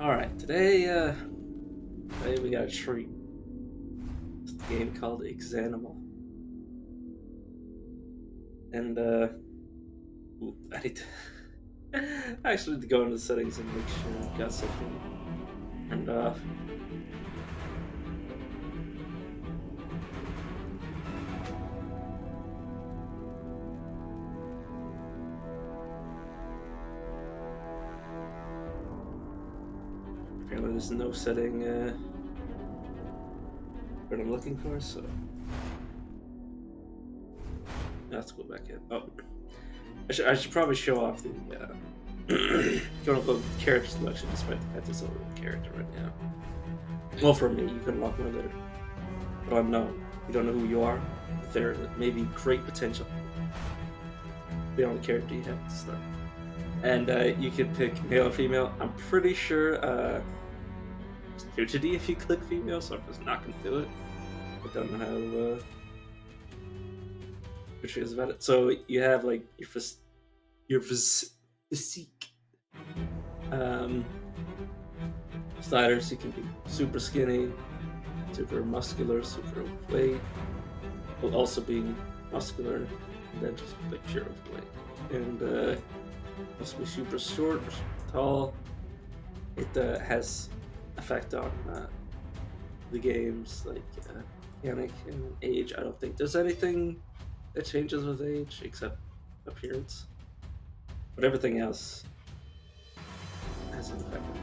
Alright, today we got a treat. It's a game called Exanima. And, I need to... I actually need to go into the settings and make sure I've got something turned off. Apparently there's no setting, what I'm looking for, so... Let's go back in. Oh. I should probably show off the, quote-unquote character selection, despite the fact it's only a character right now. Well, for me, you can unlock one later. But unknown. You don't know who you are, but there may be great potential. The only character you have to start. And you can pick male or female. I'm pretty sure it's nudity if you click female, so I'm just not going to do it. I don't know how which is about it. So you have like your physique sliders. You can be super skinny, super muscular, super overweight, while also being muscular, and then just like pure overweight. And also be super short, or super tall. It has effect on the games, like mechanic and age. I don't think there's anything that changes with age except appearance, but everything else has an effect on the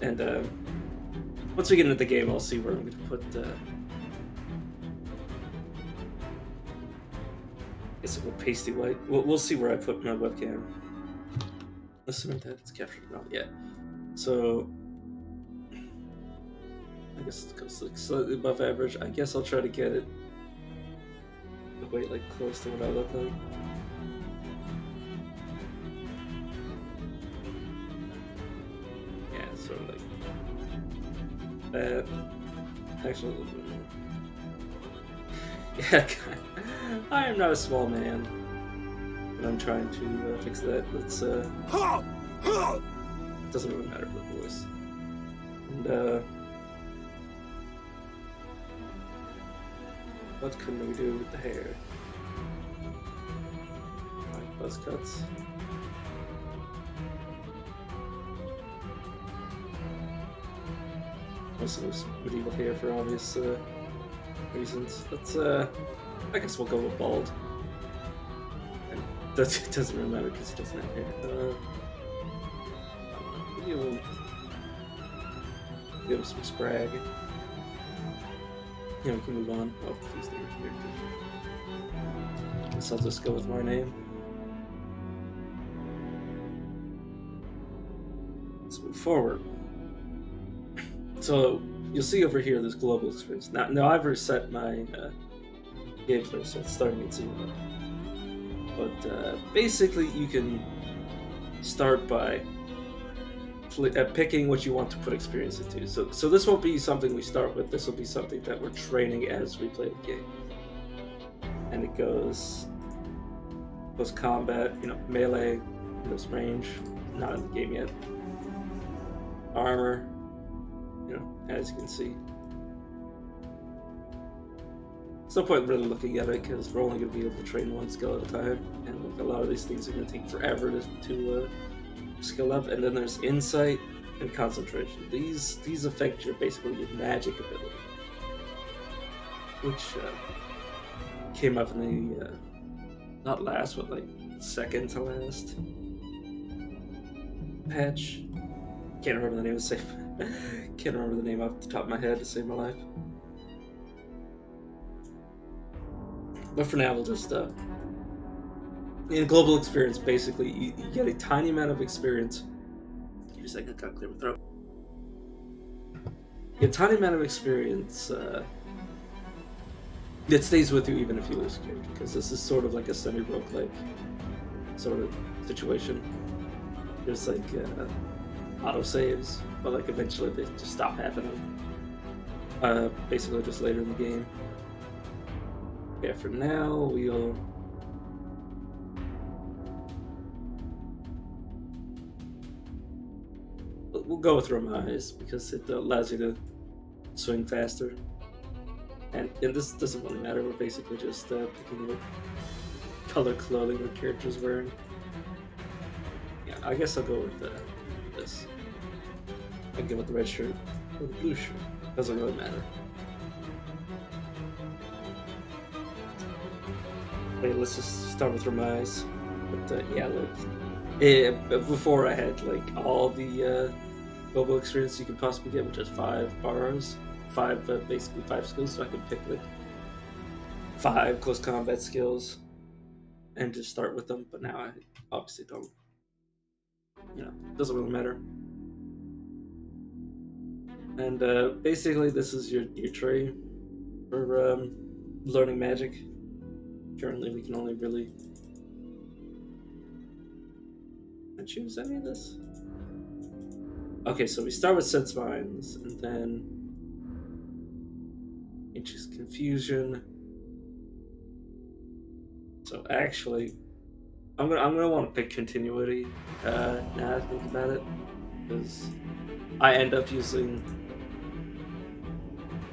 character. And once we get into the game, I'll see where I'm going to put I guess I'll go pasty white. We'll see where I put my webcam, assuming that it's captured or not yet. So I guess it goes like slightly above average. I guess I'll try to get it the weight like close to what I look like. Yeah, sort of like that. Actually, a little bit more. Yeah, I am not a small man, but I'm trying to fix that. Let's it doesn't really matter for the voice. And what can we do with the hair? Like buzz cuts. Most of this medieval hair for obvious reasons. Let's I guess we'll go with bald. And that doesn't really matter because he doesn't have hair. We'll give him some scrag. Yeah, we can move on. Oh, please stay here. Guess I'll just go with my name. Let's move forward. So you'll see over here this global experience. Now I've reset my gameplay, so it's starting at 0. But basically, you can start by picking what you want to put experience into. So this won't be something we start with. This will be something that we're training as we play the game. And it goes combat, melee, goes range, not in the game yet. Armor, as you can see. There's no point really looking at it because we're only going to be able to train one skill at a time, and like, a lot of these things are going to take forever to skill up. And then there's insight and concentration. These affect your magic ability, which came up in the not last, but like second to last patch. Can't remember the name of the safe. Can't remember the name off the top of my head to save my life. But for now, we'll just in global experience, basically, you get a tiny amount of experience. Give me a second, I gotta clear my throat. You get a tiny amount of experience that stays with you even if you lose a character, because this is sort of like a semi-roguelike sort of situation. There's like auto-saves, but like eventually they just stop happening. Basically just later in the game. Yeah, for now, we'll we'll go with Ramai's because it allows you to swing faster. And this doesn't really matter. We're basically just picking what color clothing the character's wearing. Yeah, I guess I'll go with this. I can go with the red shirt or the blue shirt. Doesn't really matter. Wait, let's just start with Ramai's. But yeah, before I had like all the mobile experience you could possibly get, which is 5 bars, basically 5 skills, so I could pick like 5 close combat skills and just start with them. But now I obviously don't. It doesn't really matter. And basically, this is your tree for learning magic. Currently, we can only really choose any of this. Okay, so we start with Sense Minds, and then we choose Confusion. So actually, I'm gonna want to pick Continuity. Now I think about it, because I end up using.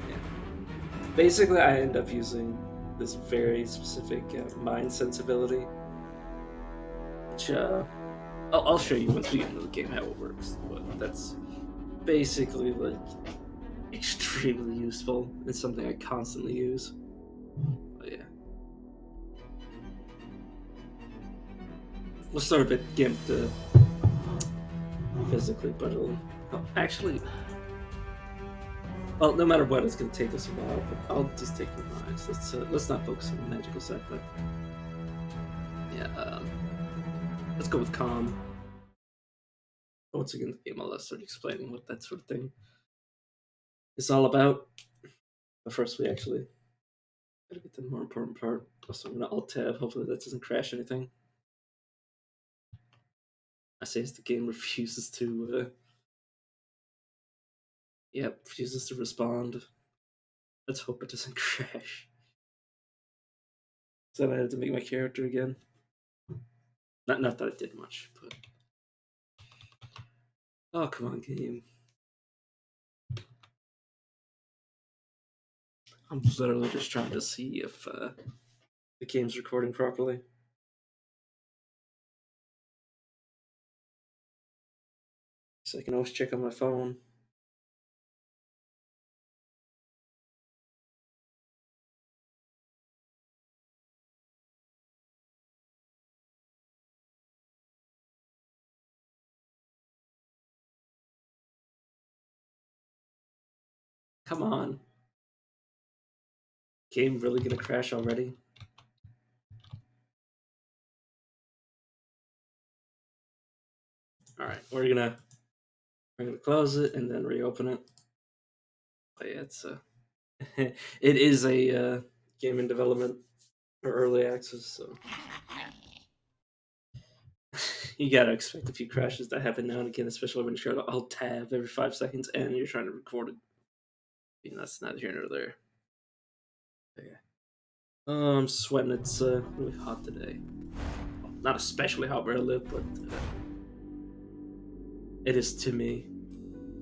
Yeah, basically, I end up using this very specific mind sensibility, which I'll show you once we get into the game how it works. But that's basically like extremely useful. It's something I constantly use. But yeah, we'll start a bit gimped physically, but actually. Well, no matter what, it's gonna take us a while. But I'll just take the minds. Let's not focus on the magical side. But yeah, let's go with calm. Once again, the game, I'll start explaining what that sort of thing is all about. But first, we actually gotta get to the more important part. So I'm gonna Alt Tab. Hopefully, that doesn't crash anything. I say as the game refuses to. Refuses to respond. Let's hope it doesn't crash. So I had to make my character again. Not that it did much, but oh come on, game. I'm literally just trying to see if the game's recording properly. So I can always check on my phone. Come on. Game really gonna crash already? Alright, we're gonna close it and then reopen it. But yeah, it's it is a game in development or early access, so you gotta expect a few crashes that happen now and again, especially when you're trying to Alt Tab every 5 seconds and you're trying to record it. That's neither here nor there. But yeah. Oh, I'm sweating. It's really hot today. Well, not especially hot where I live, but it is to me.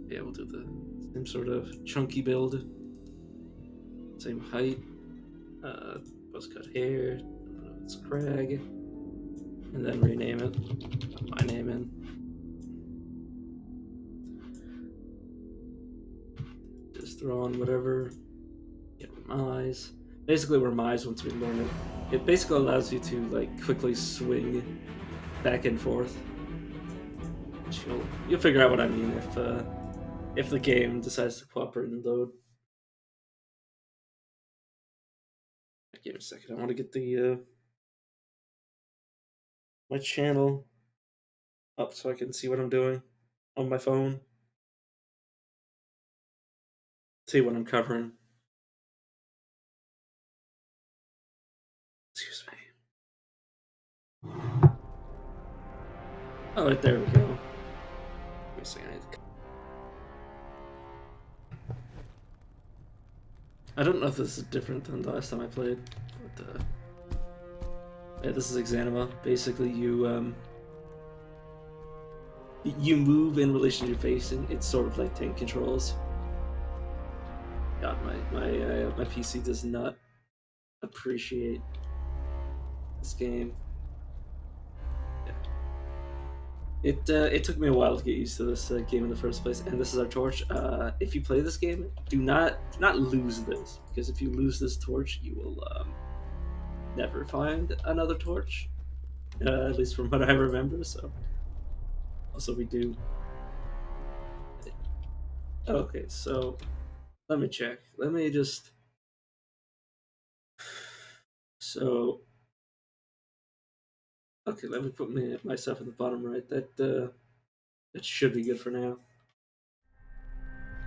Yeah, we'll do the same sort of chunky build. Same height. Buzz cut hair. It's Craig. And then rename it. Put my name in. Just throw on whatever. Get Remise. Basically, Remise, once we learn it, it basically allows you to like quickly swing back and forth. Which you'll figure out what I mean if the game decides to cooperate and load. Give me a second. I want to get the my channel up so I can see what I'm doing on my phone. See what I'm covering. Excuse me. Oh, right there we go. Wait a second. I don't know if this is different than the last time I played, but yeah, this is Exanima. Basically, you you move in relation to your facing. It's sort of like tank controls. God, my PC does not appreciate this game. Yeah. It took me a while to get used to this game in the first place, and this is our torch. If you play this game, do not lose this, because if you lose this torch, you will never find another torch. At least from what I remember. So, also we do. Okay, so let me check. Let me just. So okay, let me put myself at the bottom right. That should be good for now.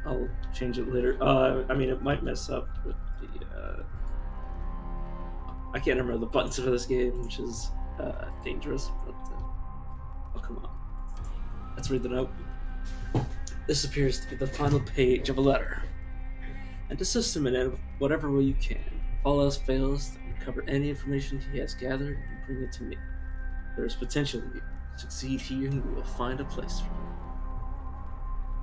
I'll change it later. I mean, it might mess up with the. I can't remember the buttons for this game, which is dangerous. But oh, come on, let's read the note. This appears to be the final page of a letter. And assist him in whatever way you can. If all else fails, then recover any information he has gathered and bring it to me. There is potential in you. Succeed here, and we will find a place for you.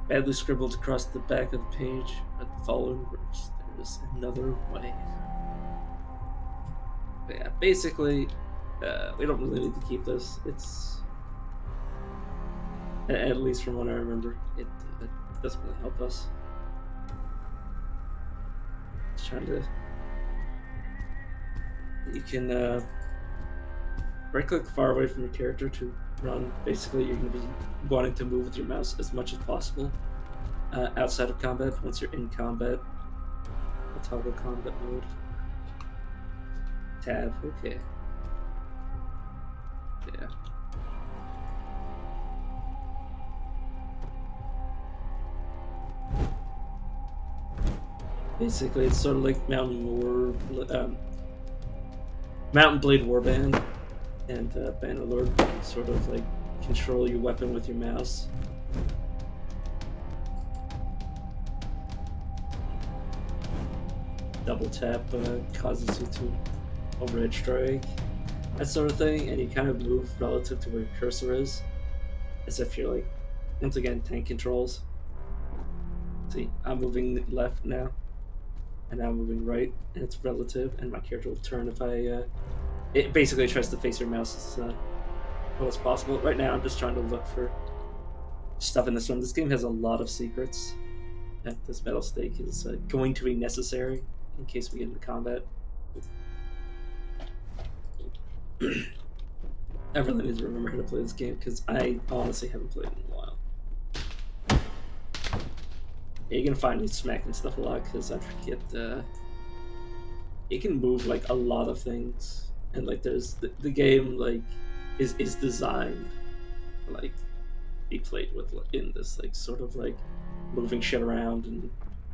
Badly scribbled across the back of the page are the following words: there is another way. But yeah, basically, we don't really need to keep this. It's, at least from what I remember, it doesn't really help us. Just trying to. You can right click far away from your character to run. Basically, you're going to be wanting to move with your mouse as much as possible outside of combat. Once you're in combat, I'll toggle combat mode. Tab, okay. Yeah. Basically, it's sort of like Mountain Blade Warband and Bannerlord. You sort of like control your weapon with your mouse. Double tap causes you to overhead strike, that sort of thing, and you kind of move relative to where your cursor is, as if you're like, once again, tank controls. See, I'm moving left now, and now I'm moving right, and it's relative, and my character will turn if I. It basically tries to face your mouse as well as possible. Right now, I'm just trying to look for stuff in this room. This game has a lot of secrets, and this metal stake is going to be necessary in case we get into combat. I really need to remember how to play this game because I honestly haven't played it in a while. Yeah, you're gonna find me smacking stuff a lot because I forget. It can move like a lot of things, and like there's the game like is designed to, like, be played with in this like sort of like moving shit around and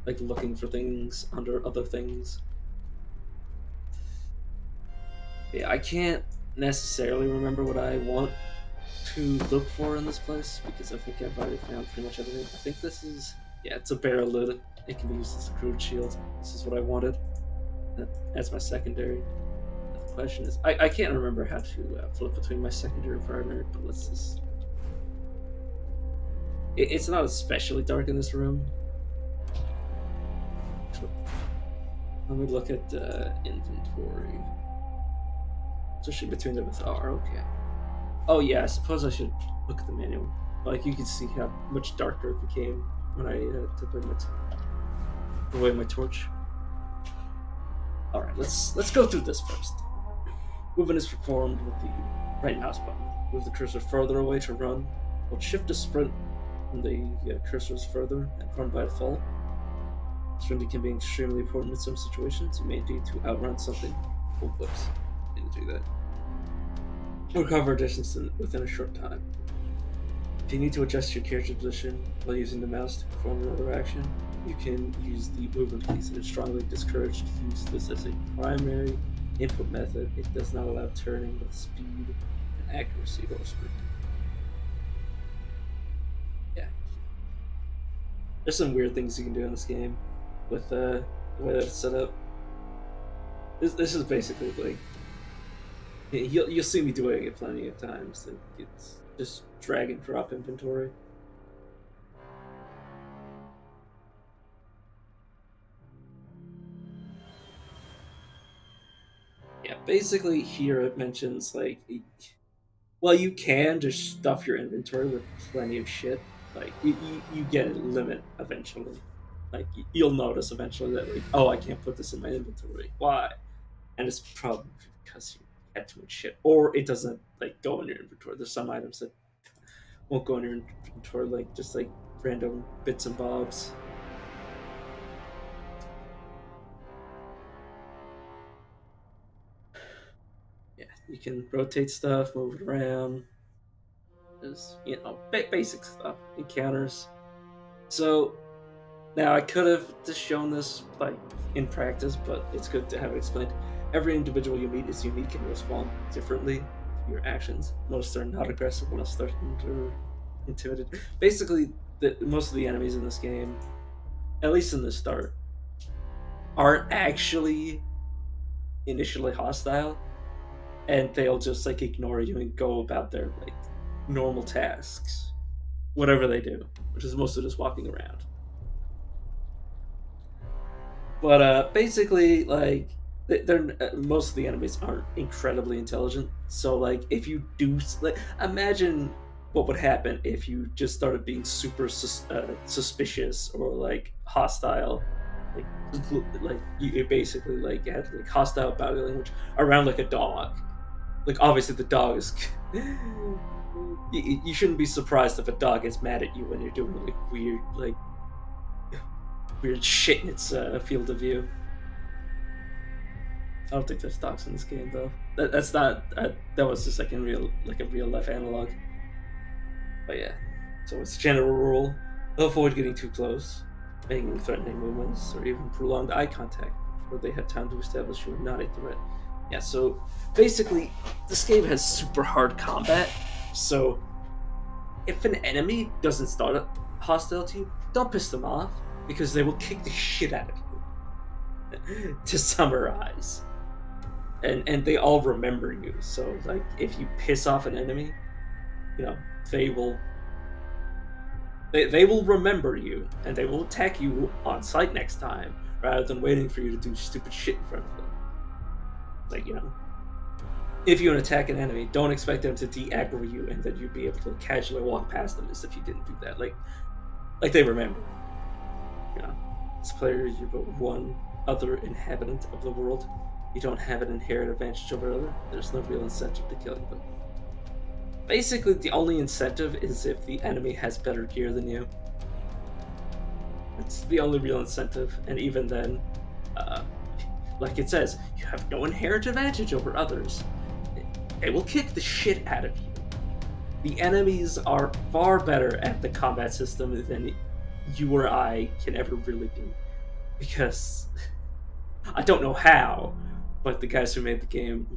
like looking for things under other things. Yeah, I can't necessarily remember what I want to look for in this place because I think I've already found pretty much everything. I think this is, yeah, it's a barrel lid. It can be used as a crude shield. This is what I wanted as my secondary. The question is, I can't remember how to flip between my secondary and primary, but let's just. It's not especially dark in this room. Let me look at inventory. Especially between them with R, okay. Oh yeah, I suppose I should look at the manual. Like, you can see how much darker it became when I took away my torch. Alright, let's go through this first. Movement is performed with the right mouse button. Move the cursor further away to run. Hold shift to sprint when the cursor is further and run by default. Sprinting can be extremely important in some situations. You may need to outrun something. Oh, whoops. Didn't do that. Or cover a distance within a short time. If you need to adjust your character position while using the mouse to perform another action, you can use the movement keys. It is strongly discouraged to use this as a primary input method. It does not allow turning with speed and accuracy or sprinting. Yeah. There's some weird things you can do in this game with the way that it's set up. This is basically like, You'll see me doing it plenty of times. It's just drag and drop inventory. Yeah, basically here it mentions like, well, you can just stuff your inventory with plenty of shit. Like you get a limit eventually. Like you'll notice eventually that like, oh, I can't put this in my inventory. Why? And it's probably because you had too much shit, or it doesn't like go in your inventory. There's some items that won't go in your inventory, like just like random bits and bobs. Yeah, you can rotate stuff, move it around. Just basic stuff, encounters. So now I could have just shown this like in practice, but it's good to have it explained. Every individual you meet is unique and respond differently to your actions. Most are not aggressive, most are intimidated. Basically, most of the enemies in this game, at least in the start, aren't actually initially hostile, and they'll just like ignore you and go about their like normal tasks, whatever they do, which is mostly just walking around. But basically, like they're most of the enemies aren't incredibly intelligent. So like, if you do like, imagine what would happen if you just started being super suspicious or like hostile, like you basically like had like hostile body language around like a dog. Like obviously the dog is. You shouldn't be surprised if a dog gets mad at you when you're doing like weird shit in its field of view. I don't think there's dogs in this game though. That's not that was just like in real like a real life analog. But yeah, so it's a general rule: avoid getting too close, making threatening movements, or even prolonged eye contact before they have time to establish you are not a threat. Yeah, so basically, this game has super hard combat. So if an enemy doesn't start hostile to you, don't piss them off because they will kick the shit out of you. To summarize, and they all remember you. So like, if you piss off an enemy, you know they will they will remember you and they will attack you on sight next time rather than waiting for you to do stupid shit in front of them. Like if you attack an enemy, don't expect them to de-aggro you and then you'd be able to casually walk past them as if you didn't do that. Like they remember. As player, you're but one other inhabitant of the world. You don't have an inherent advantage over other. There's no real incentive to killing them. Basically, the only incentive is if the enemy has better gear than you. It's the only real incentive, and even then, like it says, you have no inherent advantage over others. They will kick the shit out of you. The enemies are far better at the combat system than you or I can ever really be. Because I don't know how, but the guys who made the game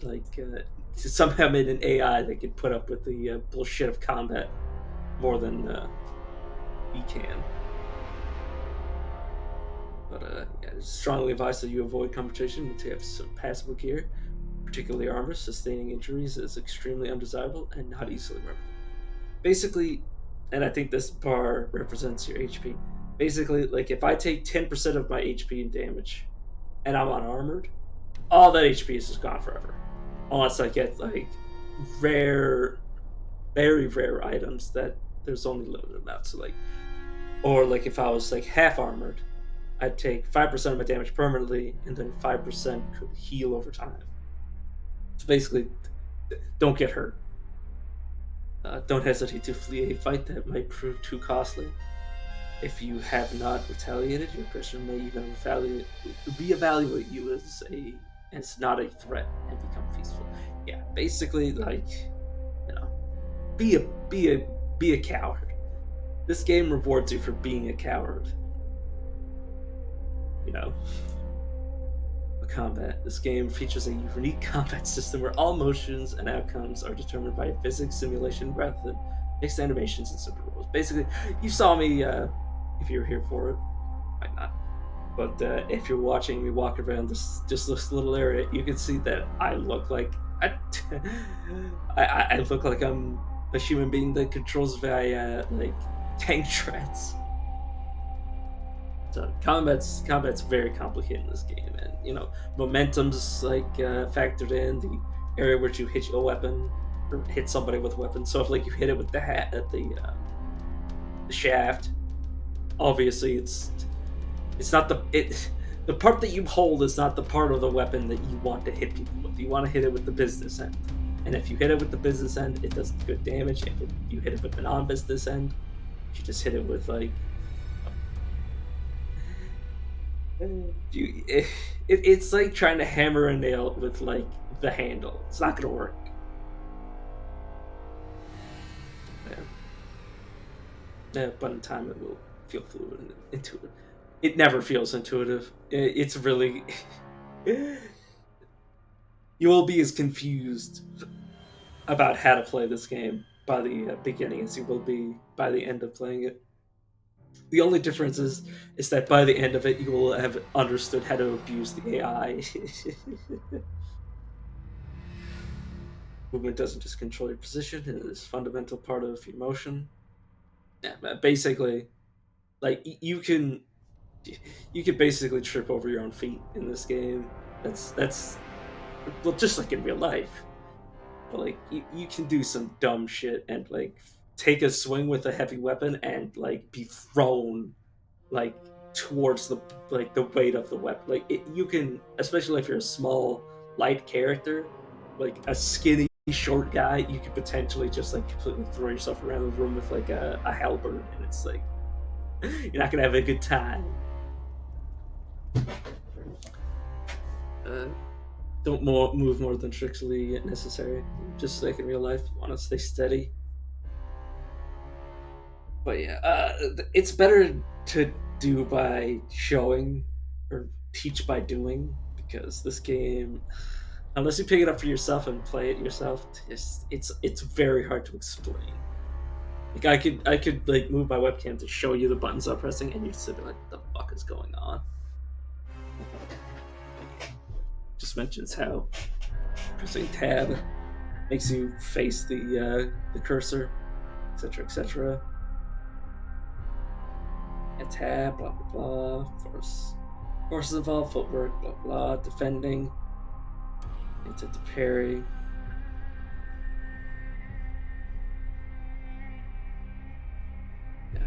somehow made an AI that could put up with the bullshit of combat more than we can. But yeah, it's strongly advised that you avoid confrontation and to have some passable gear, particularly armor. Sustaining injuries is extremely undesirable and not easily remembered. Basically, and I think this bar represents your HP. Basically, like if I take 10% of my HP and damage, and I'm unarmored, all that HP is just gone forever, unless I get like rare, very rare items that there's only limited amounts. So like, or like if I was like half armored, I'd take 5% of my damage permanently, and then 5% could heal over time. So basically, don't get hurt. Don't hesitate to flee a fight that might prove too costly. If you have not retaliated, your person may even reevaluate you as not a threat and become peaceful. Yeah, basically, like, be a coward. This game rewards you for being a coward. Combat. This game features a unique combat system where all motions and outcomes are determined by a physics simulation rather than mixed animations and simple rules. Basically, you saw me if you were here for it, might not. But if you're watching me walk around this little area, you can see that I look like I, I look like I'm a human being that controls via like tank treads. So combat's very complicated in this game, and momentum's like factored in the area where you hit a weapon or hit somebody with a weapon. So if like you hit it with the hat at the shaft, obviously it's not the part that you hold is not the part of the weapon that you want to hit people with. You want to hit it with the business end, and if you hit it with the business end, it does good damage. If you hit it with the non-business end, you just hit it with like it's like trying to hammer a nail with like the handle. It's not gonna work. Yeah, yeah, but in time it will feel fluid and intuitive. It never feels intuitive. It's really you will be as confused about how to play this game by the beginning as you will be by the end of playing it. The only difference is that by the end of it, you will have understood how to abuse the AI. Movement doesn't just control your position; it is a fundamental part of your motion. Yeah, basically, like you can basically trip over your own feet in this game. That's well, just like in real life. But like you can do some dumb shit and like take a swing with a heavy weapon and like be thrown like towards the weight of the weapon. Like you can, especially if you're a small, light character, like a skinny, short guy, you could potentially just like completely throw yourself around the room with like a halberd, and it's like you're not gonna have a good time. Uh, don't move more than strictly necessary. Just like in real life, you want to stay steady. But yeah, it's better to do by showing or teach by doing because this game, unless you pick it up for yourself and play it yourself, it's very hard to explain. Like I could like move my webcam to show you the buttons I'm pressing, and you'd sit there like, "What the fuck is going on?" Just mentions how pressing tab makes you face the cursor, etc., etc. A tab, blah blah blah. Forces involved, footwork, blah blah, defending, intent to parry. Yeah,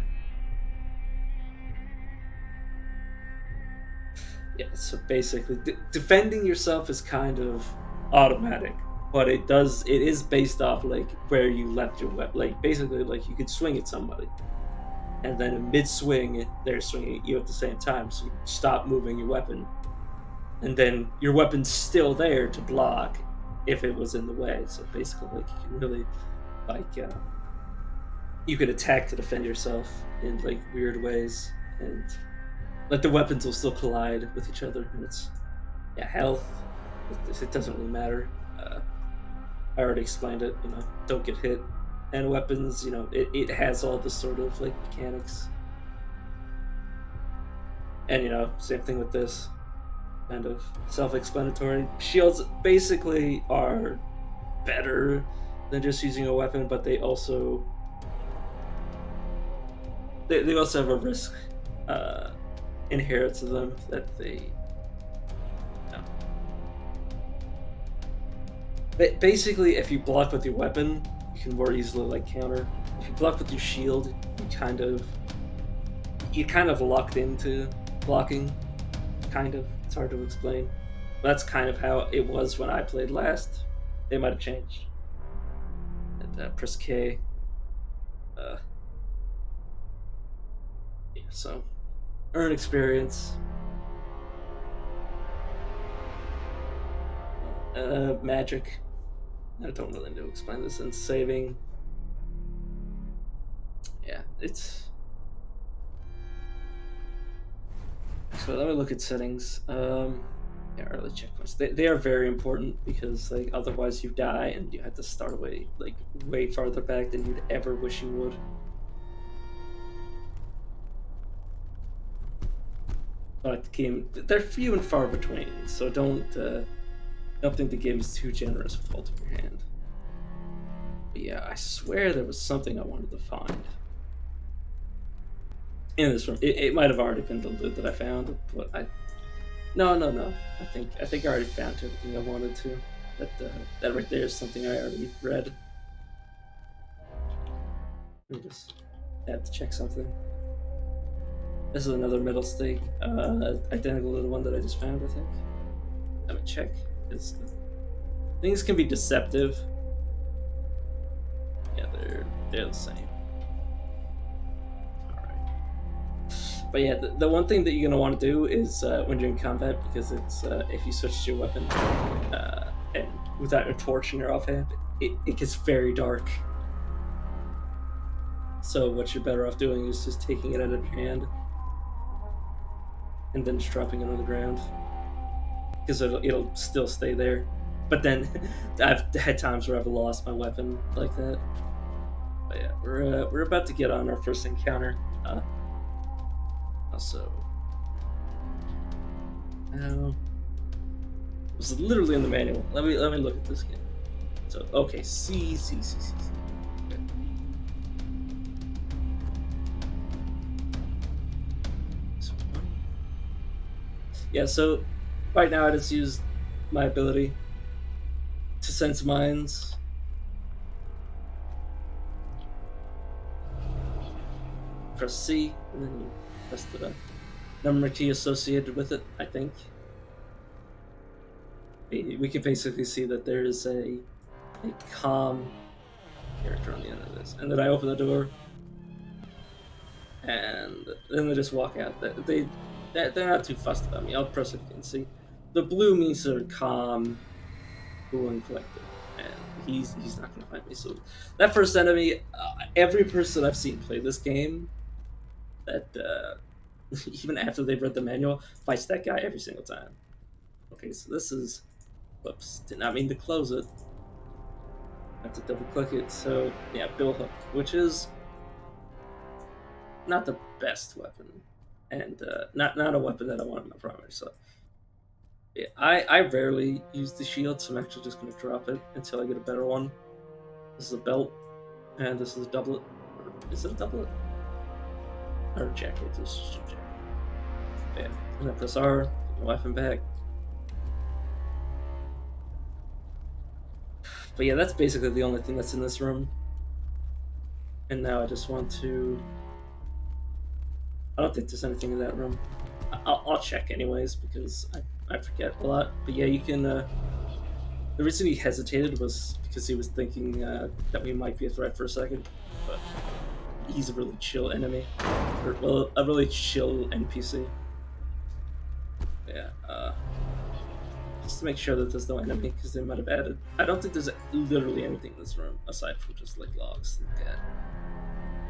yeah. So basically, defending yourself is kind of automatic, but it is based off like where you left your weapon. Like basically, like you could swing at somebody, and then in mid swing, they're swinging at you at the same time. So you stop moving your weapon, and then your weapon's still there to block if it was in the way. So basically, like you can really like you can attack to defend yourself in like weird ways, and like the weapons will still collide with each other, and it's yeah health. It doesn't really matter. I already explained it. Don't get hit, and weapons. It has all this sort of like mechanics, and same thing with this. Kind of self-explanatory. Shields basically are better than just using a weapon, but they also have a risk uh, inherent to them that basically if you block with your weapon, you can more easily like counter. If you block with your shield, you kind of locked into blocking. Kind of. It's hard to explain. That's kind of how it was when I played last. They might have changed. And press K. Uh, yeah, so earn experience. Magic. I don't really know to explain this. And saving. Yeah, it's. So let me look at settings. Yeah, early checkpoints. They are very important because like otherwise you die and you have to start way farther back than you'd ever wish you would. But they're few and far between, so don't don't think the game is too generous with holding your hand. But yeah, I swear there was something I wanted to find in this room. It might have already been the loot that I found, but no. I think I already found everything I wanted to. That right there is something I already read. Let me just have to check something. This is another metal stake, identical to the one that I just found, I think. Let me check. Things can be deceptive. Yeah, they're the same. Alright. But yeah, the one thing that you're going to want to do is when you're in combat, because it's if you switch to your weapon and without a torch in your offhand, it gets very dark. So what you're better off doing is just taking it out of your hand and then just dropping it on the ground, because it'll still stay there. But then I've had times where I've lost my weapon like that. But yeah, we're about to get on our first encounter. Also, now it was literally in the manual. Let me look at this game. So okay, C. Okay. Yeah, so right now I just use my ability to sense minds. Press C, and then you press the number key associated with it, I think. We can basically see that there is a calm character on the end of this. And then I open the door, and then they just walk out. They're not too fussed about me. I'll press it again. See, the blue means they're calm, cool, and collected, and he's not gonna fight me. So that first enemy, every person I've seen play this game, that even after they've read the manual, fights that guy every single time. Okay, so this is, whoops, did not mean to close it. I have to double click it. So yeah, Bill Hook, which is not the best weapon, and not a weapon that I want in my primary. So yeah, I rarely use the shield, so I'm actually just gonna drop it until I get a better one. This is a belt, and this is a doublet. Is it a doublet? Or a jacket? This is just a jacket. Yeah, and I press R, get my weapon back. But yeah, that's basically the only thing that's in this room. And now I just want to... I don't think there's anything in that room. I'll check anyways, because I forget a lot. But yeah, you can... the reason he hesitated was because he was thinking that we might be a threat for a second. But he's a really chill enemy. Or, well, a really chill NPC. Yeah, just to make sure that there's no enemy, because they might have added... I don't think there's literally anything in this room, aside from just, like, logs and cat.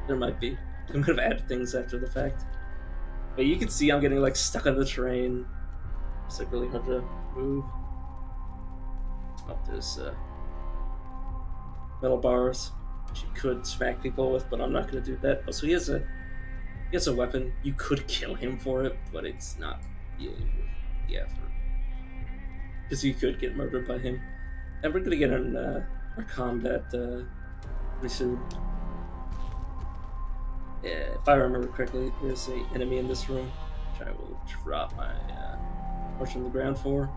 There might be. They might have added things after the fact. But you can see I'm getting, like, stuck on the terrain. It's, like, really hard to move. Oh, there's, metal bars, which you could smack people with, but I'm not going to do that. Oh, so he has a weapon. You could kill him for it, but it's not dealing with the effort. Because you could get murdered by him. And we're gonna get on our combat pretty soon. Yeah, if I remember correctly, there's an enemy in this room, which I will drop my torch on the ground for.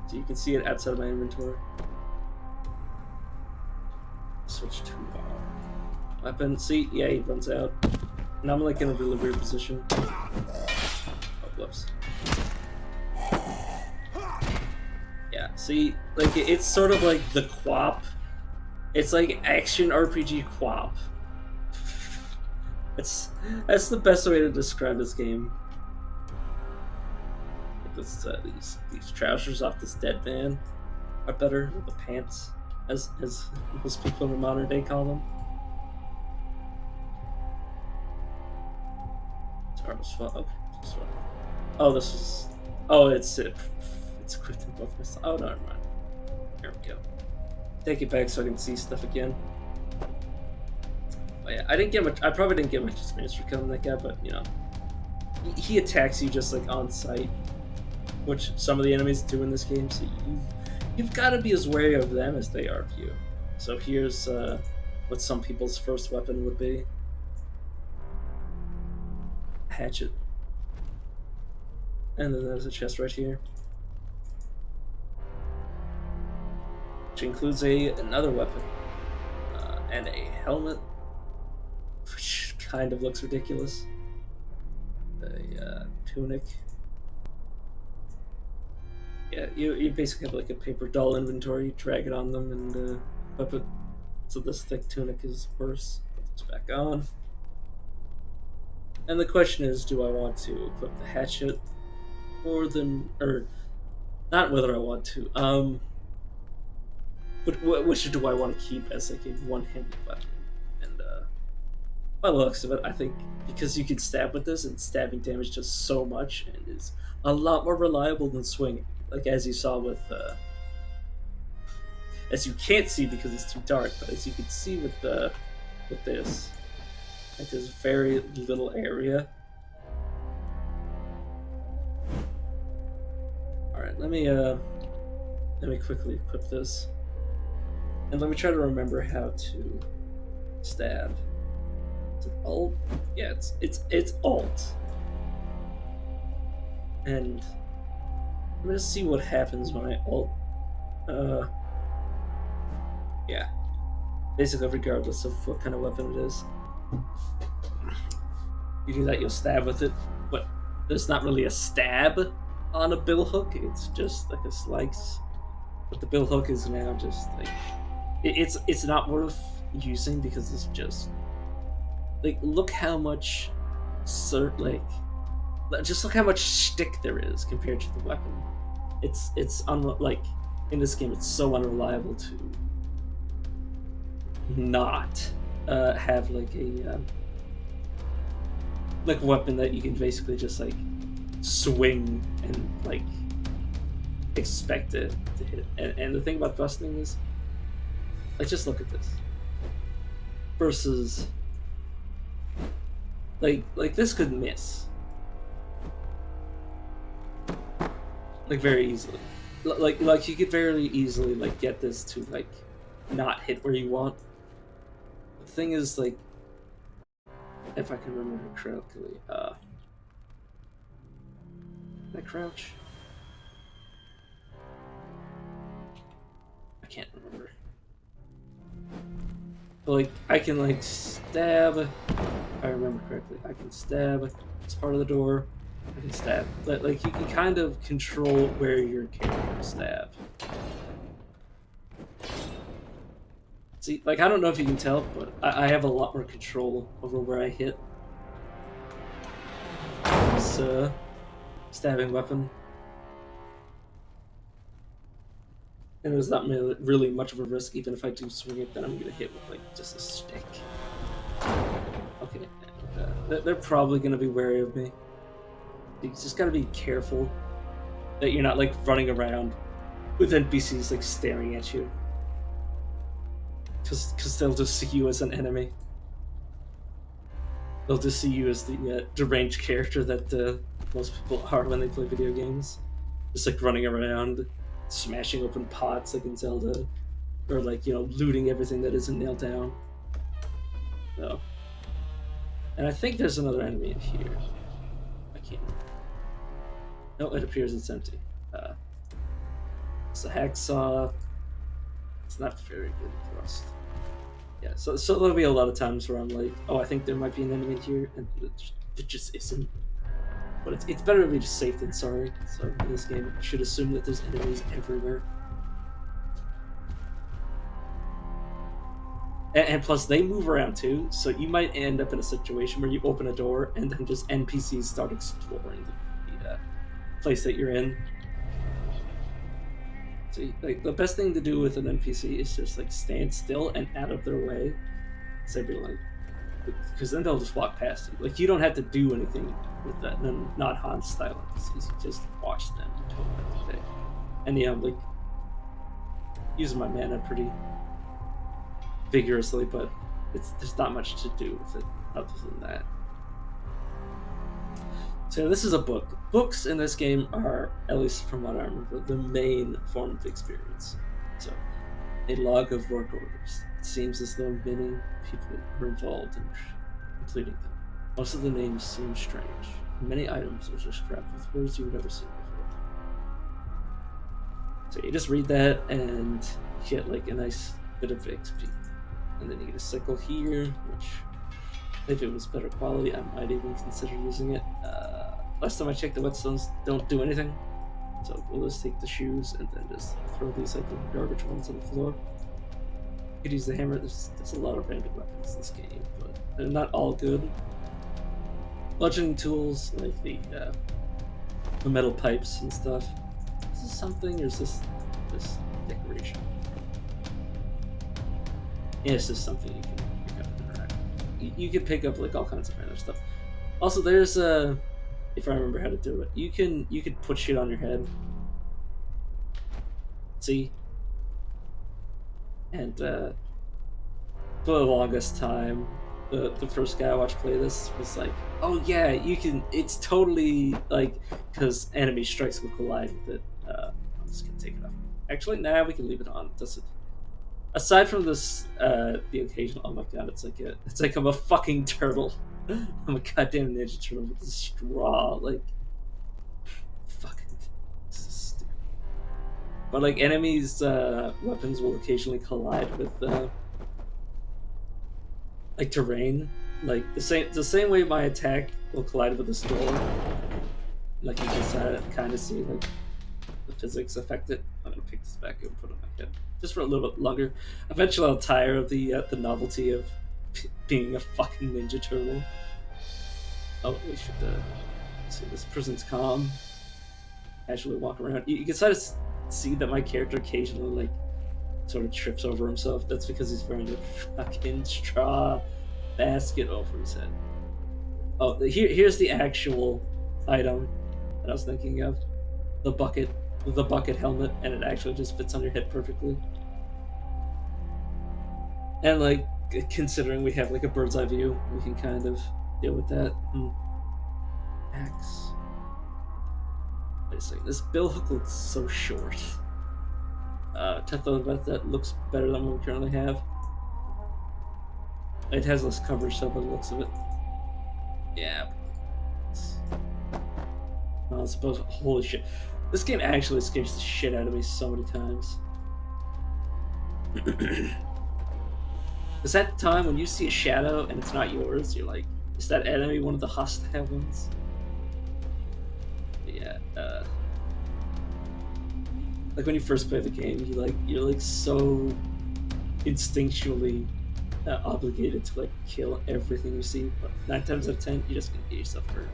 So you can see it outside of my inventory. Switch to weapon. See, yeah, he runs out. And I'm like in a really weird position. Oh, whoops. Yeah, see, like, it's sort of like the QWOP. It's like action RPG QWOP. That's the best way to describe this game. Like this, these trousers off this dead man are better than the pants, as most people in the modern day call them. It's hard as fuck. Okay, just one. Oh, this is. Oh, it's equipped in both my. Oh, no, never mind. Here we go. Take it back so I can see stuff again. Oh, yeah, I probably didn't get much experience for killing that guy, but you know, he attacks you just like on sight, which some of the enemies do in this game. So you've got to be as wary of them as they are of you. So here's what some people's first weapon would be: hatchet. And then there's a chest right here, which includes another weapon and a helmet, which kind of looks ridiculous. A tunic. Yeah, you basically have like a paper doll inventory. You drag it on them and equip it. So this thick tunic is worse. Put this back on. And the question is, do I want to equip the hatchet more than, or not whether I want to, but which do I want to keep as like a one-handed weapon? And by the looks of it, I think because you can stab with this and stabbing damage does so much and is a lot more reliable than swinging. Like as you saw with, as you can't see because it's too dark, but as you can see with this, like this very little area. All right, let me quickly equip this, and let me try to remember how to stab. Is it alt? Yeah, it's alt. And I'm gonna see what happens when I alt. Yeah. Basically, regardless of what kind of weapon it is. You do that, you'll stab with it, but there's not really a stab on a bill hook. It's just like a slice. But the bill hook is now just like it's not worth using because it's just like look how much just look how much stick there is compared to the weapon. It's like in this game it's so unreliable to not have like a weapon that you can basically just like swing and like expect it to hit. And the thing about busting is, like, just look at this versus like this could miss like very easily. Like you could very easily like get this to like not hit where you want. The thing is, like, if I can remember correctly, can I crouch? I can't remember. But like I can like stab. If I remember correctly, I can stab. It's part of the door. I can stab. But like you can kind of control where your character will stab. See, like I don't know if you can tell, but I have a lot more control over where I hit this stabbing weapon. And there's not really much of a risk. Even if I do swing it, then I'm gonna hit with like just a stick. Okay, they're probably gonna be wary of me. You just gotta be careful that you're not like running around with NPCs like staring at you, because they'll just see you as an enemy. They'll just see you as the deranged character that most people are when they play video games, just like running around, smashing open pots like in Zelda, or like, you know, looting everything that isn't nailed down. So, and I think there's another enemy in here. I can't remember. No, it appears it's empty. It's a hacksaw. It's not very good thrust. Yeah, so there'll be a lot of times where I'm like, oh, I think there might be an enemy in here, and it just isn't. But it's better to be just safe than sorry. So in this game, you should assume that there's enemies everywhere. And plus, they move around too, so you might end up in a situation where you open a door and then just NPCs start exploring the place that you're in. So, like, the best thing to do with an NPC is just like stand still and out of their way. So be like, because then they'll just walk past you. Like, you don't have to do anything with that. Not Han style NPCs. You just watch them and tell them what to say. And yeah, I'm like using my mana pretty vigorously, but there's not much to do with it other than that. So this is a book. Books in this game are, at least from what I remember, the main form of experience. So, a log of work orders. It seems as though many people were involved in completing them. Most of the names seem strange. Many items are just scrapped with words you've never seen before. So you just read that and you get like a nice bit of XP. And then you get a sickle here, which if it was better quality, I might even consider using it. Last time I checked, the whetstones don't do anything. So we'll just take the shoes and then just throw these like little garbage ones on the floor. You could use the hammer. There's a lot of random weapons in this game, but they're not all good. Bludgeoning tools like the metal pipes and stuff. Is this something or is this decoration? Yeah, it's just something you can pick up and interact with. You can pick up like all kinds of random stuff. Also, there's if I remember how to do it, you can put shit on your head. See? And for the longest time, the first guy I watched play this was like, oh yeah, you can. It's totally like because enemy strikes will collide with it. I'm just gonna take it off. Actually, nah, we can leave it on. It doesn't. Aside from this, the occasional. Oh my god, it's like I'm a fucking turtle. I'm a goddamn ninja turtle with a straw. Like, fucking. This is stupid. But like enemies' weapons will occasionally collide with like terrain. Like the same way my attack will collide with this door. Like you can kind of see like the physics affect it. I'm gonna pick this back up and put it on my head just for a little bit longer. Eventually, I'll tire of the novelty of being a fucking ninja turtle. Oh, we should see. This person's calm. Casually walk around. You can sort of see that my character occasionally like sort of trips over himself. That's because he's wearing a fucking straw basket over his head. Oh, here's the actual item that I was thinking of. The bucket helmet, and it actually just fits on your head perfectly. And like considering we have like a bird's eye view, we can kind of deal with that. Axe. Wait a second. This bill hook looks so short. Tethel that looks better than what we currently have. It has less coverage, so by the looks of it. Yeah. I suppose. Holy shit. This game actually scares the shit out of me so many times. Is that the time when you see a shadow and it's not yours? You're like, is that enemy one of the hostile ones? But yeah. Like when you first play the game, you're like so instinctually obligated to like kill everything you see. But 9 times out of 10, you're just gonna get yourself hurt.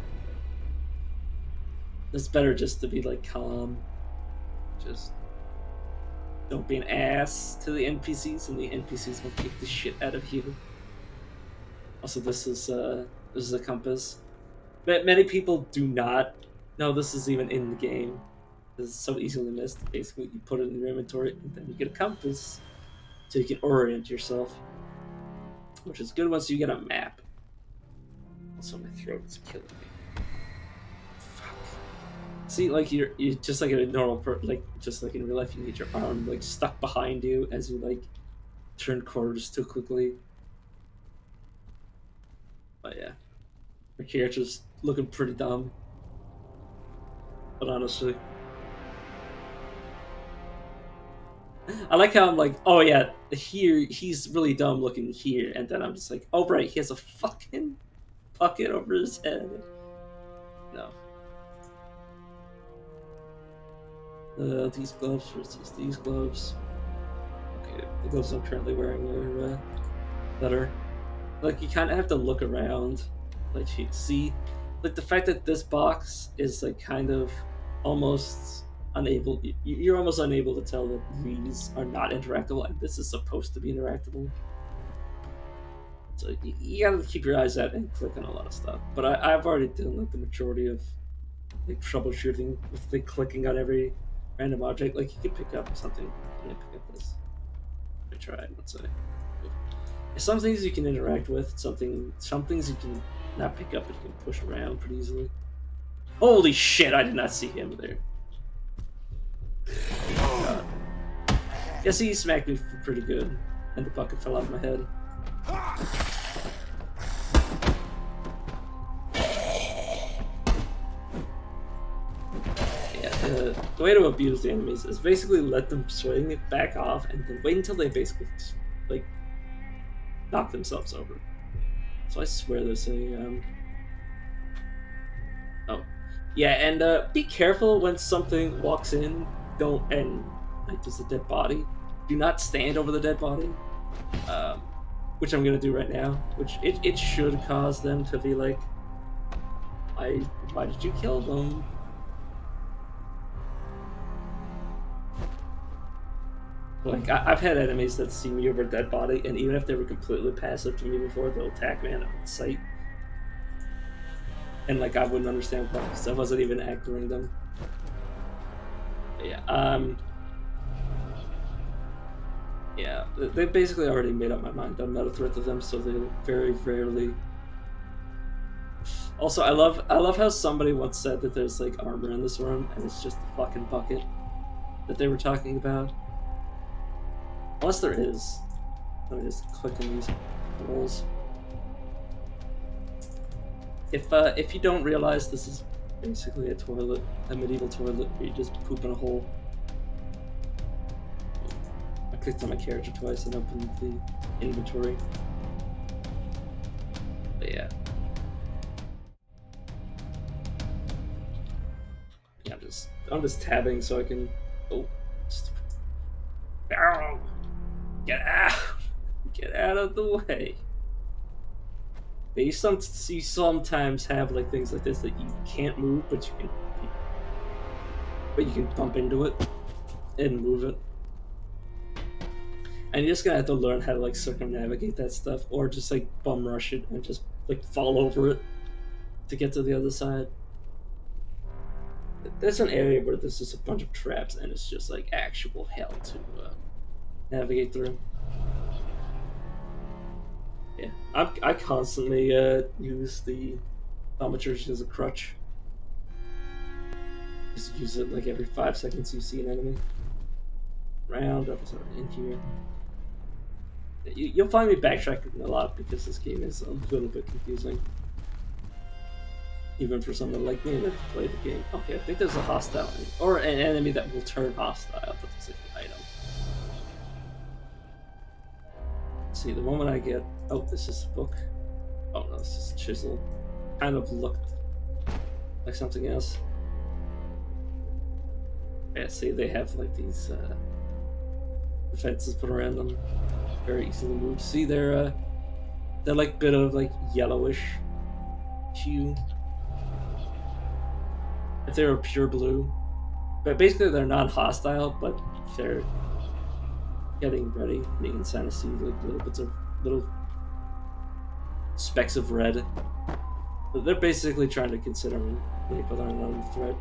It's better just to be like calm. Just don't be an ass to the NPCs, and the NPCs will kick the shit out of you. Also, this is a compass. Many people do not know this is even in the game. This is so easily missed. Basically, you put it in your inventory, and then you get a compass, so you can orient yourself. Which is good once you get a map. Also, my throat is killing me. Fuck. See, like you just like a normal like just like in real life, you need your arm like stuck behind you as you like turn corners too quickly. But yeah, my character's looking pretty dumb. But honestly, I like how I'm like, oh yeah, here he's really dumb looking here, and then I'm just like, oh right, he has a fucking bucket over his head. No. These gloves versus these gloves. Okay, the gloves I'm currently wearing are better. Like you kind of have to look around, like you see, like the fact that this box is like kind of almost unable. You're almost unable to tell that these are not interactable, and this is supposed to be interactable. So you gotta keep your eyes out and click on a lot of stuff. But I've already done like the majority of like troubleshooting with like clicking on every random object. Like you can pick up something. Let me pick up this. Let me try it. Let's say. Some things you can interact with. Some things you can not pick up, but you can push around pretty easily. Holy shit, I did not see him there. God. Guess he smacked me pretty good, and the bucket fell off my head. Yeah, the way to abuse the enemies is basically let them swing it back off, and then wait until they basically like knock themselves over. So I swear there's a oh yeah, and be careful when something walks in. Don't and like there's a dead body. Do not stand over the dead body. Um, which I'm gonna do right now. Which it should cause them to be like, why did you kill them? Like I've had enemies that see me over a dead body, and even if they were completely passive to me before, they'll attack me on sight. And like I wouldn't understand why, because I wasn't even aggroing them. But yeah, they basically already made up my mind. I'm not a threat to them, so they very rarely. Also, I love how somebody once said that there's like armor in this room, and it's just the fucking bucket that they were talking about. Unless there is. Let me just click on these holes. If you don't realize this is basically a toilet, a medieval toilet, where you just poop in a hole. I clicked on my character twice and opened the inventory. But yeah. Yeah, I'm just tabbing so I can. Oh, get out! Get out of the way. You sometimes have like things like this that you can't move, but you can bump into it and move it. And you're just gonna have to learn how to like circumnavigate that stuff, or just like bum rush it and just like fall over it to get to the other side. There's an area where there's just a bunch of traps, and it's just like actual hell to navigate through. Yeah, I constantly use the thaumaturgy as a crutch. Just use it like every 5 seconds you see an enemy. Round up in here. You'll find me backtracking a lot because this game is a little bit confusing. Even for someone like me that played the game. Okay, I think there's a hostile enemy. Or an enemy that will turn hostile, but there's an item. See, the moment I get... Oh, this is a book. Oh no, this is a chisel. Kind of looked like something else. Yeah, see, they have like these defenses put around them. Very easily moved. See, they're like a bit of like yellowish hue. If they were pure blue, but basically they're not hostile, but they're getting ready. And you can kind of see like little specks of red. But they're basically trying to consider me like whether or not I'm a threat.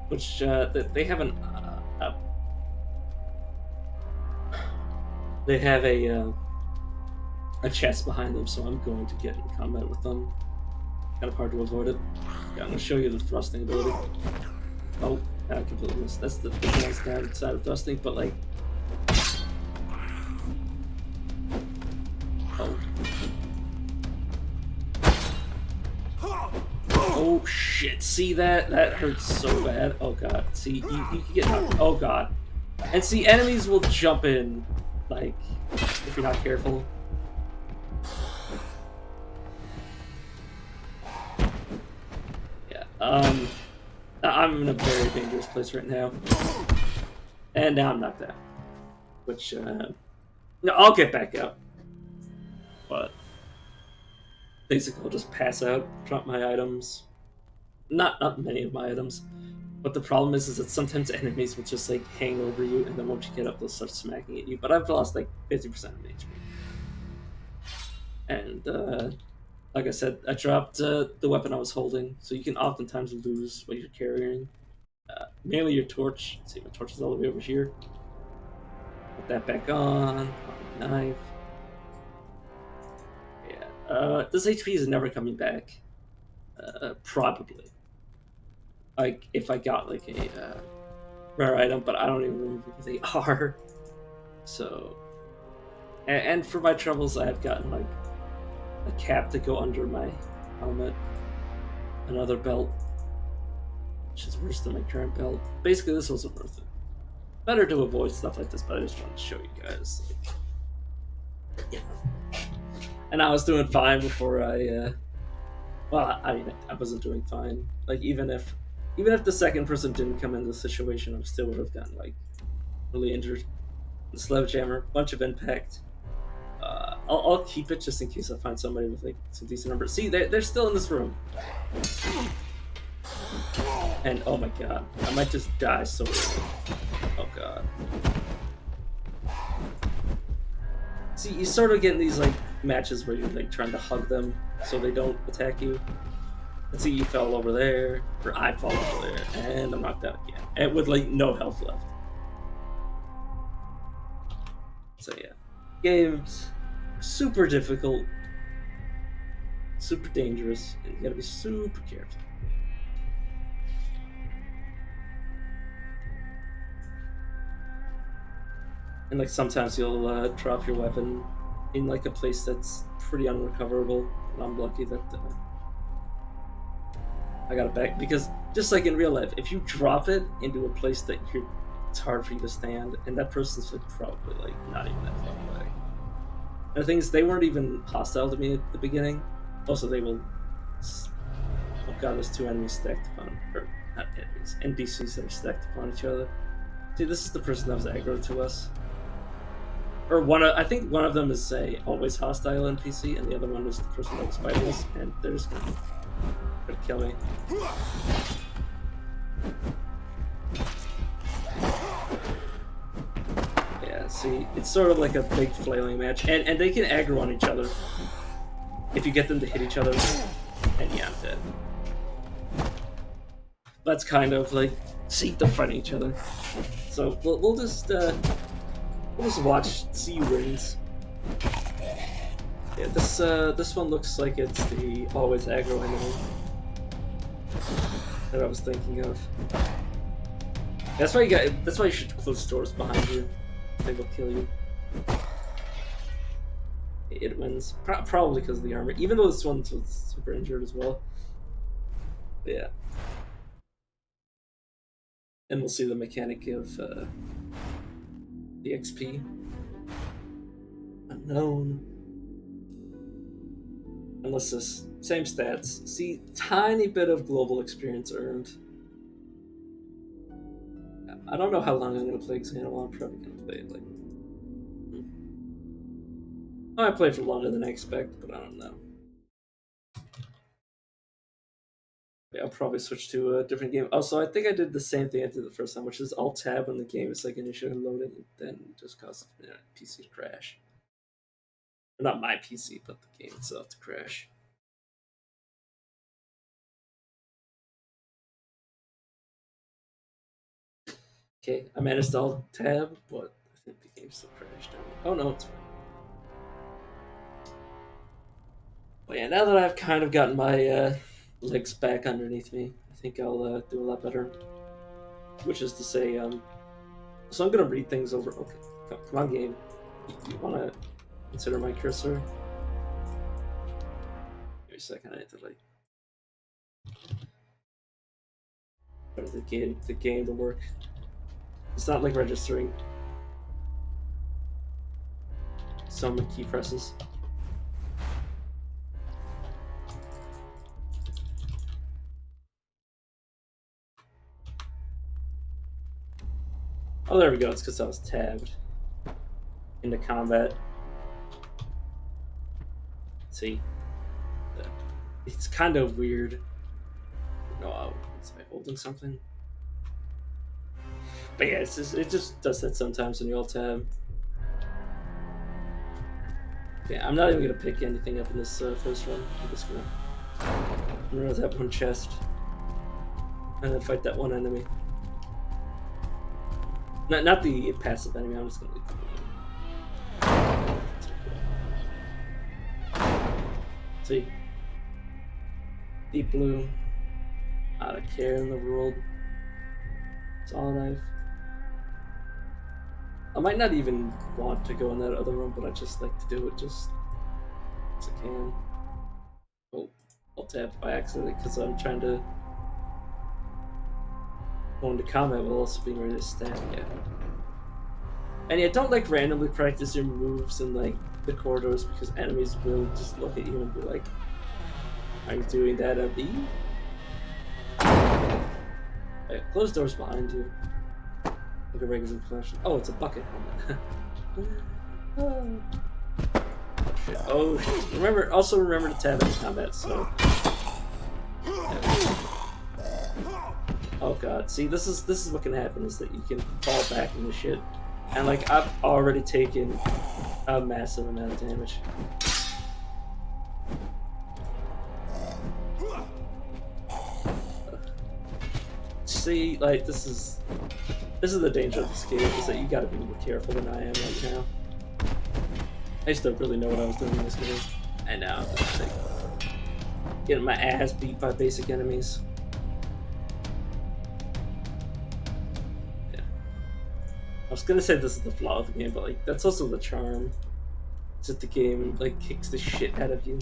Which they have they have a chest behind them, so I'm going to get in combat with them. Kind of hard to avoid it. Yeah, I'm gonna show you the thrusting ability. Oh, I completely missed. That's the nice downside of thrusting, but like, oh, oh shit! See that? That hurts so bad. Oh god. See, you can get knocked. Oh god. And see, enemies will jump in, like, if you're not careful. I'm in a very dangerous place right now. And now I'm knocked out. Which, no, I'll get back out. But, basically I'll just pass out, drop my items. Not many of my items. But the problem is that sometimes enemies will just, like, hang over you, and then once you get up, they'll start smacking at you. But I've lost, like, 50% of my HP. And, like I said, I dropped the weapon I was holding, so you can oftentimes lose what you're carrying. Mainly your torch. Let's see, my torch is all the way over here. Put that back on. Knife. Yeah. This HP is never coming back. Probably. Like if I got like a rare item, but I don't even remember what they are. So, and for my troubles, I have gotten like a cap to go under my helmet, another belt, which is worse than my current belt. Basically, this wasn't worth it. Better to avoid stuff like this, but I just wanted to show you guys. Like, yeah. And I was doing fine before I. Well, I mean, I wasn't doing fine. Like even if the second person didn't come in the situation, I still would have gotten like really injured. The sledgehammer, bunch of impact. I'll keep it just in case I find somebody with like some decent numbers. See, they're still in this room. And oh my god, I might just die so early. Oh god. See, you sort of get in these like matches where you're like trying to hug them so they don't attack you. And see, you fell over there, or I fall over there, and I'm knocked out again, and with like no health left. So yeah, games super difficult, super dangerous, and you gotta be super careful. And like sometimes you'll drop your weapon in like a place that's pretty unrecoverable, and I'm lucky that I got it back, because just like in real life, if you drop it into a place that it's hard for you to stand, and that person's like probably like not even that far away. And the thing is, they weren't even hostile to me at the beginning. Also, they will. Oh god, there's two enemies stacked upon, or not enemies, NPCs that are stacked upon each other. See, this is the person that was aggro to us. Or I think one of them is a always hostile NPC, and the other one is the person that was fighting us, and they're just gonna kill me. Yeah, see, it's sort of like a big flailing match, and they can aggro on each other if you get them to hit each other, and yeah, I'm dead. That's kind of like, see, they're fighting each other. So we'll just watch, see who wins. Yeah, this one looks like it's the always aggro enemy that I was thinking of. That's why you should close doors behind you. They will kill you. It wins. Probably because of the armor, even though this one's super injured as well. But yeah. And we'll see the mechanic of the XP. Unknown. Unless this same stats. See, tiny bit of global experience earned. I don't know how long I'm gonna play Exanima. I'm probably gonna play it like. I might play for longer than I expect, but I don't know. Yeah, I'll probably switch to a different game. Also, I think I did the same thing I did the first time, which is Alt Tab when the game is like initially loading, and then just causes PC to crash. Or not my PC, but the game itself to crash. Okay, I managed to Alt Tab, but I think the game still crashed. Oh no, it's fine. But yeah, now that I've kind of gotten my legs back underneath me, I think I'll do a lot better. Which is to say, so I'm gonna read things over. Okay, come on, game. You wanna consider my cursor? Give me a second. I have to like try the game to work. It's not like registering some key presses. Oh, there we go. It's because I was tabbed into combat. See, it's kind of weird. No, was I holding something? But yeah, it just does that sometimes when you alt tab. Yeah, I'm not even gonna pick anything up in this first run. I'm just gonna run with that one chest and then fight that one enemy. Not the passive enemy. I'm just gonna leave the See, Deep blue. Not a care in the world. Saw knife. I might not even want to go in that other room, but I just like to do it just as I can. Oh, I'll tap by accident because I'm trying to go into combat while also being ready to stab. Yeah. And yeah, don't like randomly practice your moves in like the corridors because enemies will just look at you and be like, "Are you doing that at me?" Right, closed doors behind you. Like a regular collection. Oh, it's a bucket helmet. Oh shit! Oh shit! Also remember to tab in combat. So. Yeah. Oh god! See, this is what can happen is that you can fall back into shit, and like I've already taken a massive amount of damage. See, like this is the danger of this game is that you gotta be more careful than I am right now. I just don't really know what I was doing in this game, and now I'm just like getting my ass beat by basic enemies. Yeah, I was gonna say this is the flaw of the game, but like that's also the charm. Is that the game like kicks the shit out of you.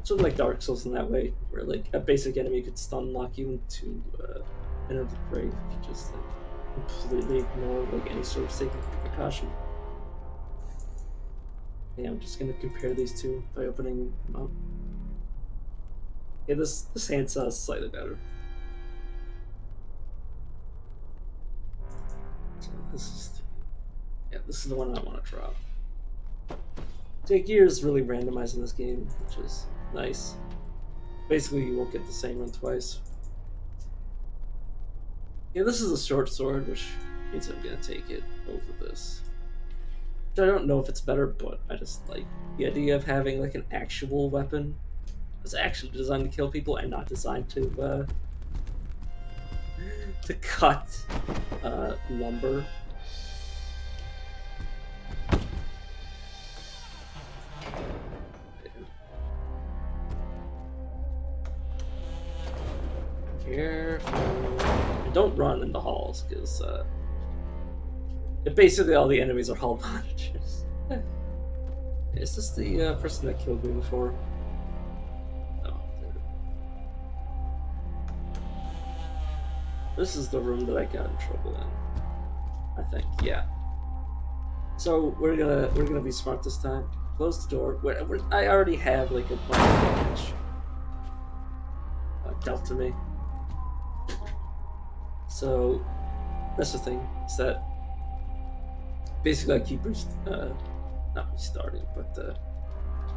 Sort of like Dark Souls in that way, where like a basic enemy could stun lock you into Enter the Grave if you just like completely ignore like any sort of safety precaution. Yeah, I'm just gonna compare these two by opening them up. Yeah, this handsaw is slightly better. So this is the one I want to drop. Take gear is really randomized in this game, which is nice. Basically, you won't get the same run twice. Yeah, this is a short sword, which means I'm gonna take it over this. Which I don't know if it's better, but I just like the idea of having like an actual weapon that's actually designed to kill people and not designed to cut lumber. Careful. And don't run in the halls, because basically all the enemies are hull monitors. Is this the person that killed me before? No. This is the room that I got in trouble in. I think, yeah. So we're gonna be smart this time. Close the door. I already have like a bunch of damage dealt to me. So that's the thing. Is that basically I keep not restarting, but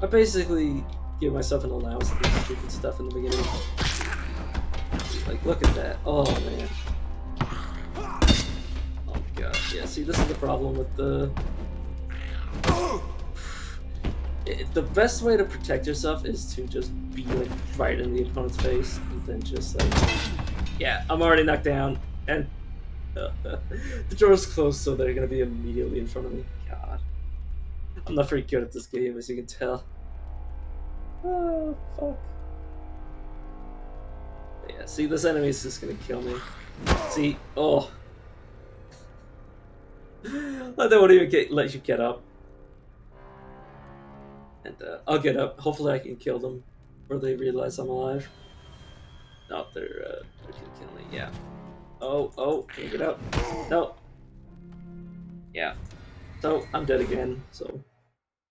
I basically give myself an allowance to do stupid stuff in the beginning. Like, look at that. Oh man. Oh my god. Yeah. See, this is the problem with the. The best way to protect yourself is to just be like right in the opponent's face, and then just like, yeah, I'm already knocked down, and the door's closed, so they're gonna be immediately in front of me. God, I'm not very good at this game, as you can tell. Oh fuck. But yeah, see, this enemy is just gonna kill me. See, oh, like they won't even let you get up. And I'll get up. Hopefully, I can kill them, or they realize I'm alive. No, they're gonna kill me. Yeah. Oh, can you get up? No. Yeah. So I'm dead again. So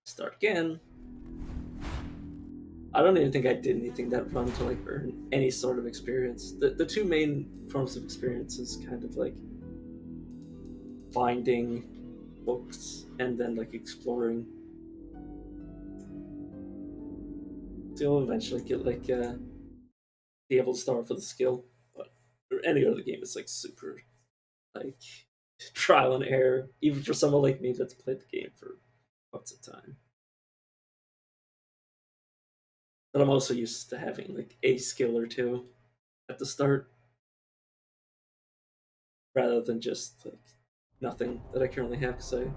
start again. I don't even think I did anything that run to like earn any sort of experience. The two main forms of experience is kind of like finding books and then like exploring. So you'll eventually get like be able to start with a skill, but any other game is like super like trial and error, even for someone like me that's played the game for quite some time. But I'm also used to having like a skill or two at the start, rather than just like nothing that I currently have because I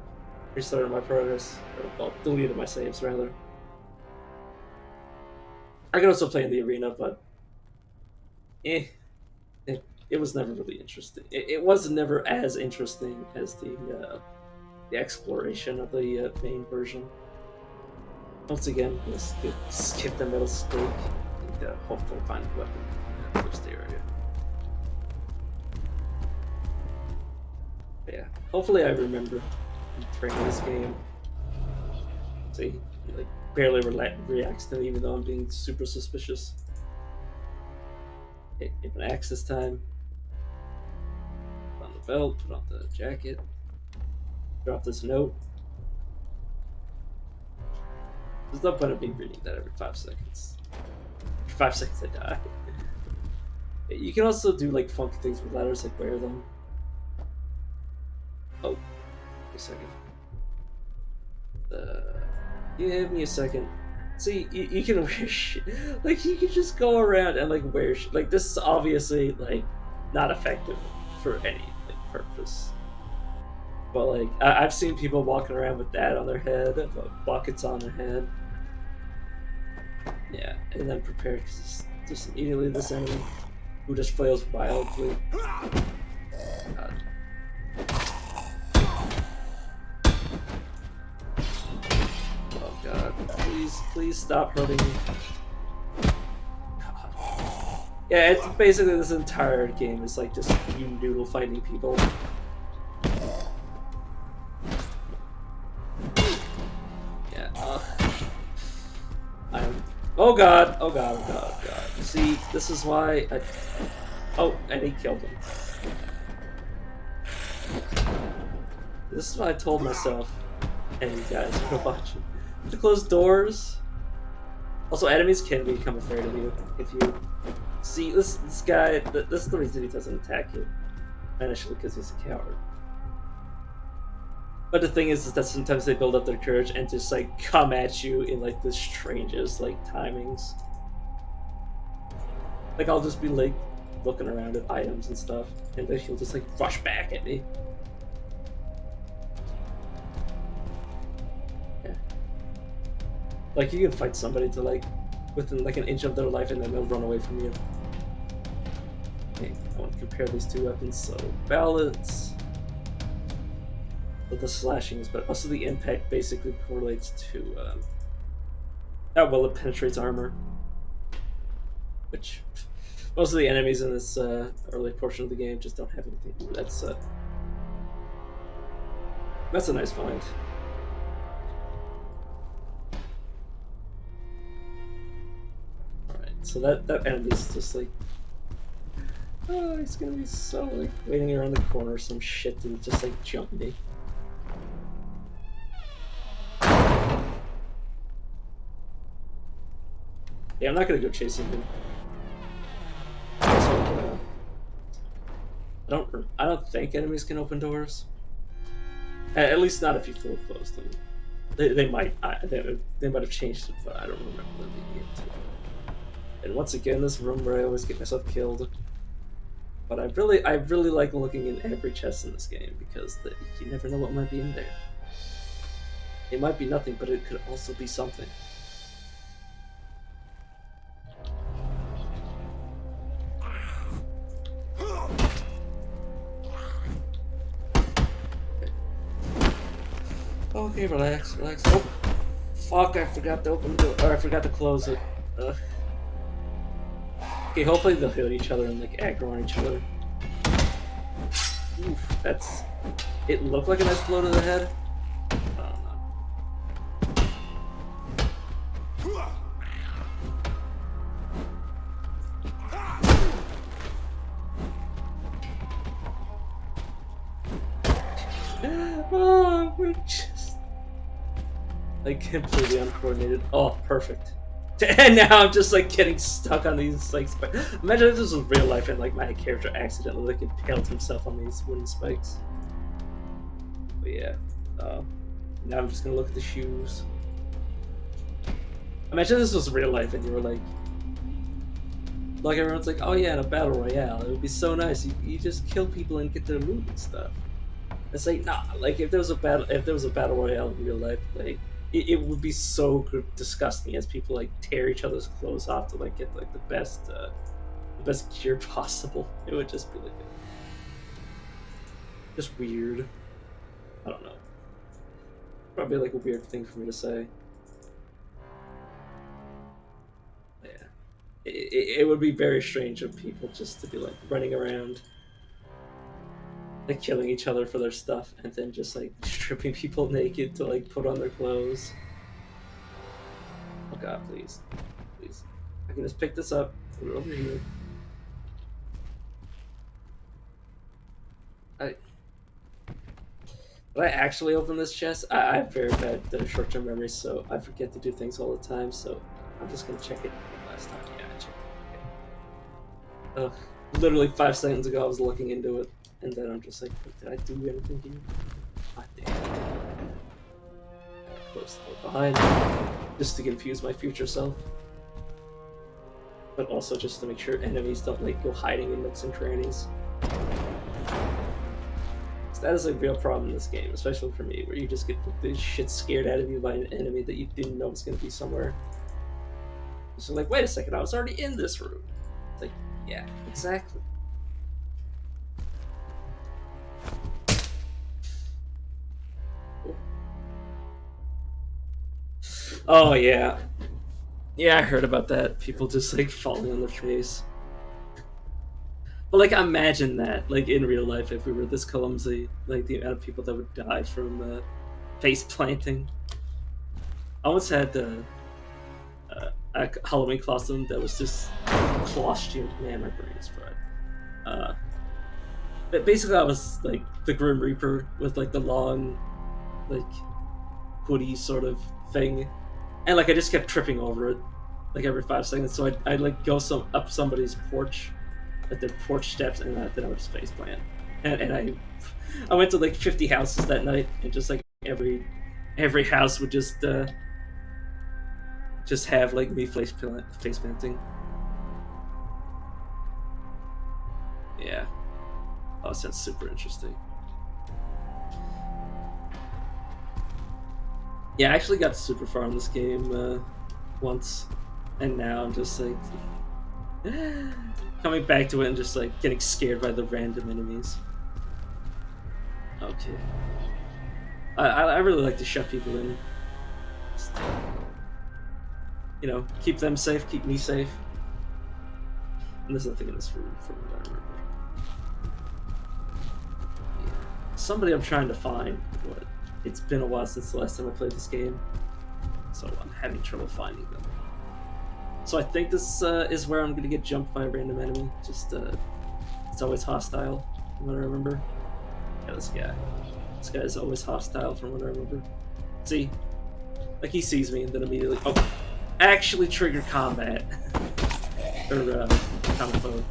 restarted my progress, or well, deleted my saves rather. I can also play in the arena, but it was never really interesting. It was never as interesting as the exploration of the main version. Once again, let's skip the middle stake and hopefully find a weapon in the first area. But yeah, hopefully I remember training this game. See, he like barely reacts to me, even though I'm being super suspicious. Okay, get an axe this time. Put on the belt, put on the jacket. Drop this note. There's no point of me reading that every 5 seconds. Every 5 seconds I die. You can also do like funky things with letters, like wear them. Oh, wait a second. Give me a second. See, you can wear shit. Like, you can just go around and like wear shit. Like, this is obviously like not effective for any like purpose. But like, I've seen people walking around with that on their head, buckets on their head. Yeah, and then prepare because just immediately this enemy who just flails wildly. God. Oh god, please stop hurting me. God. Yeah, it's basically this entire game is like just you noodle fighting people. Oh god, oh god, oh god, oh god. See, this is why I... Oh, and he killed him. This is what I told myself, and you guys are watching. To close doors. Also, enemies can become afraid of you if you... See, this guy, this is the reason he doesn't attack you. Initially, because he's a coward. But the thing is that sometimes they build up their courage and just like come at you in like the strangest like timings. Like I'll just be like looking around at items and stuff, and then he'll just like rush back at me. Yeah. Like you can fight somebody to like within like an inch of their life, and then they'll run away from you. Okay, I want to compare these two weapons. So balance. But the slashing is, but also the impact basically correlates to how well it penetrates armor. Which most of the enemies in this early portion of the game just don't have anything. That's a nice find. All right, so that enemy's just like, oh, he's gonna be so like waiting around the corner, or some shit, to just like jump me. Yeah, I'm not gonna go chasing him. Also, I don't think enemies can open doors. At least not if you fully close them. They might have changed it, but I don't remember them being able to. And once again, this room where I always get myself killed. But I really like looking in every chest in this game because you never know what might be in there. It might be nothing, but it could also be something. Okay, relax. Oh, fuck! I forgot to open the door, or I forgot to close it. Ugh. Okay, hopefully they'll hit each other and like aggro on each other. Oof, that's... It looked like a nice blow to the head. Oh, we're just... like completely uncoordinated. Oh, perfect. And now I'm just like getting stuck on these like spikes. Imagine if this was real life and like my character accidentally like impaled himself on these wooden spikes. But yeah, now I'm just gonna look at the shoes. Imagine this was real life and you were like everyone's like, oh yeah, in a battle royale, it would be so nice. You just kill people and get their loot and stuff. It's like, nah, like if there was a battle royale in real life, like it would be so disgusting as people like tear each other's clothes off to like get like the best the best gear possible. It would just be like just weird. I don't know. Probably like a weird thing for me to say. Yeah, it would be very strange of people just to be like running around, like killing each other for their stuff, and then just like stripping people naked to like put on their clothes. Oh god, please, please! I can just pick this up, put it over here. Did I actually open this chest? I have very bad short-term memory, so I forget to do things all the time. So I'm just gonna check it last time. Yeah, I checked it. Okay. Literally 5 seconds ago, I was looking into it, and then I'm just like, did I do anything here? God damn. Close the door behind, just to confuse my future self, but also just to make sure enemies don't like go hiding in nooks and crannies. That is a real problem in this game, especially for me, where you just get the shit scared out of you by an enemy that you didn't know was going to be somewhere. So like, wait a second, I was already in this room. It's like, yeah, exactly. Oh yeah. Yeah, I heard about that. People just like falling on their face. But like, imagine that, like in real life, if we were this clumsy, like the amount of people that would die from face planting. I once had a Halloween costume that was just costume. Man, my brain is fried. But basically, I was like the Grim Reaper with like the long, like hoodie sort of thing, and like I just kept tripping over it, like every 5 seconds. So I'd like go up somebody's porch, at their porch steps, and then I would just face plant. And I went to like 50 houses that night, and just like every house would just have like me face planting. Yeah. Oh, sounds super interesting. Yeah, I actually got super far in this game once, and now I'm just like coming back to it and just like getting scared by the random enemies. Okay. I really like to shut people in. Just, you know, keep them safe, keep me safe. And there's nothing in this room from what I remember. Somebody I'm trying to find, but it's been a while since the last time I played this game, so I'm having trouble finding them. So I think this is where I'm gonna get jumped by a random enemy. Just it's always hostile, from what I remember. Yeah, this guy. This guy is always hostile, from what I remember. See, like he sees me and then immediately actually trigger combat or combat mode.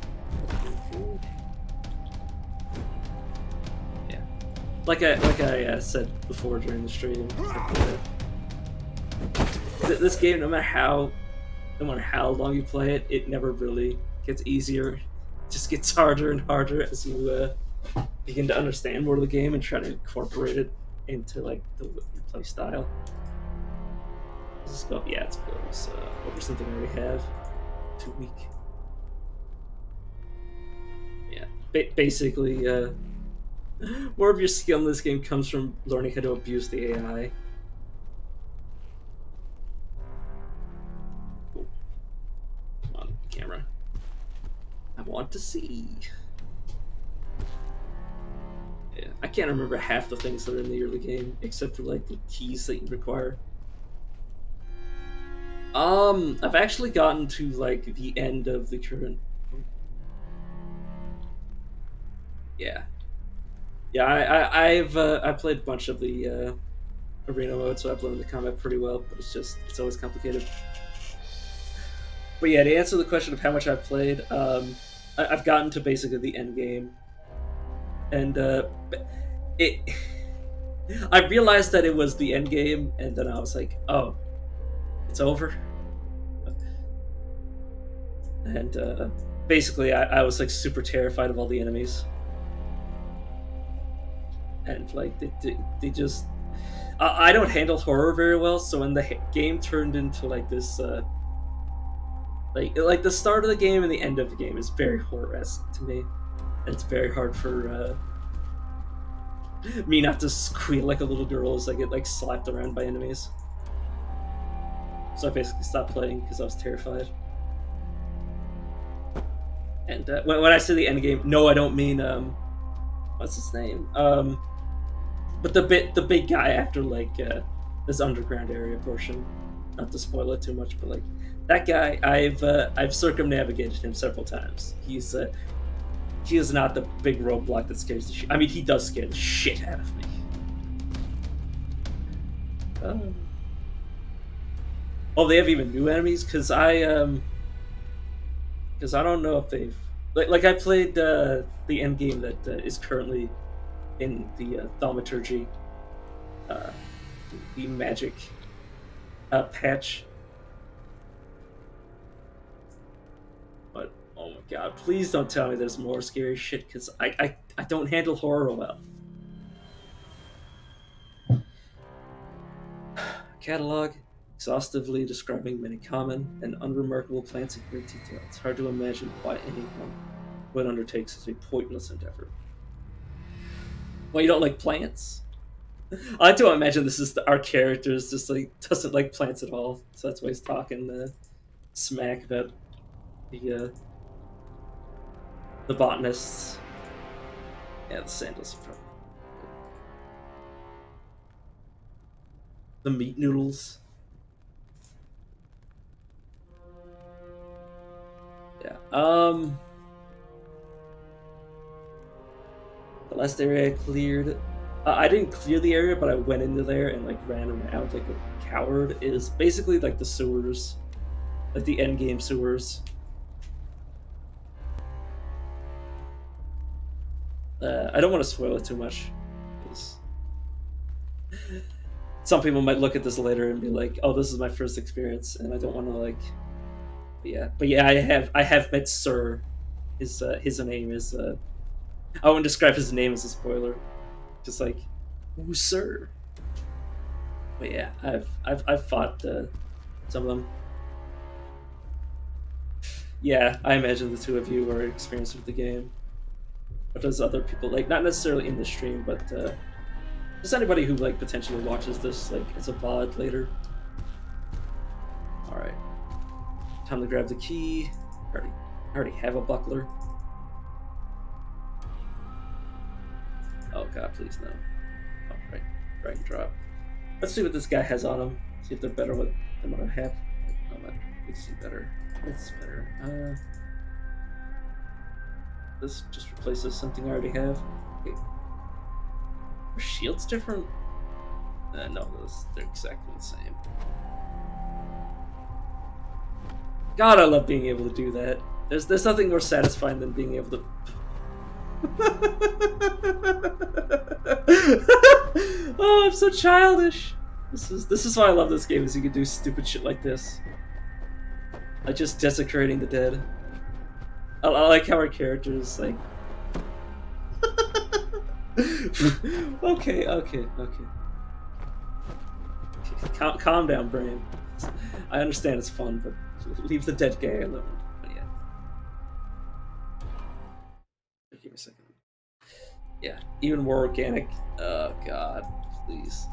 Like I said before during the stream, this game, no matter how long you play it, it never really gets easier. It just gets harder and harder as you begin to understand more of the game and try to incorporate it into like your play style. Let's just go. Yeah, let's go over something I already have. Too weak. Yeah, basically. More of your skill in this game comes from learning how to abuse the AI. Come on, camera. I want to see. Yeah, I can't remember half the things that are in the early game, except for like the keys that you require. I've actually gotten to like the end of the current. Yeah. Yeah, I played a bunch of the arena mode, so I've learned the combat pretty well. But it's always complicated. But yeah, to answer the question of how much I've played, I've gotten to basically the end game, and I realized that it was the end game, and then I was like, oh, it's over. And basically, I was like super terrified of all the enemies. And like they just I don't handle horror very well, so when the game turned into like this Like the start of the game and the end of the game is very horror-esque to me. And it's very hard for me not to squeal like a little girl as I get like slapped around by enemies. So I basically stopped playing because I was terrified. And when I say the end game, no, I don't mean what's his name? But the big guy after like this underground area portion. Not to spoil it too much, but like that guy, I've circumnavigated him several times. He is not the big roadblock that scares the shit. I mean, he does scare the shit out of me. Oh, they have even new enemies because I don't know if they've like I played the end game that is currently in the thaumaturgy, uh, the magic patch. But oh my god, please don't tell me there's more scary shit because I don't handle horror well. Catalog exhaustively describing many common and unremarkable plants in great detail. It's hard to imagine why anyone would undertake such a pointless endeavor. Well, you don't like plants? I like to imagine this is our characters just like doesn't like plants at all, so that's why he's talking smack about the botanists. Yeah, the sandals in front. The meat noodles. Yeah. The last area I cleared. I didn't clear the area, but I went into there and like ran around like a coward. Is basically like the sewers, like the end game sewers. I don't want to spoil it too much, because some people might look at this later and be like, "Oh, this is my first experience," and I don't want to like. But yeah, I have met Sir. His name is. I wouldn't describe his name as a spoiler. Just like, ooh, Sir. But yeah, I've fought some of them. Yeah, I imagine the two of you are experienced with the game. But there's other people, like not necessarily in the stream, but just anybody who like potentially watches this like as a VOD later. All right, time to grab the key. I already have a buckler. Oh god, please no. Oh, right, drag and drop. Let's see what this guy has on him. See if they're better than what I have. Oh, let's see better. It's better. This just replaces something I already have. Okay. Are shields different? No, they're exactly the same. God, I love being able to do that. There's nothing more satisfying than being able to. Oh, I'm so childish. This is why I love this game. Is you can do stupid shit like this, like just desecrating the dead. I like how our characters like. Okay. Calm down, brain. I understand it's fun, but leave the dead guy alone. But yeah. Give me a second. Yeah, even more organic. Oh god, please.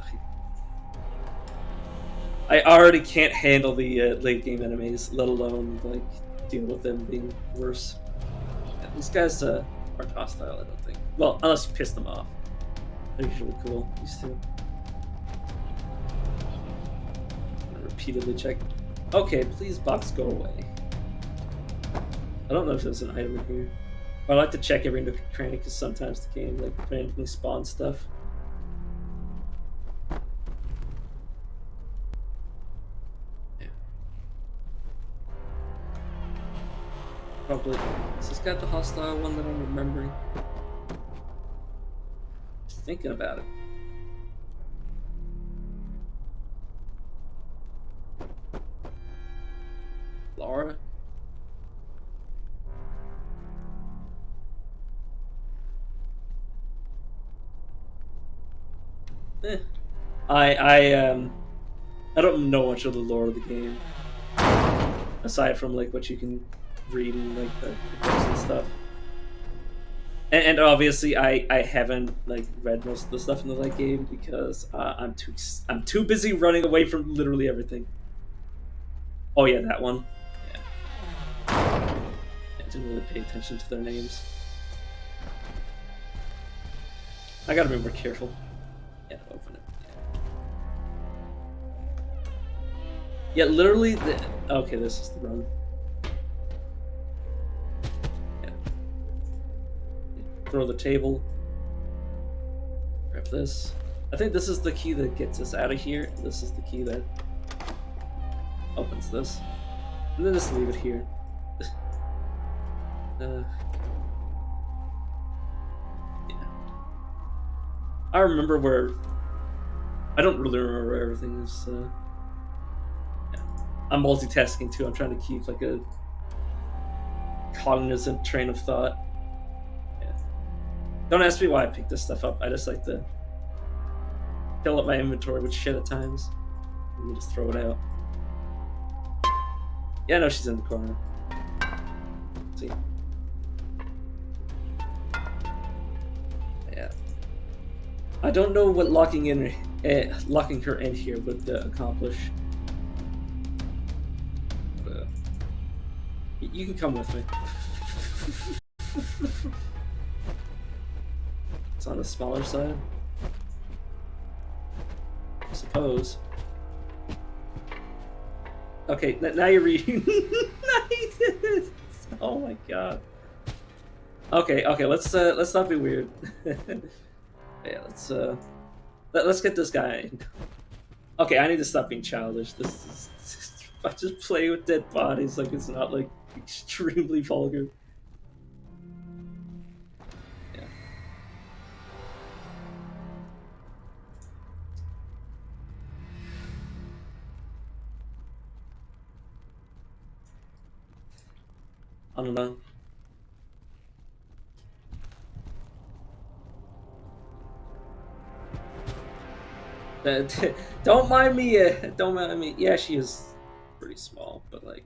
I already can't handle the late game enemies, let alone like deal with them being worse. Yeah, these guys aren't hostile, I don't think. Well, unless you piss them off. They're usually cool. These two. Repeatedly check. Okay, please, box, go away. I don't know if there's an item in here. I like to check every nook and cranny because sometimes the game like randomly spawns stuff. Yeah. Probably. Has this got the hostile one that I'm remembering? Just thinking about it. Laura? I don't know much of the lore of the game. aside from like what you can read in like the books and stuff. And obviously, I haven't like read most of the stuff in that game because I'm too busy running away from literally everything. Oh yeah, that one. Yeah, I didn't really pay attention to their names. I gotta be more careful. Yeah, open it. Yeah, literally. Okay, this is the run. Yeah. Throw the table. Grab this. I think this is the key that gets us out of here. This is the key that opens this. And then just leave it here. Yeah. I remember where... I don't really remember where everything is. Yeah. I'm multitasking too. I'm trying to keep like a cognizant train of thought. Yeah. Don't ask me why I picked this stuff up. I just like to fill up my inventory with shit at times. And then just throw it out. Yeah, no, she's in the corner. See? Yeah. I don't know what locking her in here would accomplish. You can come with me. It's on the smaller side, I suppose. Okay, now you're reading. Oh my god. Okay, let's not be weird. Yeah, let's get this guy. Okay, I need to stop being childish. This is I just play with dead bodies like it's not like extremely vulgar. Yeah. I don't know. Don't mind me. Don't mind me. Yeah, she is pretty small, but like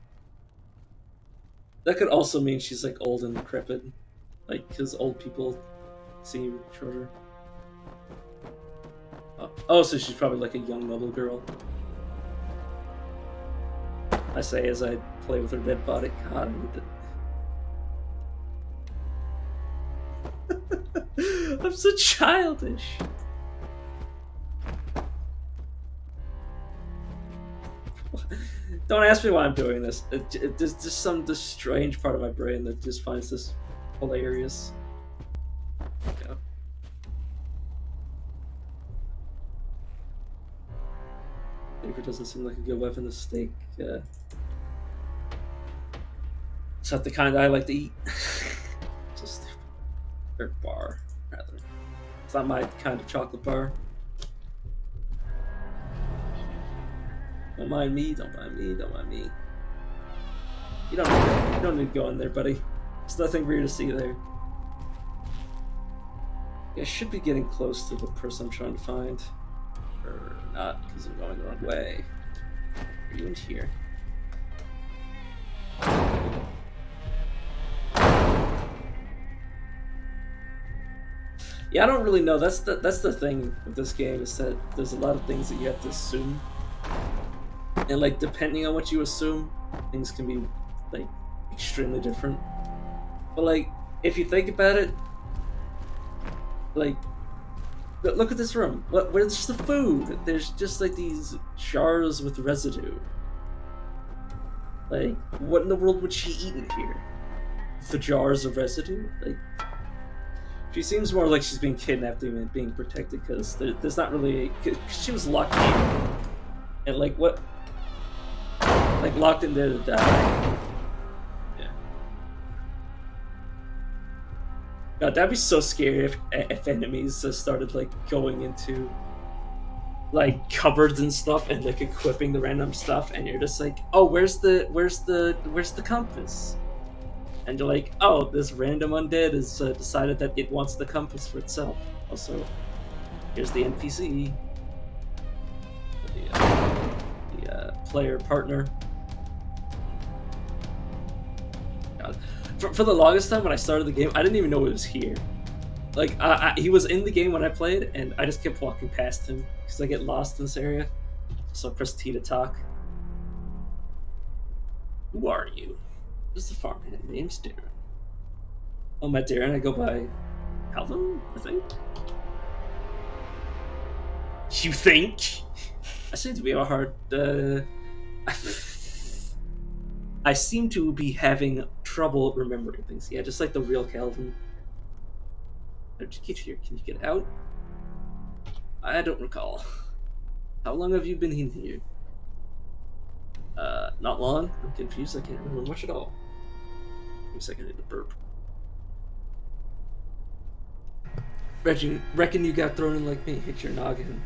that could also mean she's like old and decrepit, like because old people seem shorter. Oh, so she's probably like a young noble girl. I say as I play with her dead body. God, I need to... I'm so childish. Don't ask me why I'm doing this. There's just some strange part of my brain that just finds this hilarious. Yeah. Paper doesn't seem like a good weapon to stake. It's not the kind I like to eat. Just or bar, rather. It's not my kind of chocolate bar. Don't mind me, don't mind me, don't mind me. You don't need to go in there, buddy. There's nothing for you to see there. Yeah, I should be getting close to the person I'm trying to find. Or not, because I'm going the wrong way. Are you in here? Yeah, I don't really know. That's the thing with this game, is that there's a lot of things that you have to assume. And like depending on what you assume, things can be like extremely different. But like if you think about it, like look at this room. Where's the food? There's just like these jars with residue. Like what in the world would she eat in here? The jars of residue? Like she seems more like she's being kidnapped and being protected because there's not really. She was locked in, and like what? Like locked in there to die. Yeah. God, that'd be so scary if enemies started like going into like cupboards and stuff and like equipping the random stuff, and you're just like, oh, where's the compass? And you're like, oh, this random undead has decided that it wants the compass for itself. Also, here's the NPC, the player partner. God. For the longest time when I started the game, I didn't even know it was here. Like, he was in the game when I played, and I just kept walking past him because I get lost in this area. So I pressed T to talk. Who are you? This is the farmhand. Name's Darren. Oh, my Darren. I go by Calvin, I think. You think? I seem to be a hard. I seem to be having trouble remembering things. Yeah, just like the real Calvin. How did you get here? Can you get out? I don't recall. How long have you been in here? Not long. I'm confused. I can't remember much at all. Give me a second. I need to burp. Reckon you got thrown in like me. Hit your noggin.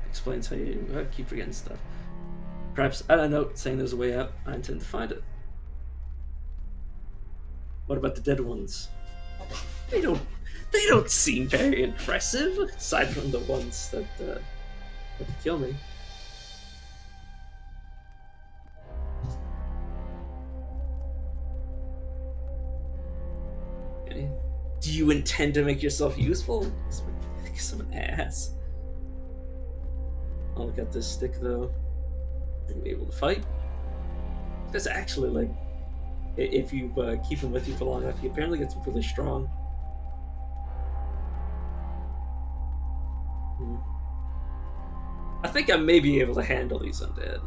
Explains how you keep forgetting stuff. Perhaps add a note saying there's a way out. I intend to find it. What about the dead ones? They don't seem very impressive, aside from the ones that kill me. Okay. Do you intend to make yourself useful? Because I'm an ass. I'll look at this stick though. Are you able to fight? That's actually like, if you keep him with you for long enough, he apparently gets really strong. I think I may be able to handle these undead.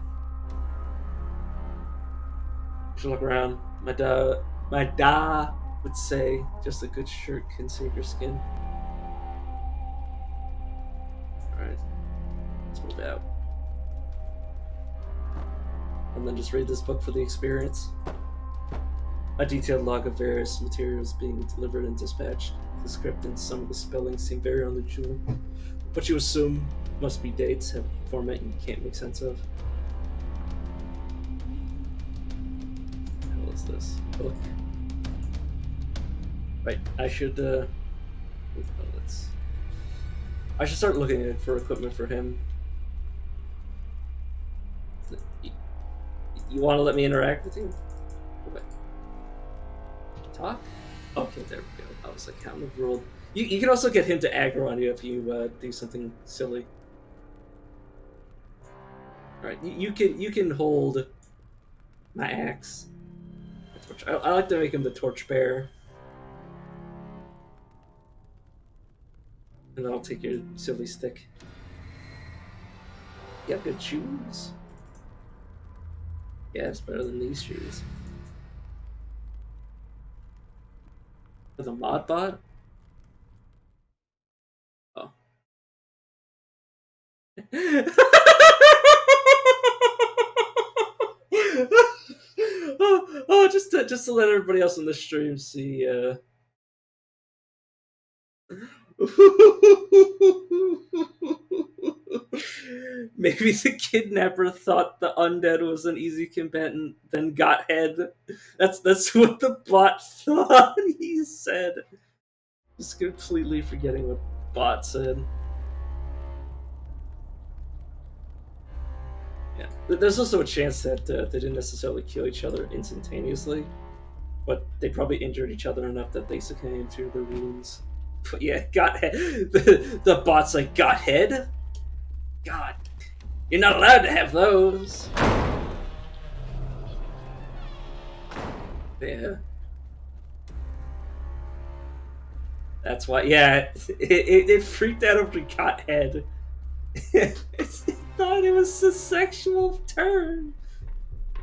Should look around. My da would say just a good shirt can save your skin. Alright. Let's move out. And then just read this book for the experience. A detailed log of various materials being delivered and dispatched. The script and some of the spelling seem very unusual. But you assume must be dates, have a format you can't make sense of. What the hell is this? Book. Right, I should I should start looking for equipment for him. You want to let me interact with you? Okay. Talk? Okay, there we go. I was like, how in the world? You can also get him to aggro on you if you do something silly. All right, you can hold my axe. I like to make him the torchbearer. And then I'll take your silly stick. You have good shoes. Yeah, it's better than these shoes. The mod bot? Oh. Just to let everybody else on the stream see. Maybe the kidnapper thought the undead was an easy combatant, then got head. That's what the bot thought he said. Just completely forgetting what bot said. Yeah, there's also a chance that they didn't necessarily kill each other instantaneously, but they probably injured each other enough that they succumbed to their wounds. But yeah, got head. The bot's like, got head? God, you're not allowed to have those. Yeah. That's why, yeah, it freaked out over got head. It thought it was a sexual term.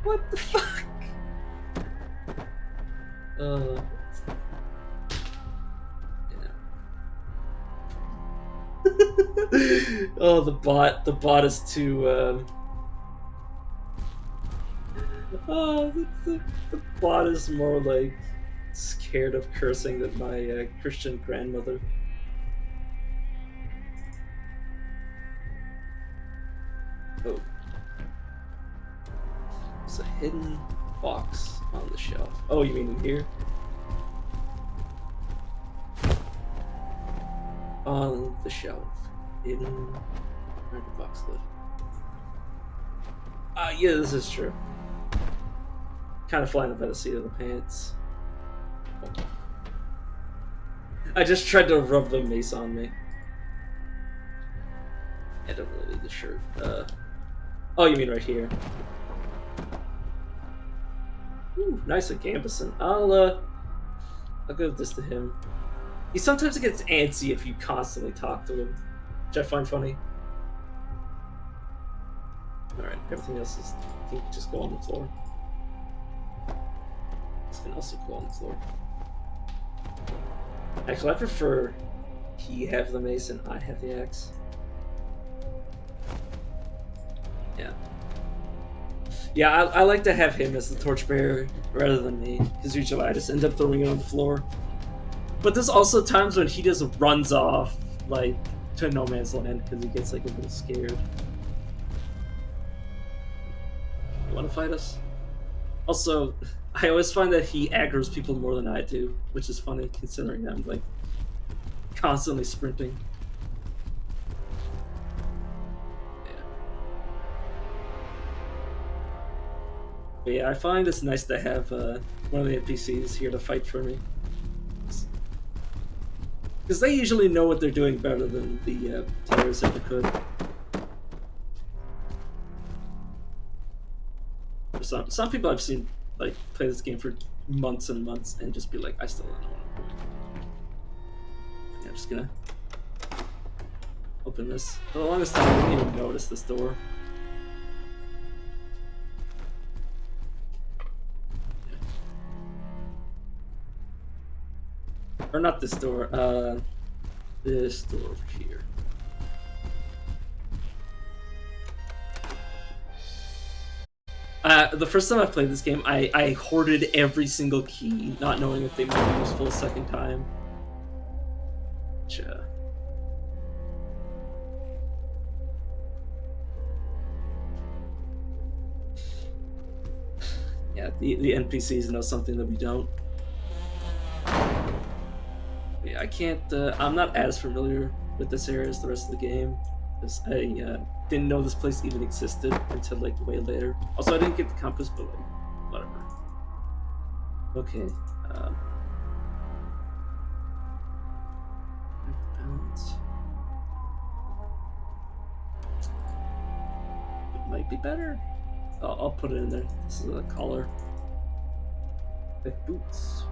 What the fuck? Yeah. Oh, the bot is too. Oh, the bot is more like scared of cursing than my Christian grandmother. Oh. There's a hidden box on the shelf. Oh, you mean in here? On the shelf. Hidden. Where'd the box live? Yeah, this is true. kind of flying by the seat of the pants. I just tried to rub the mace on me. I don't really need the shirt. Oh, you mean right here? Ooh, nice at Gambison. I'll give this to him. He sometimes gets antsy if you constantly talk to him, which I find funny. Alright, everything else is, I think, just go on the floor. This can also go on the floor. Actually, I prefer he have the mace and I have the axe. Yeah. Yeah, I like to have him as the torchbearer rather than me, because usually I just end up throwing it on the floor. But there's also times when he just runs off, like, to no man's land because he gets, like, a little scared. You want to fight us? Also, I always find that he aggroes people more than I do, which is funny considering I'm, like, constantly sprinting. But yeah, I find it's nice to have one of the NPCs here to fight for me. Because they usually know what they're doing better than the players ever could. Some people I've seen like play this game for months and months and just be like, I still don't know what I'm doing. Yeah, I'm just gonna open this. For the longest time, I didn't even notice this door. Yeah. Or not this door, this door over here. The first time I played this game, I hoarded every single key, not knowing if they might be useful a second time. Which, yeah, the NPCs know something that we don't. Yeah, I can't. I'm not as familiar with this area as the rest of the game, because I didn't know this place even existed until like way later. Also, I didn't get the compass, but like, whatever. Okay. Balance. It might be better. I'll put it in there. This is a collar. Like boots.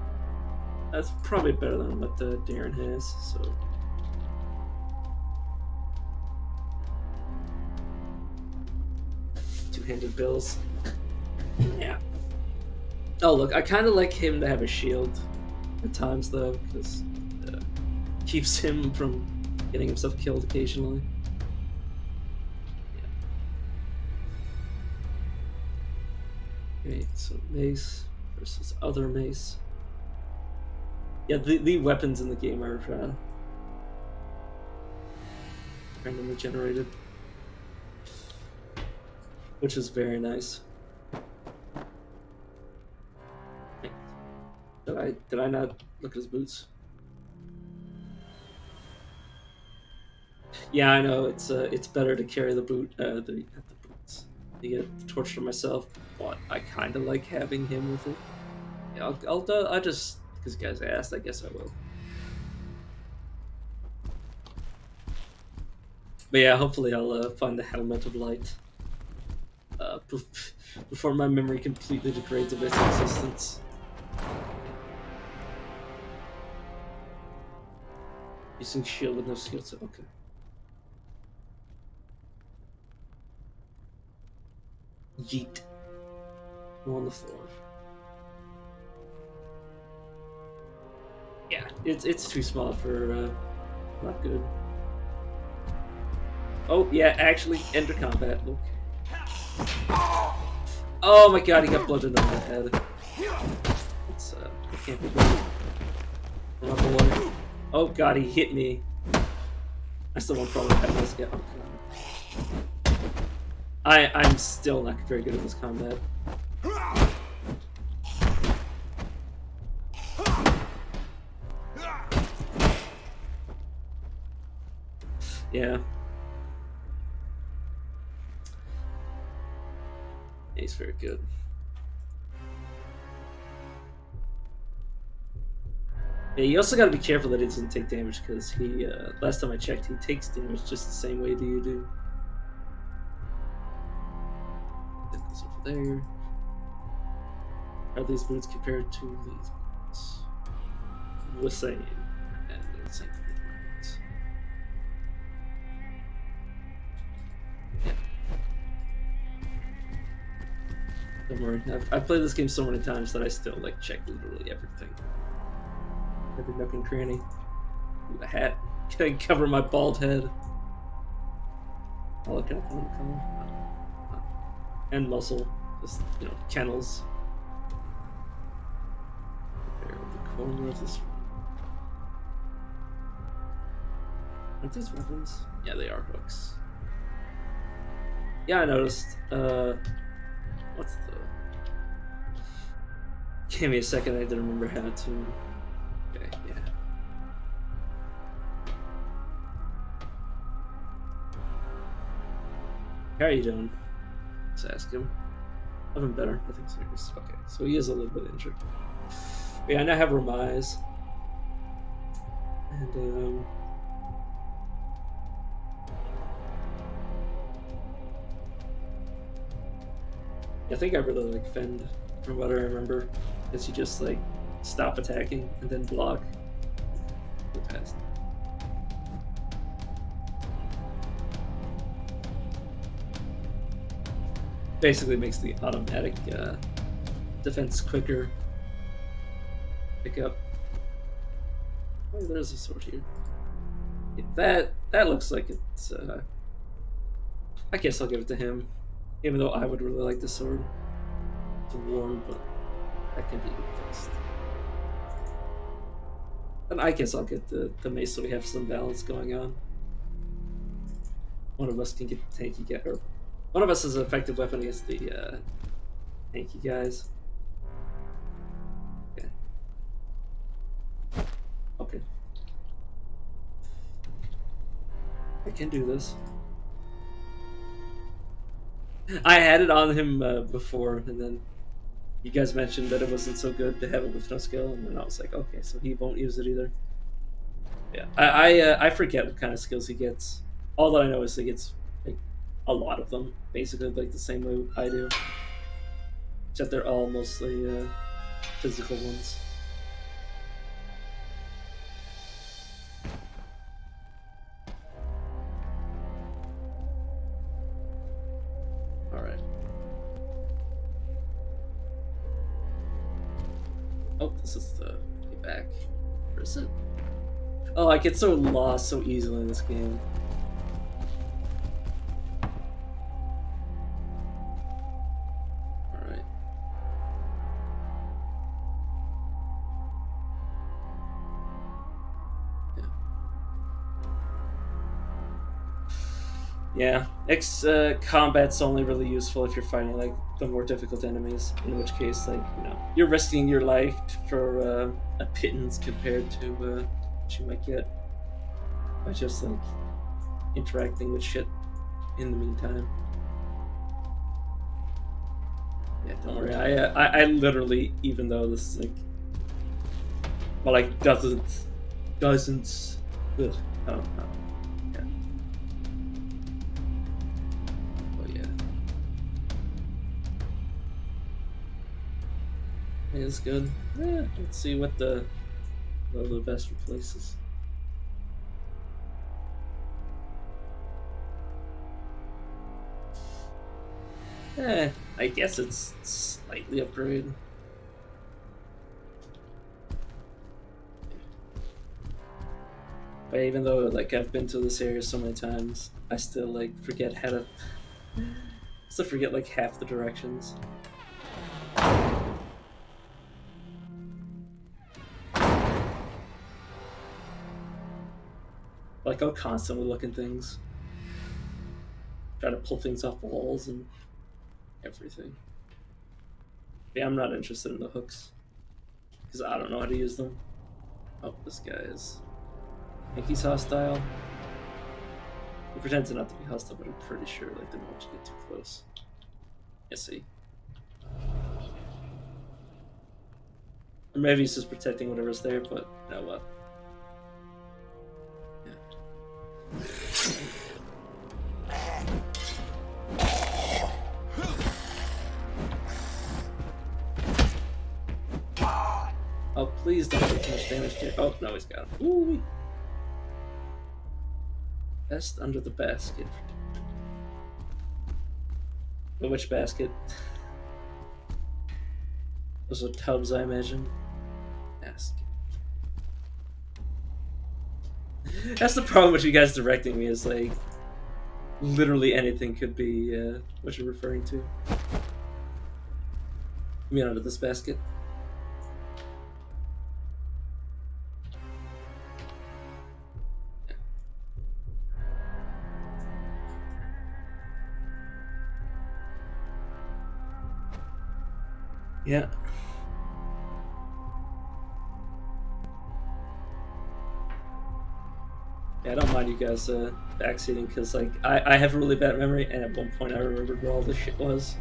That's probably better than what Darren has. So. Two-handed bills. Yeah. Oh look, I kind of like him to have a shield at times though, because keeps him from getting himself killed occasionally. Yeah. Okay, so mace versus other mace. Yeah, the weapons in the game are randomly generated, which is very nice. Did I not look at his boots? Yeah, I know it's better to carry the boot not the boots. The torch for myself, but I kind of like having him with it. Yeah, I'll just because you guys asked, I guess I will. But yeah, hopefully I'll find the helmet of light before my memory completely degrades of its existence. Using shield with no skill set. Okay. Yeet. Go on the floor. Yeah, it's too small for not good. Oh yeah, actually, enter combat. Look. Oh my god, he got bludgeoned on the head. It's it can't be good. Oh god, he hit me. I still won't probably have this guy. Oh god. I'm still not very good at this combat. Yeah. He's very good. Yeah, you also got to be careful that he doesn't take damage because he. Last time I checked, he takes damage just the same way that you do. That goes over there. Are these boots compared to these boots? The same, and they're the same boots. Yeah. Don't worry. I've played this game so many times that I still like check literally everything. Every nook and cranny. Ooh, a hat. Can I cover my bald head? Oh, can I come in color? No. And muscle. Just, kennels. There, the corner of this room. Aren't these weapons? Yeah, they are hooks. Yeah, I noticed. What's the... Give me a second, I didn't remember how to... Okay, yeah. How are you doing? Let's ask him. I've been better, I think so. Okay, so he is a little bit injured. But yeah, I now have Ramize. And, I think I really like Fend, from what I remember. Because you just, like, stop attacking and then block. The past. Basically makes the automatic defense quicker. Pick up. Oh, there's a sword here. Yeah, that looks like it's. I guess I'll give it to him, even though I would really like the sword. It's warm, but that can be fixed. And I guess I'll get the mace so we have some balance going on. One of us can get the tanky guy, or one of us is an effective weapon against the tanky guys. Okay. Okay. I can do this. I had it on him before, and then you guys mentioned that it wasn't so good to have it with no skill, and then I was like, okay, so he won't use it either. Yeah, I forget what kind of skills he gets. All that I know is he gets like a lot of them, basically like the same way I do, except they're all mostly physical ones. All right. Oh, this is the way back. Where is it? Oh, I get so lost so easily in this game. Alright. Yeah. Combat's only really useful if you're fighting like the more difficult enemies, in which case, like, you're risking your life for a pittance compared to what you might get by just like interacting with shit in the meantime. Yeah, don't worry. I literally, even though this is like, well, like dozens. Ugh, I don't know. Yeah. Oh yeah. Yeah, it's good. Yeah, let's see what the best replaces. I guess it's slightly upgraded. But even though like I've been to this area so many times, I still like forget how to. Still forget like half the directions. Like I'll constantly look at things, try to pull things off walls and everything. Yeah, I'm not interested in the hooks because I don't know how to use them. Oh, this guy is. I think he's hostile. He pretends not to be hostile, but I'm pretty sure like they won't get too close. Yeah, see. maybe he's just protecting whatever's there, but you know what? Oh, please don't do too much damage here. Oh, no, he's got him. Ooh. Best under the basket. But which basket? Those are tubs, I imagine. Basket. That's the problem with you guys directing me, is like, literally anything could be what you're referring to. You mean under this basket? Yeah. Yeah, I don't mind you guys backseating, because like I have a really bad memory, and at one point I remembered where all this shit was.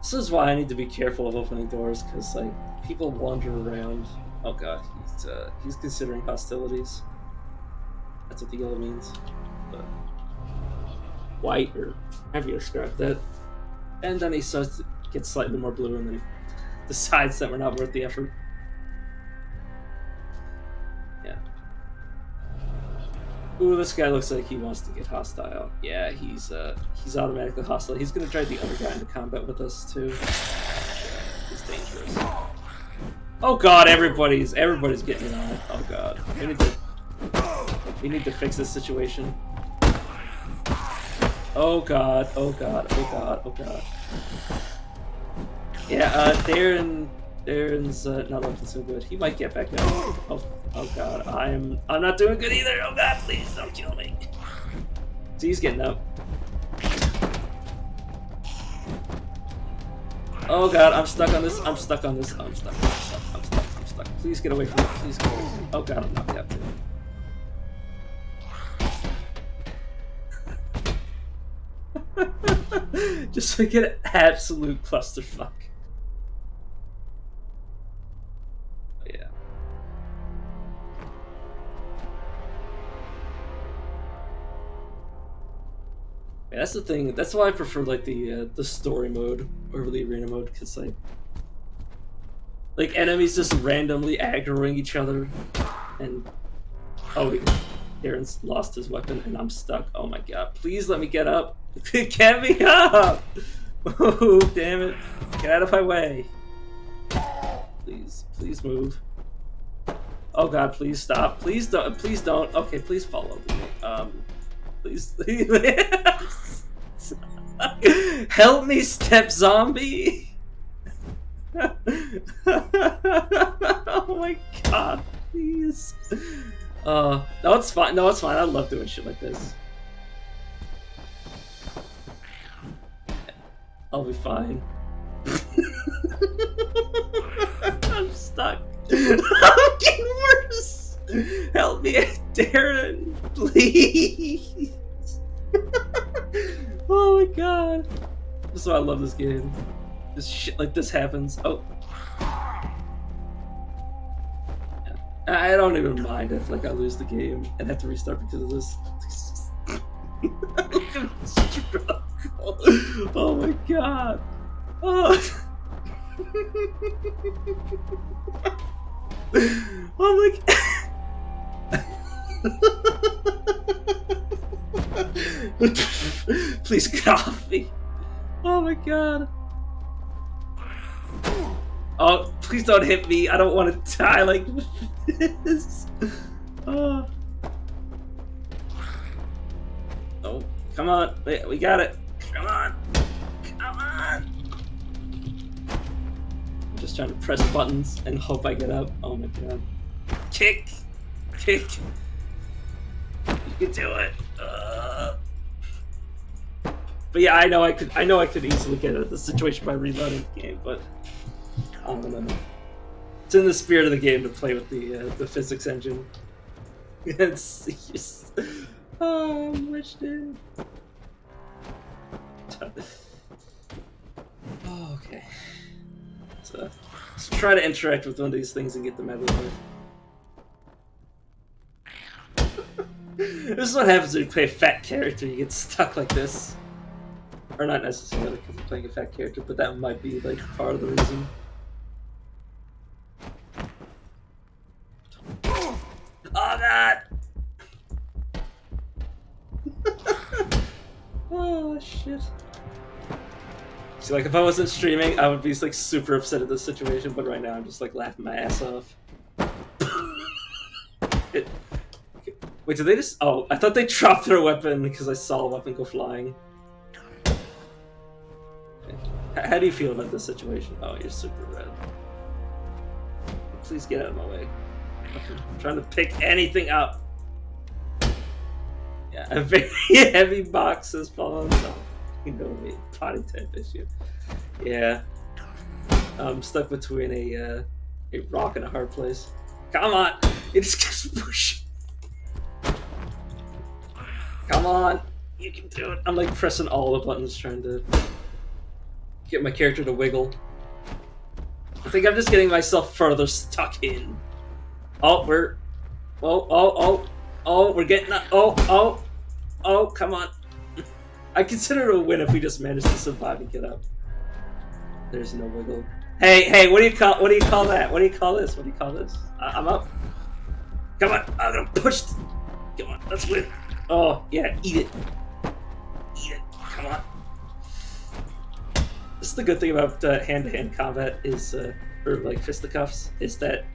This is why I need to be careful of opening doors, because like people wander around. Oh god, he's considering hostilities. That's what the yellow means. But white, or however you describe that. And then he starts to get slightly more blue, and then he decides that we're not worth the effort. Yeah. Ooh, this guy looks like he wants to get hostile. Yeah, he's automatically hostile. He's gonna drag the other guy into combat with us too. He's dangerous. Oh god, everybody's getting on it. Oh god, we need to fix this situation. Oh god, oh god, oh god, oh god. Yeah, Darren's not looking so good. He might get back up. Oh god, I'm not doing good either. Oh god, please don't kill me. So he's getting up. Oh god, I'm stuck on this. I'm stuck. Please get away from me. Please get away from me. Oh god, I'm knocked out too. Just like an absolute clusterfuck. Yeah. Yeah, that's the thing. That's why I prefer like the story mode over the arena mode, because like enemies just randomly aggroing each other, and oh, Aaron's lost his weapon and I'm stuck. Oh my god! Please let me get up. Get me up! Oh damn it! Get out of my way! Please move. Oh god! Please stop! Please don't! Please don't! Okay, please follow me. Please. Help me, step zombie! Oh my god, please. No, it's fine. No, it's fine. I love doing shit like this. I'll be fine. I'm stuck. I'm getting worse. Help me, Darren, please. Oh my god. This is why I love this game. This shit like this happens. Oh. I don't even mind if like I lose the game and have to restart because of this. Oh my god. Oh. Oh my god. Please get off me. Oh my god. Oh, please don't hit me. I don't want to die like this. Oh. Oh, come on. Wait, we got it. Come on. Come on. I'm just trying to press buttons and hope I get up. Oh my god. Kick. Kick. You can do it. But yeah, I know I could easily get out of the situation by reloading the game, but I don't know. It's in the spirit of the game to play with the physics engine. It's just... Oh, I'm witched in. Oh, okay. So, let's try to interact with one of these things and get them out of the way. This is what happens when you play a fat character. You get stuck like this. Or not necessarily because you're playing a fat character, but that might be like part of the reason. Oh god! Oh shit. See, like if I wasn't streaming, I would be like super upset at this situation, but right now I'm just like laughing my ass off. Wait, did they just... Oh, I thought they dropped their weapon because I saw a weapon go flying. Okay. How do you feel about this situation? Oh, you're super red. Please get out of my way. I'm trying to pick anything up. Yeah, a very heavy box has fallen down. You know me, potty type issue. Yeah. I'm stuck between a rock and a hard place. Come on! It just keeps pushing. Come on! You can do it! I'm like pressing all the buttons trying to get my character to wiggle. I think I'm just getting myself further stuck in. Oh, we're... Oh, we're getting... Oh, come on. I consider it a win if we just manage to survive and get up. There's no wiggle. Hey, what do you call that? What do you call this? What do you call this? I'm up. Come on, I'm gonna push. Come on, let's win. Oh, yeah, eat it. Eat it, come on. This is the good thing about hand-to-hand combat is, or like fisticuffs, is that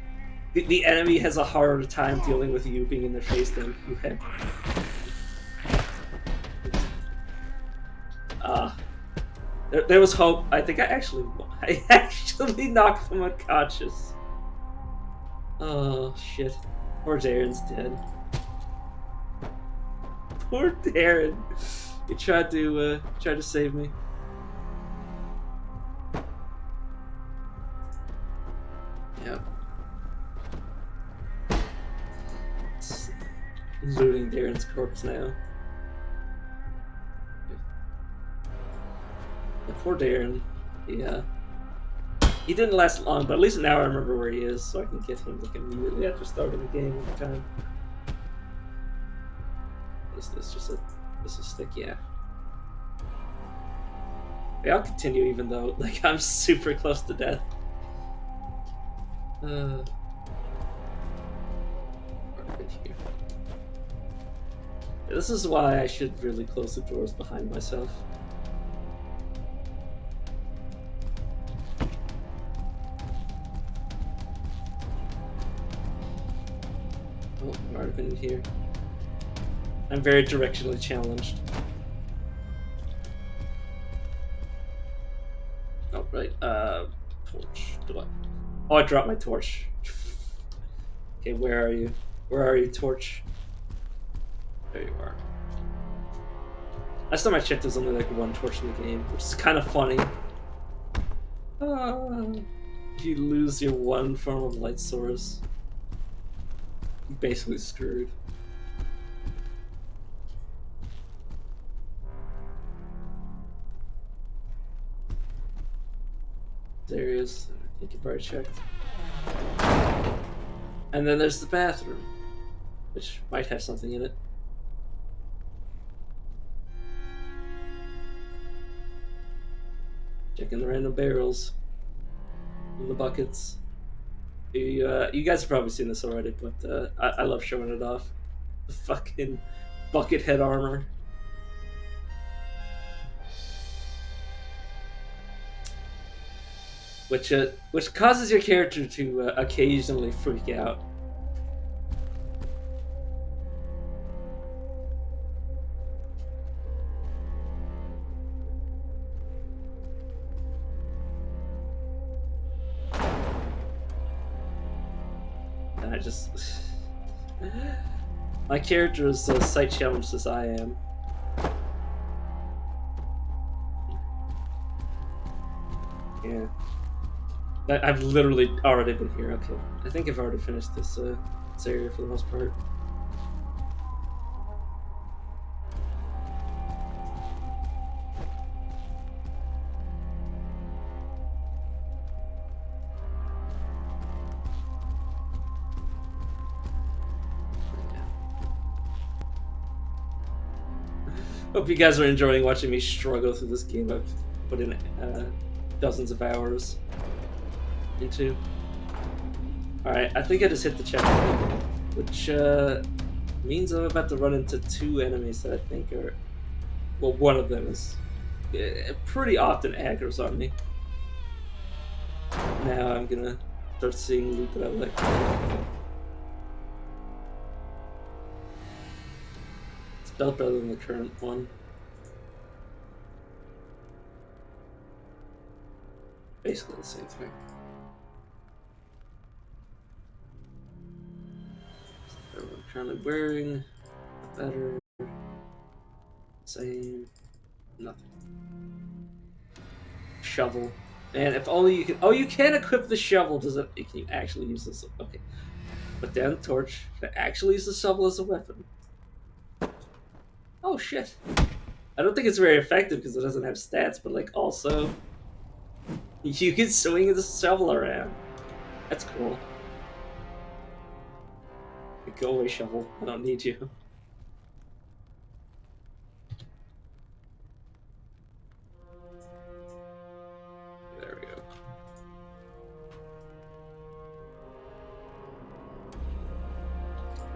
the enemy has a harder time dealing with you being in their face than you have. There was hope. I think I actually knocked them unconscious. Oh shit! Poor Darren's dead. Poor Darren. He tried to save me. Yep. Looting Darren's corpse now. Poor Darren. Yeah. He didn't last long, but at least now I remember where he is, so I can get him like immediately after starting the game every time. Is this just a stick? Yeah. Okay, I'll continue even though like I'm super close to death. Right here. Yeah, this is why I should really close the doors behind myself. Oh, I've been here. I'm very directionally challenged. Oh, right. Torch. Oh, I dropped my torch. Okay, where are you? Where are you, torch? There you are. Last time I checked, there's only like one torch in the game, which is kind of funny. If you lose your one form of light source, you're basically screwed. There he is. I think you've already checked. And then there's the bathroom, which might have something in it. Checking the random barrels, and the buckets. You guys have probably seen this already, but I love showing it off. The fucking bucket head armor. Which causes your character to occasionally freak out. And I just... My character is as sight challenged as I am. Yeah. I've literally already been here. Okay, I think I've already finished this area for the most part. Hope you guys are enjoying watching me struggle through this game. I've put in dozens of hours into. Alright, I think I just hit the checkpoint, which means I'm about to run into two enemies that I think are... Well, one of them is pretty often aggro's on me. Now I'm gonna start seeing loot that I like. It's better than the current one. Basically the same thing. What I'm currently wearing, better, same, nothing. Shovel. And if only you can... Oh, you can equip the shovel. Does it... Can you actually use this? Okay. Put down the torch. Can I actually use the shovel as a weapon? Oh, shit. I don't think it's very effective because it doesn't have stats, but, like, also... You can swing the shovel around. That's cool. Go away, shovel. I don't need you. There we go.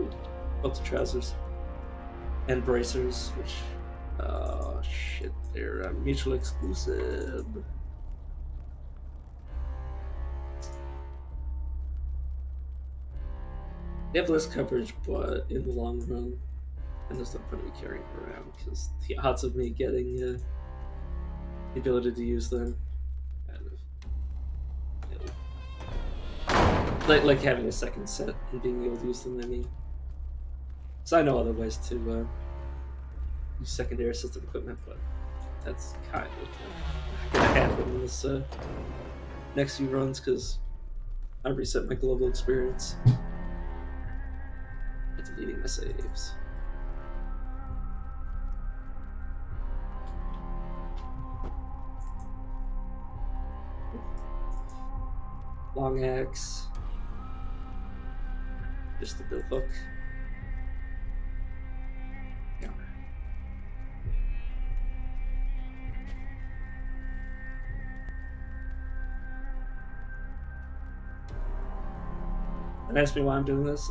Ooh, lots of trousers. And bracers, which... Oh, shit. They're mutually exclusive. They have less coverage, but in the long run, I'm just not going to be carrying them around because the odds of me getting the ability to use them, kind of, like having a second set and being able to use them. I mean, so I know other ways to use secondary system equipment, but that's kind of going to happen in this next few runs because I reset my global experience. Deleting my saves. Long axe. Just the bill hook. Yeah. Don't ask me why I'm doing this.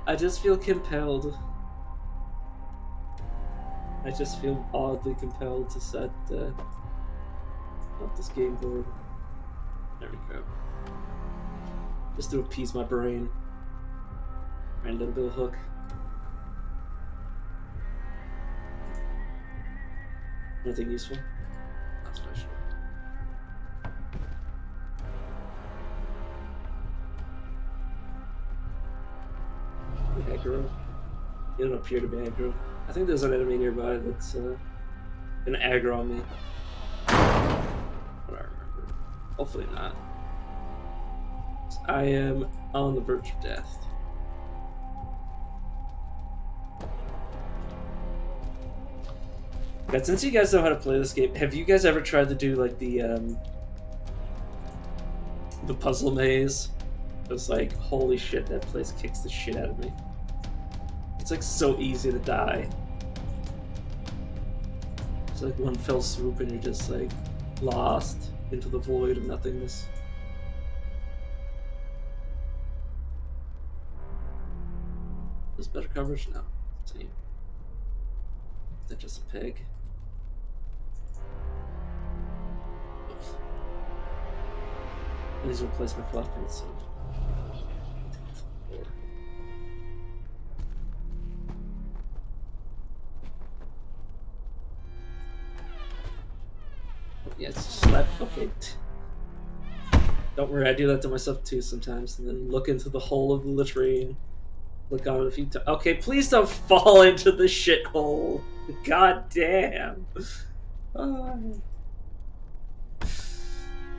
I just feel compelled. I just feel oddly compelled to set up this game board. There we go. Just to appease my brain. Random bill hook. Nothing useful. Not special. Aggro. You don't appear to be aggro. I think there's an enemy nearby that's gonna aggro on me. What I remember. Hopefully not. I am on the verge of death. But since you guys know how to play this game, have you guys ever tried to do like the puzzle maze? It was like, holy shit, that place kicks the shit out of me. It's like so easy to die. It's like one fell swoop and you're just like lost into the void of nothingness. There's better coverage now. Same. Is that just a pig? Oops. These replacement weapons. So. Yeah, it's just slap. Okay. Don't worry, I do that to myself too sometimes, and then look into the hole of the latrine. Look on it a few times. Okay, please don't fall into the shithole. God damn.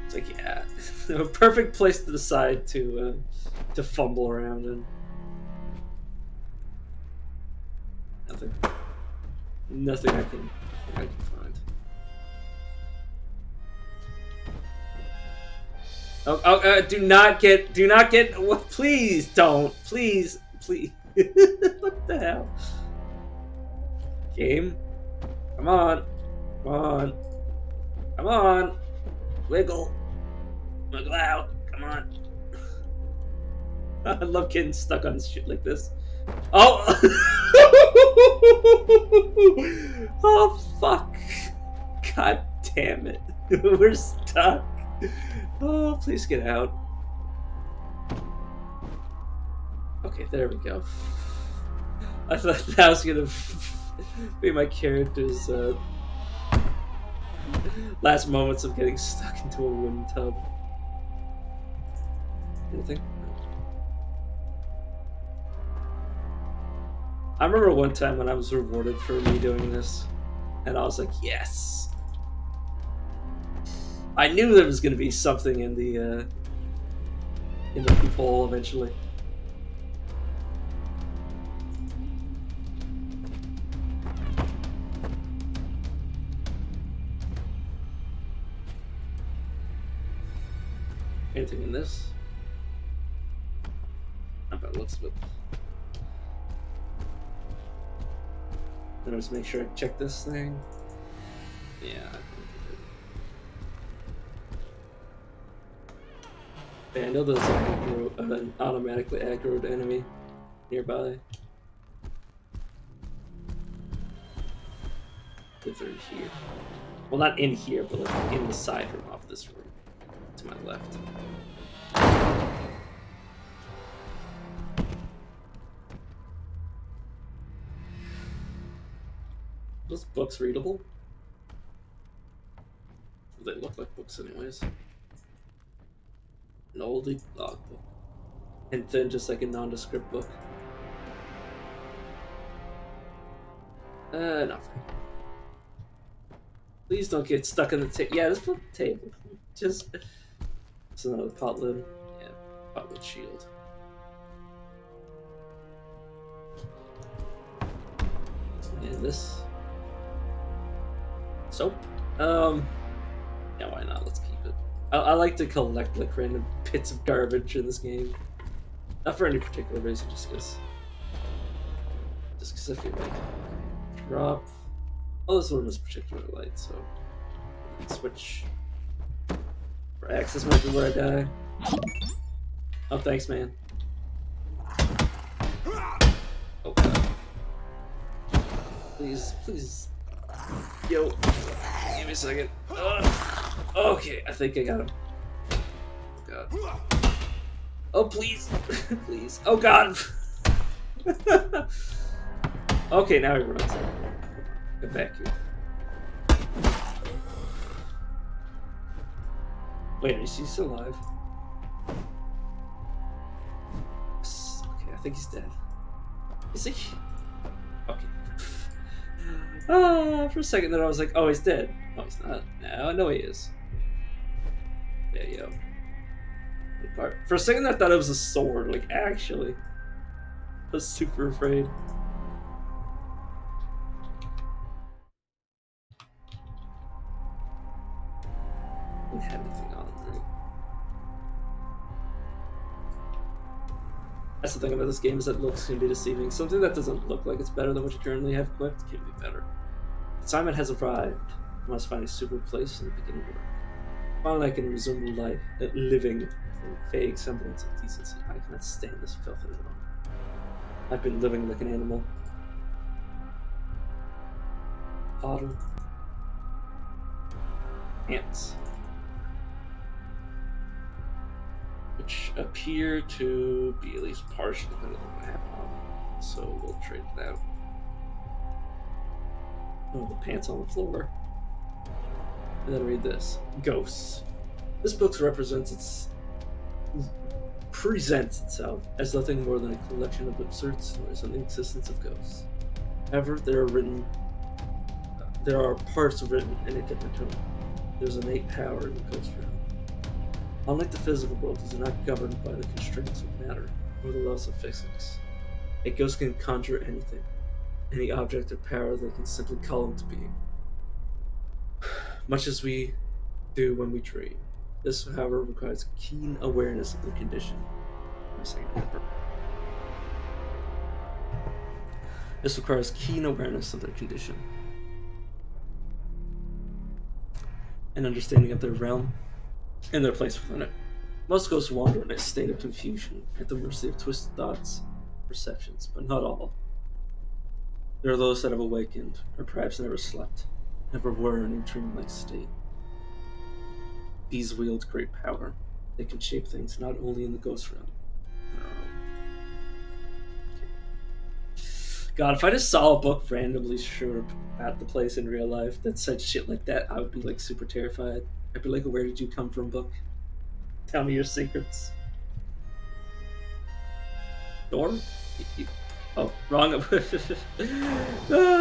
It's like, yeah, a perfect place to decide to fumble around in. Nothing I can find. Oh, do not get, please don't, please. What the hell? Game, come on, wiggle out, come on. I love getting stuck on shit like this. Oh! Oh, fuck. God damn it. We're stuck. Oh, please get out. Okay, there we go. I thought that was gonna be my character's last moments of getting stuck into a wooden tub. Anything? I remember one time when I was rewarded for me doing this, and I was like, yes! I knew there was going to be something in the peephole eventually. Anything in this? Not by the looks of it. Let me just make sure I check this thing. Yeah. I know there's an automatically aggroed enemy nearby. If they're here. Well, not in here, but like in the side room off this room. To my left. Those books readable? They look like books anyways. An oldie logbook. And then just like a nondescript book. Nothing. Please don't get stuck in the table. Yeah, just put the table. Just... It's another pot lid. Yeah, pot lid shield. And this... Soap? Yeah, why not? Let's keep it. I like to collect like random bits of garbage in this game. Not for any particular reason, just because I feel like drop. Oh, this one is particularly light, so switch. For access might be where I die. Oh, thanks, man. Oh god. Please. Yo, give me a second. Okay, I think I got him. Oh god. Oh, please. Please. Oh god. Okay, now he runs. Get back here. Wait, is he still alive? Okay, I think he's dead. Is he? Okay. For a second there I was like, oh, he's dead. No, he's not. No, I know he is. Yeah, yo. For a second I thought it was a sword, like, actually. I was super afraid. Didn't have anything on, right? That's the thing about this game, is that looks can be deceiving. Something that doesn't look like it's better than what you currently have equipped can be better. Simon has arrived. I must find a suitable place and begin work. Finally I can resume life, living with a vague semblance of decency. I cannot stand this filth any longer. I've been living like an animal. Bottle. Ants. Which appear to be at least partially better than what I have on. So we'll trade it out. Oh, the pants on the floor. And then read this. Ghosts. This book presents itself as nothing more than a collection of absurd stories on the existence of ghosts. However, there are parts written in a different tone. There's innate power in the ghost realm. Unlike the physical world, it is not governed by the constraints of matter or the laws of physics. A ghost can conjure anything, any object or power they can simply call into being, much as we do when we dream. This, however, requires keen awareness of the condition. This requires keen awareness of their condition, and understanding of their realm and their place within it. Most ghosts wander in a state of confusion, at the mercy of twisted thoughts, perceptions, but not all. There are those that have awakened, or perhaps never slept, never were in a dreamlike state. These wield great power. They can shape things not only in the ghost realm, but in our own. God, if I just saw a book randomly showed up at the place in real life that said shit like that, I would be like super terrified. I'd be like, "Where did you come from, book? Tell me your secrets." Door? Oh, wrong.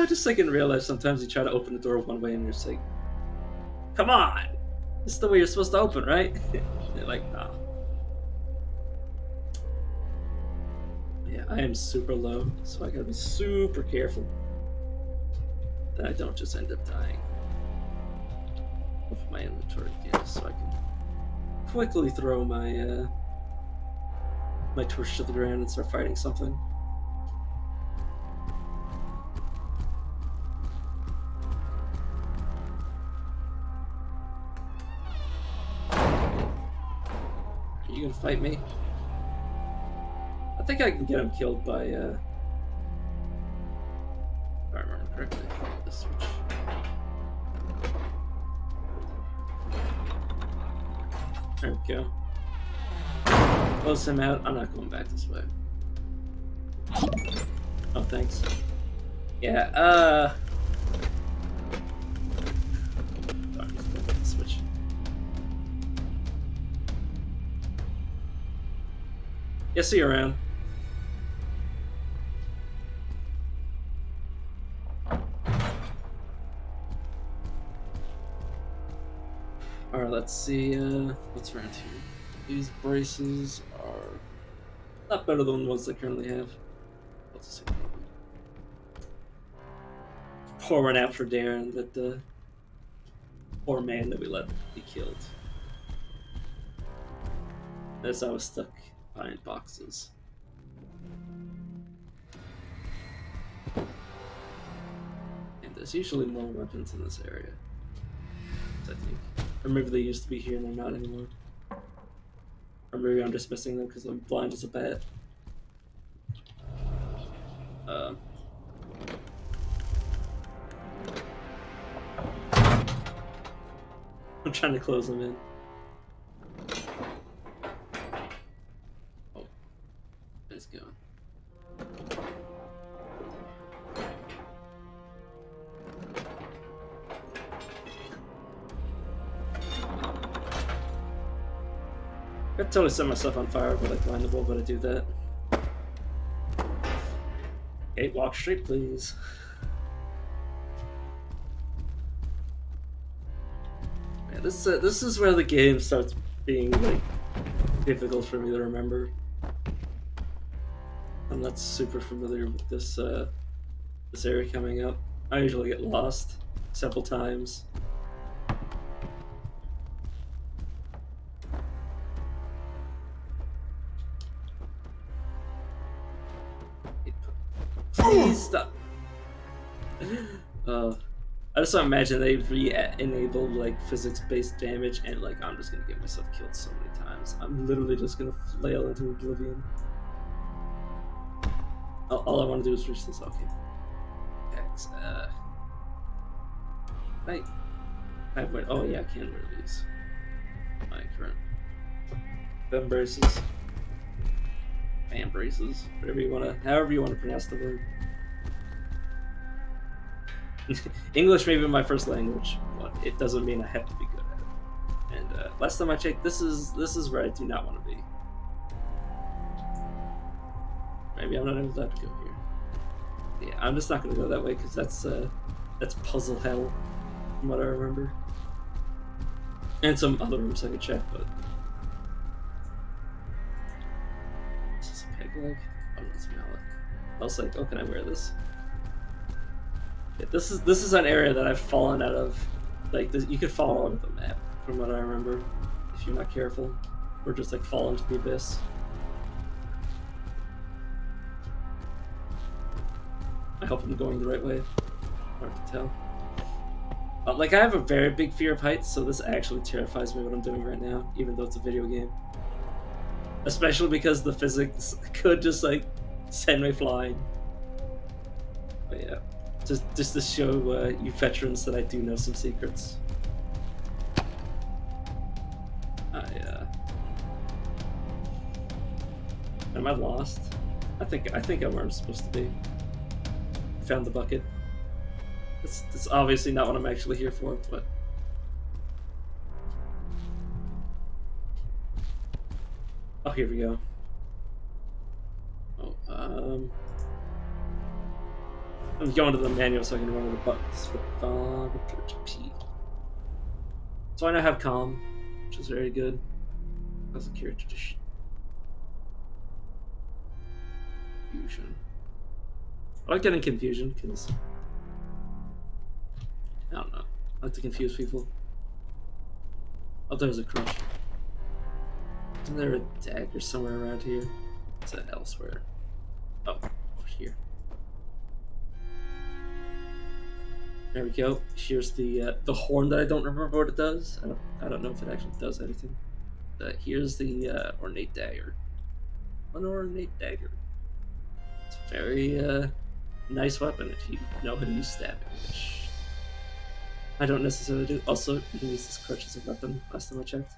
Just like in real life, sometimes you try to open the door one way and you're just like, "Come on, this is the way you're supposed to open, right?" They're like, "Nah." Yeah, I am super low, so I gotta be super careful that I don't just end up dying with my inventory again, so I can quickly throw my my torch to the ground and start fighting something. Are you gonna fight me? I think I can get him killed by, if I remember correctly, this switch. There we go. Close him out. I'm not going back this way. Oh, thanks. Yeah, switch. Yeah, see you around. Alright, let's see, what's around here. These braces are not better than the ones I currently have. Let's see. Pour one out for Darren, that the poor man that we let be killed. As I was stuck behind boxes. And there's usually more weapons in this area, I think. Or maybe they used to be here and they're not anymore. Or maybe I'm just missing them because I'm blind as a bat. I'm trying to close them in. Oh, it's going. I could totally set myself on fire, but like blindable, but I do that. Okay, walk straight, please. Man, this is where the game starts being like difficult for me to remember. I'm not super familiar with this this area coming up. I usually get lost several times. Please stop. I just don't imagine they re-enable like physics-based damage, and like I'm just gonna get myself killed so many times. I'm literally just gonna flail into oblivion. All I want to do is reach this. Okay. X. Right. Oh yeah, I can wear these. My current bum braces. Bam braces. However you wanna pronounce the word. English may be my first language, but it doesn't mean I have to be good at it. And last time I checked, this is where I do not want to be. Maybe I'm not allowed to go here. Yeah, I'm just not going to go that way because that's puzzle hell, from what I remember. And some other rooms I could check, but peg leg? Oh, no, it's a mallet. I was like, oh, can I wear this? Yeah, this is an area that I've fallen out of. Like, this, you could fall out of the map, from what I remember, if you're not careful, or just like fall into the abyss. I hope I'm going the right way. Hard to tell. Like, I have a very big fear of heights, so this actually terrifies me what I'm doing right now, even though it's a video game. Especially because the physics could just, like, send me flying. But yeah, just to show you veterans that I do know some secrets. Am I lost? I think I'm where I'm supposed to be. Found the bucket. It's obviously not what I'm actually here for, but... Oh, here we go. Oh, I'm going to the manual so I can remember the buttons. P. So I now have calm, which is very good. That's a character tradition. Confusion. I like getting confusion because I don't know. I like to confuse people. Oh, there's a crutch. Isn't there a dagger somewhere around here? Is that elsewhere? Oh, over here. There we go. Here's the horn that I don't remember what it does. I don't know if it actually does anything. Here's the ornate dagger. An ornate dagger. It's a very nice weapon if you know how to use stabbing, which I don't necessarily do. Also, you can use this crutch as a weapon. Last time I checked.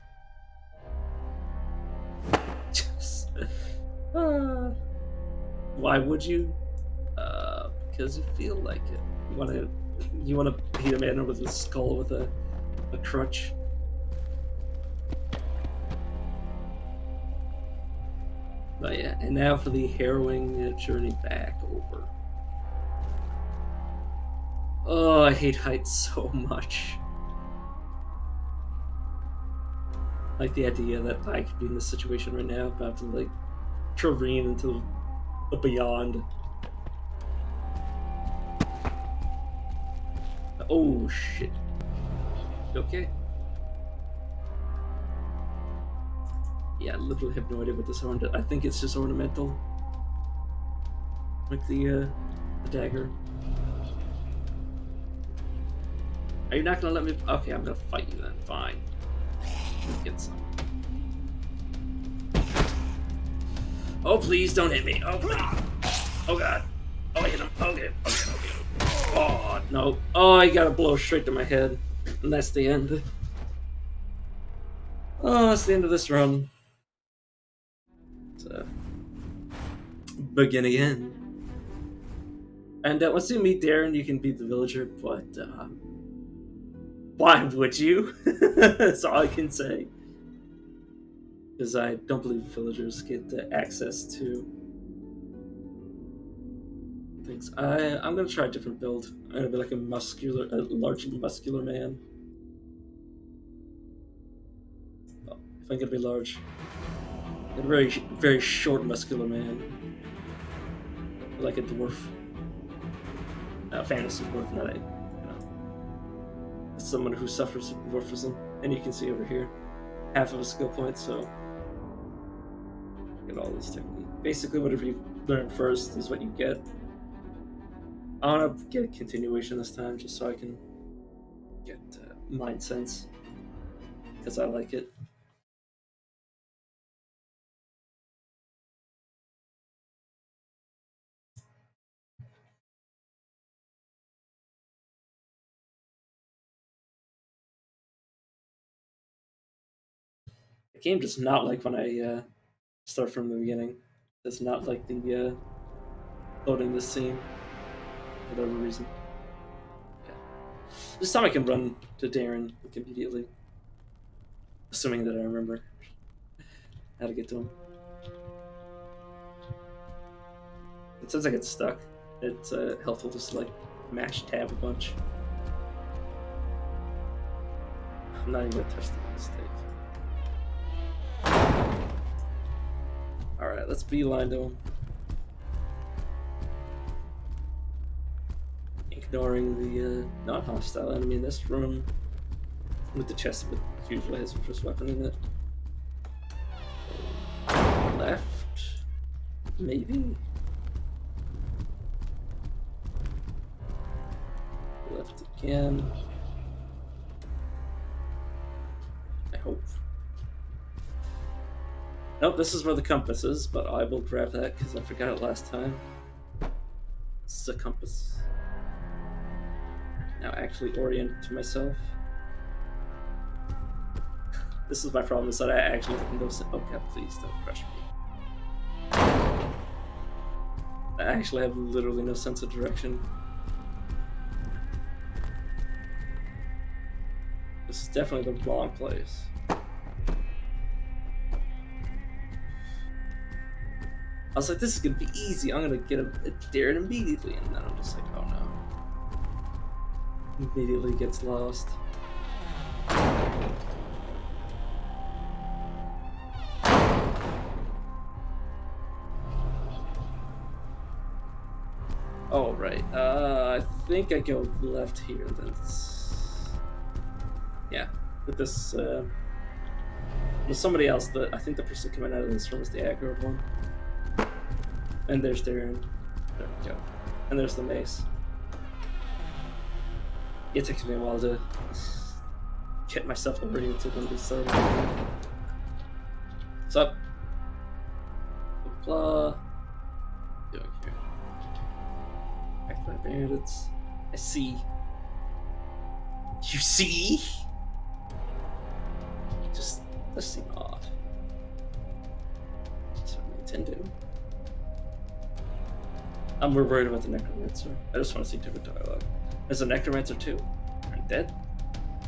Why would you? Because you feel like it. You wanna beat a man with his skull with a crutch. But yeah, and now for the harrowing journey back over. Oh, I hate heights so much. Like the idea that I could be in this situation right now, about to like careen into the beyond. Oh shit. Okay. Yeah, I literally have no idea what this horn does. I think it's just ornamental. Like the dagger. Are you not gonna let me? Okay, I'm gonna fight you then. Fine. Let's get some. Oh, please don't hit me. Oh, please. Oh, God. Oh, I hit him. Okay. Oh, no. Oh, I got a blow straight to my head. And that's the end. Oh, that's the end of this run. So, begin again. And once you meet Darren, you can beat the villager, but why would you? That's all I can say. Because I don't believe villagers get access to things. I'm gonna try a different build. I'm gonna be like a large muscular man. Well, if I'm gonna be large, a very, very short muscular man, like a dwarf. Fantasy dwarf, not a, someone who suffers from dwarfism. And you can see over here, half of a skill point. So get all these techniques. Basically, whatever you learn first is what you get. I want to get a continuation this time, just so I can get mind sense, because I like it. The game does not like when I start from the beginning. It does not like the loading this scene for whatever reason. Yeah. This time I can run to Darren like, immediately, assuming that I remember how to get to him. And since I get stuck, it's helpful just to like mash tab a bunch. I'm not even gonna touch the mistake. Alright, let's beeline to him. Ignoring the non-hostile enemy in this room. With the chest with usually has the first weapon in it. Left? Maybe? Left again. I hope. Nope, this is where the compass is, but I will grab that because I forgot it last time. This is a compass. Now actually orient to myself. This is my problem, is that I actually have no sense. Oh god, please don't crush me. I actually have literally no sense of direction. This is definitely the wrong place. I was like, this is gonna be easy. I'm gonna get a Darren immediately, and then I'm just like, oh no. Immediately gets lost. Oh right. I think I go left here. That's yeah. With this, with somebody else. I think the person coming out of this room is the aggro one. And there's Darren. There we go. And there's the mace. It takes me a while to get myself oriented when we start. What's up? Blah. Doing here. Back to my bandits. I see. You see? Just does seem odd. Certainly intend to. I'm more worried about the necromancer. I just want to see different dialogue. There's a necromancer too. I'm dead.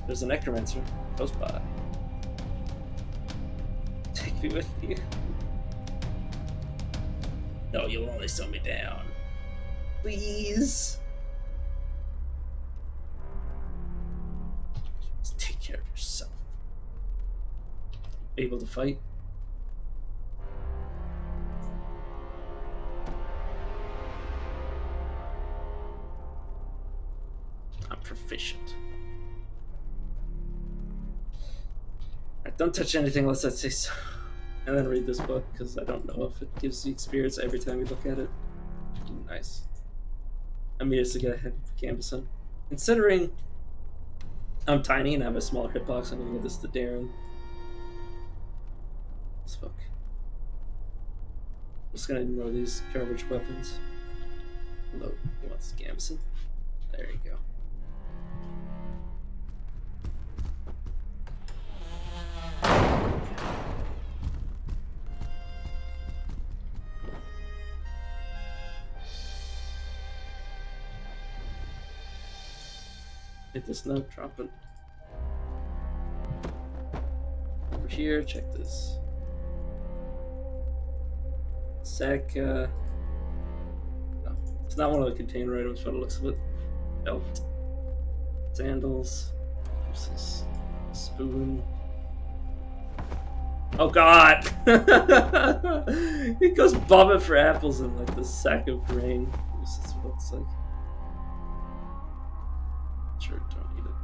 There's a necromancer close by. Take me with you. No, you'll only slow me down. Please. Just take care of yourself. Able to fight? I'm proficient. Alright, don't touch anything unless I say so. And then read this book, because I don't know if it gives the experience every time you look at it. Nice. I'm used to get a hit canvas on. Considering I'm tiny and I have a smaller hitbox, I'm gonna give this to Darren. This book. I'm just gonna ignore these garbage weapons. Hello, he wants Gamson. There you go. Hit this note, drop it. Over here, check this. Sack, no. It's not one of the container items, but it looks a bit. Belt. Sandals. What's this? Spoon. Oh god! It goes bobbing for apples in like this sack of grain. This is what it looks like. Sure, don't need it.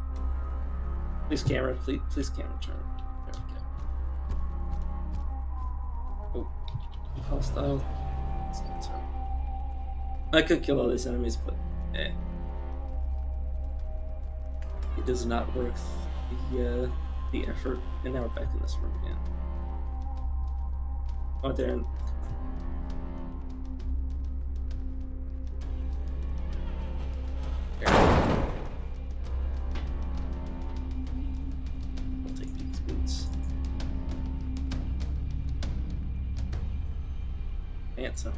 Please camera, please camera turn. There we go. Oh, hostile. I could kill all these enemies, but eh. It is not worth the effort. And now we're back in this room again. Oh, Darren. I'll take these boots. Handsome.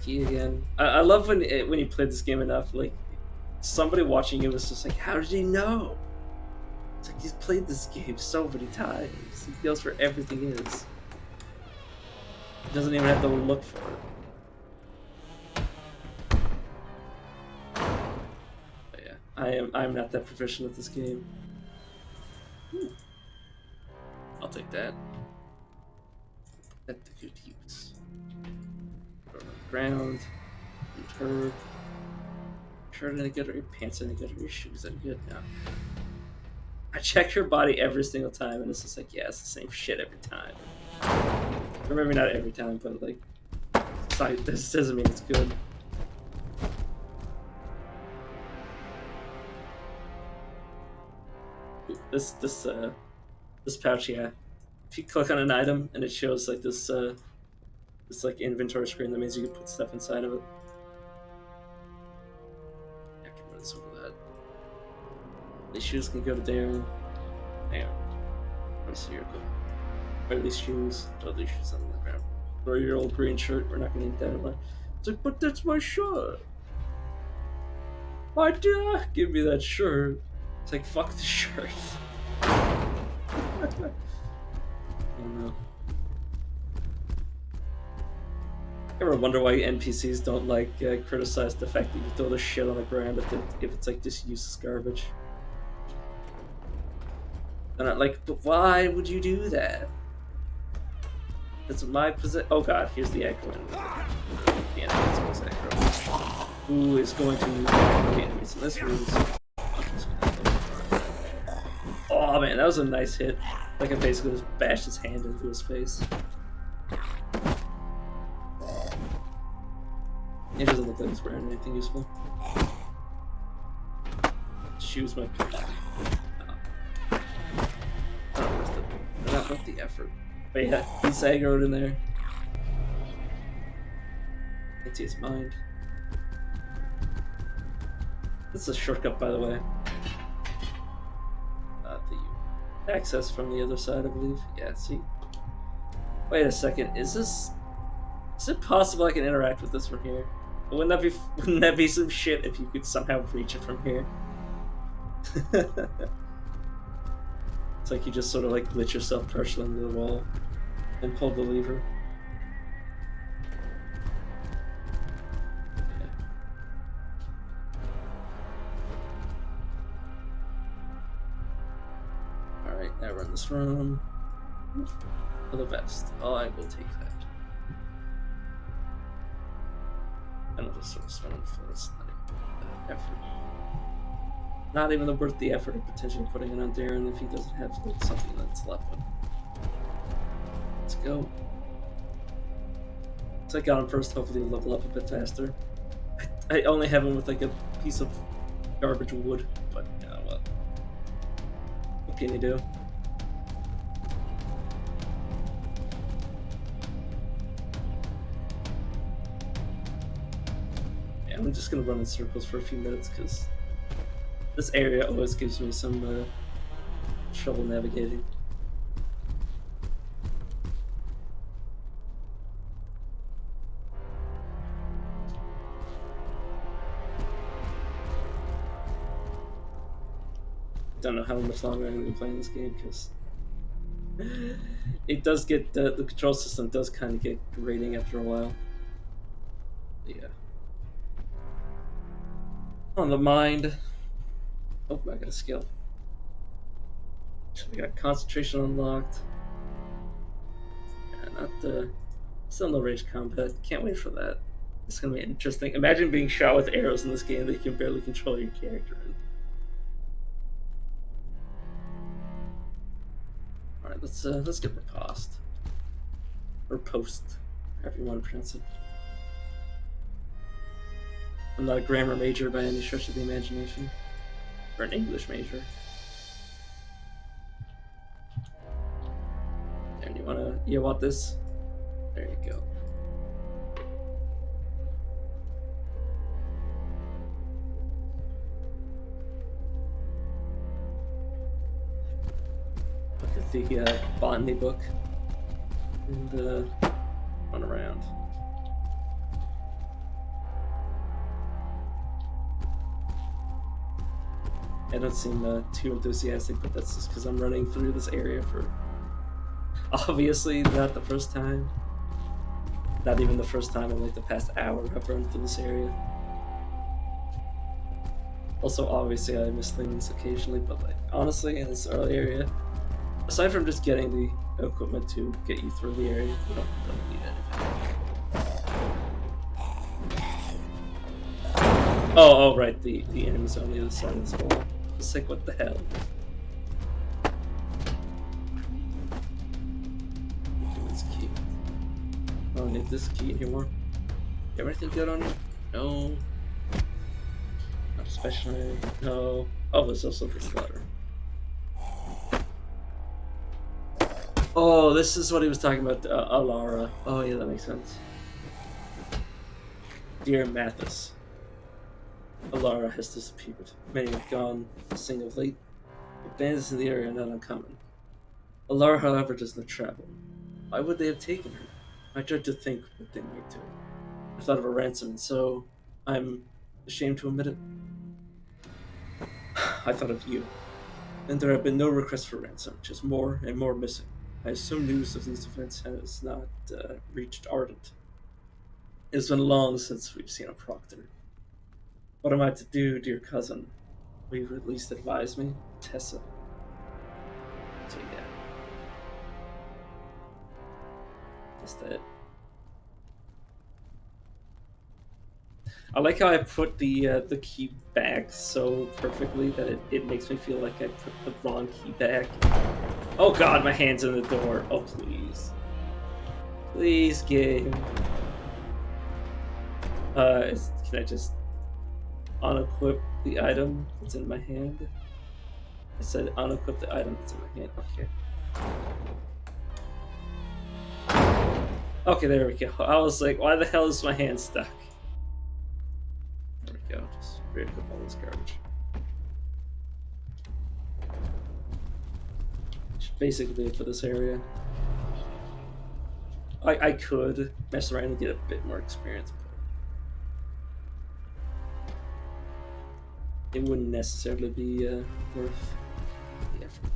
Key again. I love when you play this game enough, like somebody watching it was just like, how did he know? It's like he's played this game so many times. He knows where everything is. He doesn't even have to look for it. But yeah, I'm not that proficient at this game. Ooh. I'll take that. At the good use. Put it on the ground. Eat her. Shirt any good? Are your pants any good? Are your shoes any good? No. I check her body every single time, and it's just like, yeah, it's the same shit every time. Or maybe not every time, but like, it's not, this doesn't mean it's good. Ooh, this pouch, yeah. If you click on an item and it shows like this like inventory screen, that means you can put stuff inside of it. I can run over that. These shoes can go to Darren. Hang on. Let me see your goal. Where are these shoes? Oh, these shoes on the ground. Throw your old green shirt. We're not gonna need that anymore. It's like, but that's my shirt. Why did I give me that shirt? It's like, fuck the shirt. Oh no. Ever wonder why NPCs don't like criticize the fact that you throw the shit on the ground if it's like just useless garbage? They're not like, but why would you do that? It's my position. Oh god, here's the aggro. The enemy's aggro. Who is going to the enemies in this room? Oh man, that was a nice hit. Like I basically just bashed his hand into his face. It doesn't look like he's wearing anything useful. Shoes might be not worth it. They're not worth the effort. But yeah, he's aggroed in there. Can't see his mind. This is a shortcut, by the way. The access from the other side, I believe. Yeah, see. Wait a second, is it possible I can interact with this from here? Wouldn't that be some shit if you could somehow reach it from here? It's like you just sort of like glitch yourself partially into the wall and pull the lever. Yeah. Alright, now we're in this room. For the vest. Oh, I will take that. And I'll just sort of swim on the floor. It's not even the effort. Not even worth the effort of potentially putting it on Darren if he doesn't have like, something that's left with. Let's go. So I got him first, hopefully he'll level up a bit faster. I only have him with like a piece of garbage wood, but you know what? What can you do? I'm just gonna run in circles for a few minutes because this area always gives me some trouble navigating. Don't know how much longer I'm gonna be playing this game because it does get the control system does kind of get grating after a while. Yeah. On the mind. Oh, I got a skill. We got concentration unlocked. Yeah, not the still no range combat. Can't wait for that. It's gonna be interesting. Imagine being shot with arrows in this game that you can barely control your character in. Alright, let's get riposte. Or post, however you want to pronounce it. I'm not a grammar major by any stretch of the imagination. Or an English major. And you want this? There you go. Look at the botany book. And run around. I don't seem too enthusiastic, but that's just because I'm running through this area for obviously not the first time. Not even the first time in like the past hour I've run through this area. Also, obviously I miss things occasionally, but like honestly in this early area, aside from just getting equipment to get you through the area. You don't need anything. Oh, right. The enemy's on the other side of this wall. It's like, what the hell? This key. I don't need this key anymore. Everything good on you? No. Not especially. No. Oh, there's also this letter. Oh, this is what he was talking about, Alara. Oh, yeah, that makes sense. Dear Mathis, Alara has disappeared. Many have gone missing of late. The bandits in the area are not uncommon. Alara, however, does not travel. Why would they have taken her? I dread to think what they might do. I thought of a ransom, and so I'm ashamed to admit it. I thought of you. And there have been no requests for ransom, just more and more missing. I assume news of these events has not reached Ardent. It's been long since we've seen a proctor. What am I to do, dear cousin? Will you at least advise me? Tessa. So yeah. That's that. I like how I put the key back so perfectly that it makes me feel like I put the wrong key back. Oh god, my hand's in the door. Oh please. Please, game. Can I just unequip the item that's in my hand? I said unequip the item that's in my hand. Okay. Okay, there we go. I was like, why the hell is my hand stuck? There we go. Just re-equip all this garbage. Should basically do it for this area. I could mess around and get a bit more experience, but it wouldn't necessarily be worth the effort.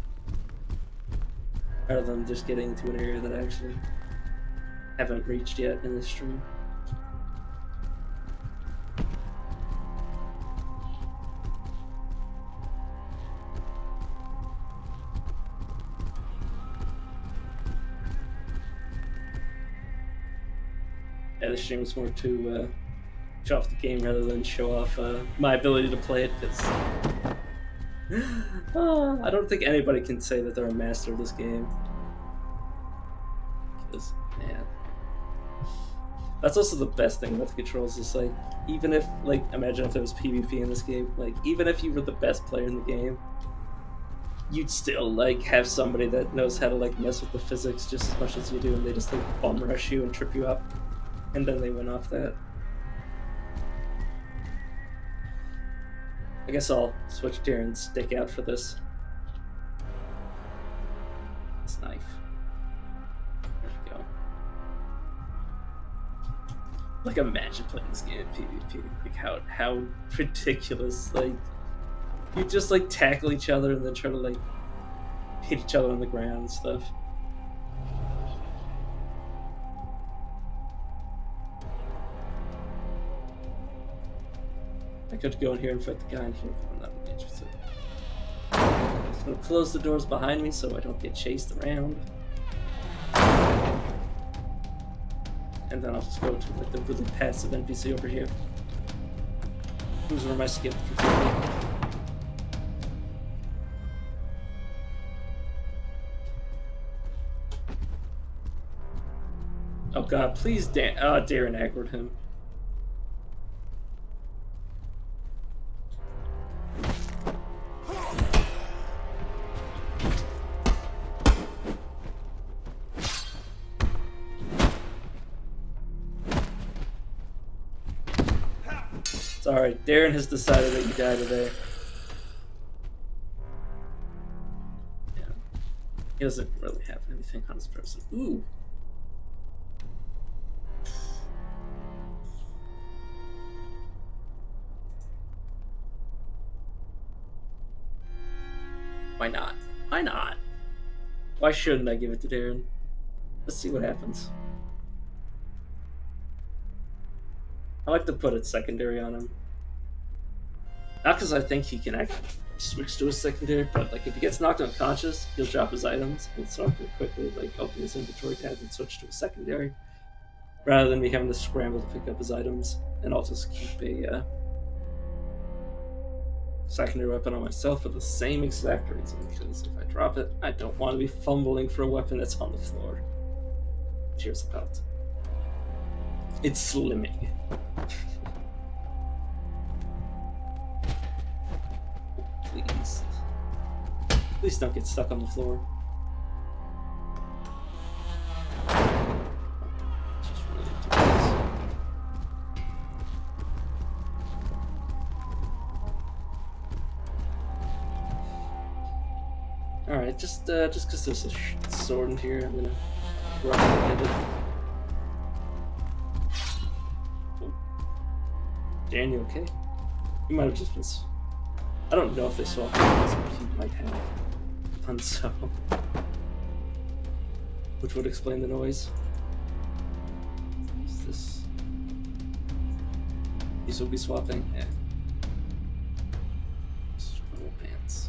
Rather than just getting to an area that I actually haven't reached yet in this stream. Yeah, the stream was more to show off the game rather than show off my ability to play it, because I don't think anybody can say that they're a master of this game. Because, man, that's also the best thing about the controls, is like, even if, like, imagine if there was PvP in this game, like, even if you were the best player in the game, you'd still, like, have somebody that knows how to, like, mess with the physics just as much as you do, and they just, like, bum rush you and trip you up, and then they win off that. I guess I'll switch Darren's stick out for this. This knife. There we go. Like, imagine playing this game in PvP. Like, how ridiculous. Like, you just, like, tackle each other and then try to, like, hit each other on the ground and stuff. I could go in here and fight the guy in here, but I'm not really interested. I'm just gonna close the doors behind me so I don't get chased around. And then I'll just go to, like, the really passive NPC over here. Who's where my skip completely. Oh god, please Darren aggroed him. Sorry, Darren has decided that you die today. Yeah. He doesn't really have anything on his person. Ooh. Why not? Why not? Why shouldn't I give it to Darren? Let's see what happens. I like to put it secondary on him. Not because I think he can actually switch to a secondary, but like if he gets knocked unconscious, he'll drop his items and so I can quickly like open his inventory tab and switch to a secondary, rather than me having to scramble to pick up his items. And I'll just keep a secondary weapon on myself for the same exact reason, because if I drop it, I don't want to be fumbling for a weapon that's on the floor. Cheers about. It's slimming. Please. Please don't get stuck on the floor. Just really do this. Alright, just because there's a sword in here, I'm gonna roughly hit it. Oh. Dan, you okay? You might have just been... I don't know if they saw this, but he might have done so. Which would explain the noise. Is this... These will be swapping? Yeah. Scroll pants.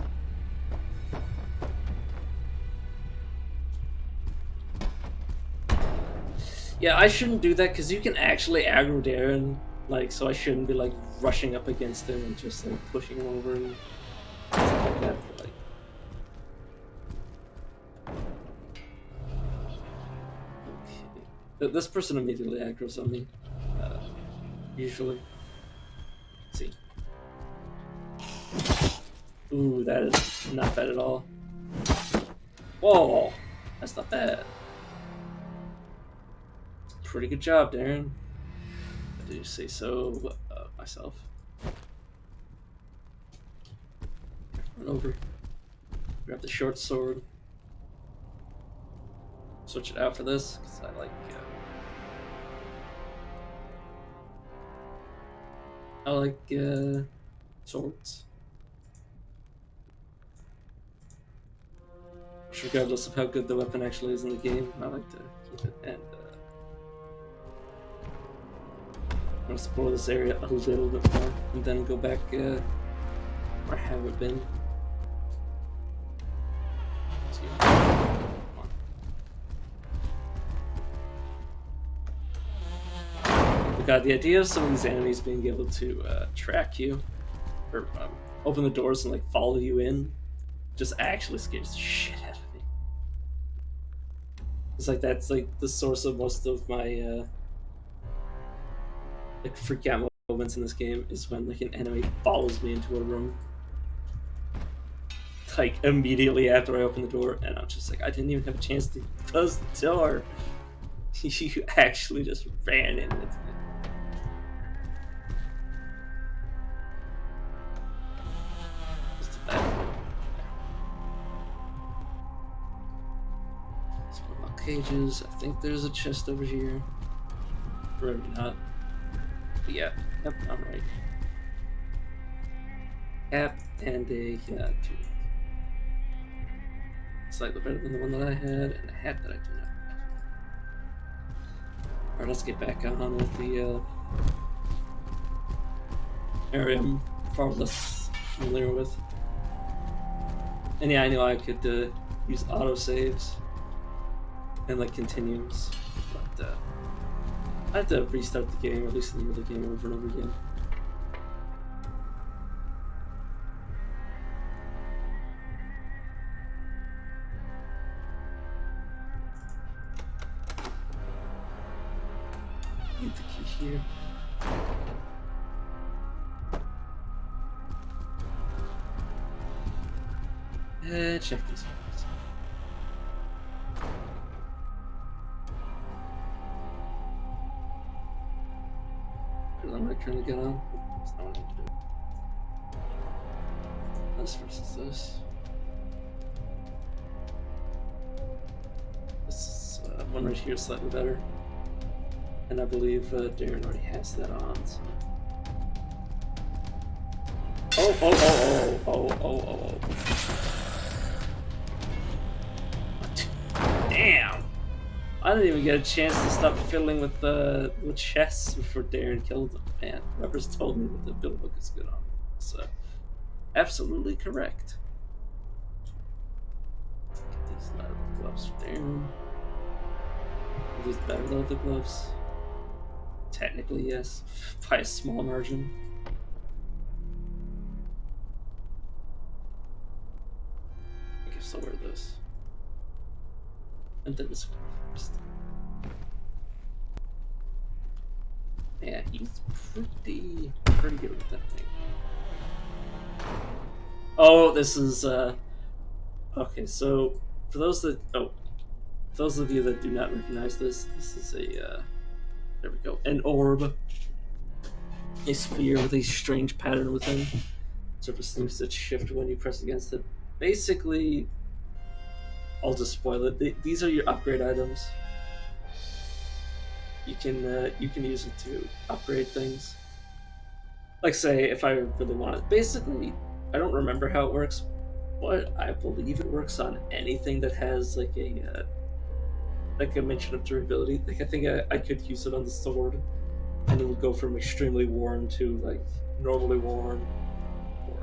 Yeah, I shouldn't do that because you can actually aggro Darren, like, so I shouldn't be like rushing up against him and just like pushing him over and stuff like that. But, like, okay, this person immediately aggros on me. Usually. Let's see. Ooh, that is not bad at all. Whoa, that's not bad. Pretty good job, Darren. I do say so myself. Run over. Grab the short sword. Switch it out for this, because I like... swords. Regardless of how good the weapon actually is in the game, I like to keep it. And I'm gonna explore this area a little bit more, and then go back where I haven't been. But God, the idea of some of these enemies being able to track you, or open the doors and like follow you in, just actually scares the shit out of me. It's like that's like the source of most of my like freak out moments in this game, is when like an enemy follows me into a room, like immediately after I open the door, and I'm just like, I didn't even have a chance to close the door. You actually just ran in with me. Just a bad one. Split lock cages. I think there's a chest over here. Or maybe not. But yeah, yep, I'm right. Cap and a tunic. Slightly better than the one that I had, and a hat that I do not have. Alright, let's get back on with the area I'm far less familiar with. And yeah, I knew I could use autosaves and like continues, but I have to restart the game, or at least the game over and over again. Need the key here. Check these ones. Am I trying to get on? That's not what I need to do. This versus this. This one right here is slightly better. And I believe Darren already has that on, so. Oh. Damn! I didn't even get a chance to stop fiddling with the chests before Darren killed him. Man, whoever's told me that the build book is good on. So Absolutely correct. Get these leather gloves down. Are these better leather gloves? Technically, yes, by a small margin. I guess I'll wear this. And then this first. Yeah, he's pretty good with that thing. Oh, this is okay. So for those of you that do not recognize this, this is a there we go, an orb, a sphere with a strange pattern within. Surface seems to shift when you press against it. Basically, I'll just spoil it. These are your upgrade items. You can use it to upgrade things. Like say, if I really want it. Basically, I don't remember how it works, but I believe it works on anything that has like a mention of durability. Like I think I could use it on the sword, and it would go from extremely worn to like normally worn, or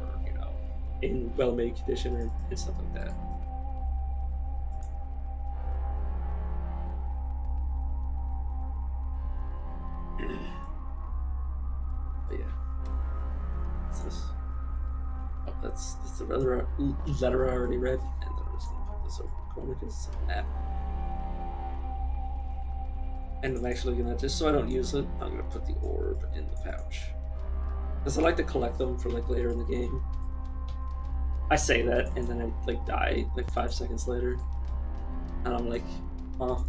in well-made condition or and stuff like that. But yeah, what's this? Oh, that's the letter I already read, and then I'm just gonna put this over the corner because it's a map. And I'm actually gonna, just so I don't use it, I'm gonna put the orb in the pouch. Because I like to collect them for like later in the game. I say that, and then I like die like 5 seconds later. And I'm like, oh.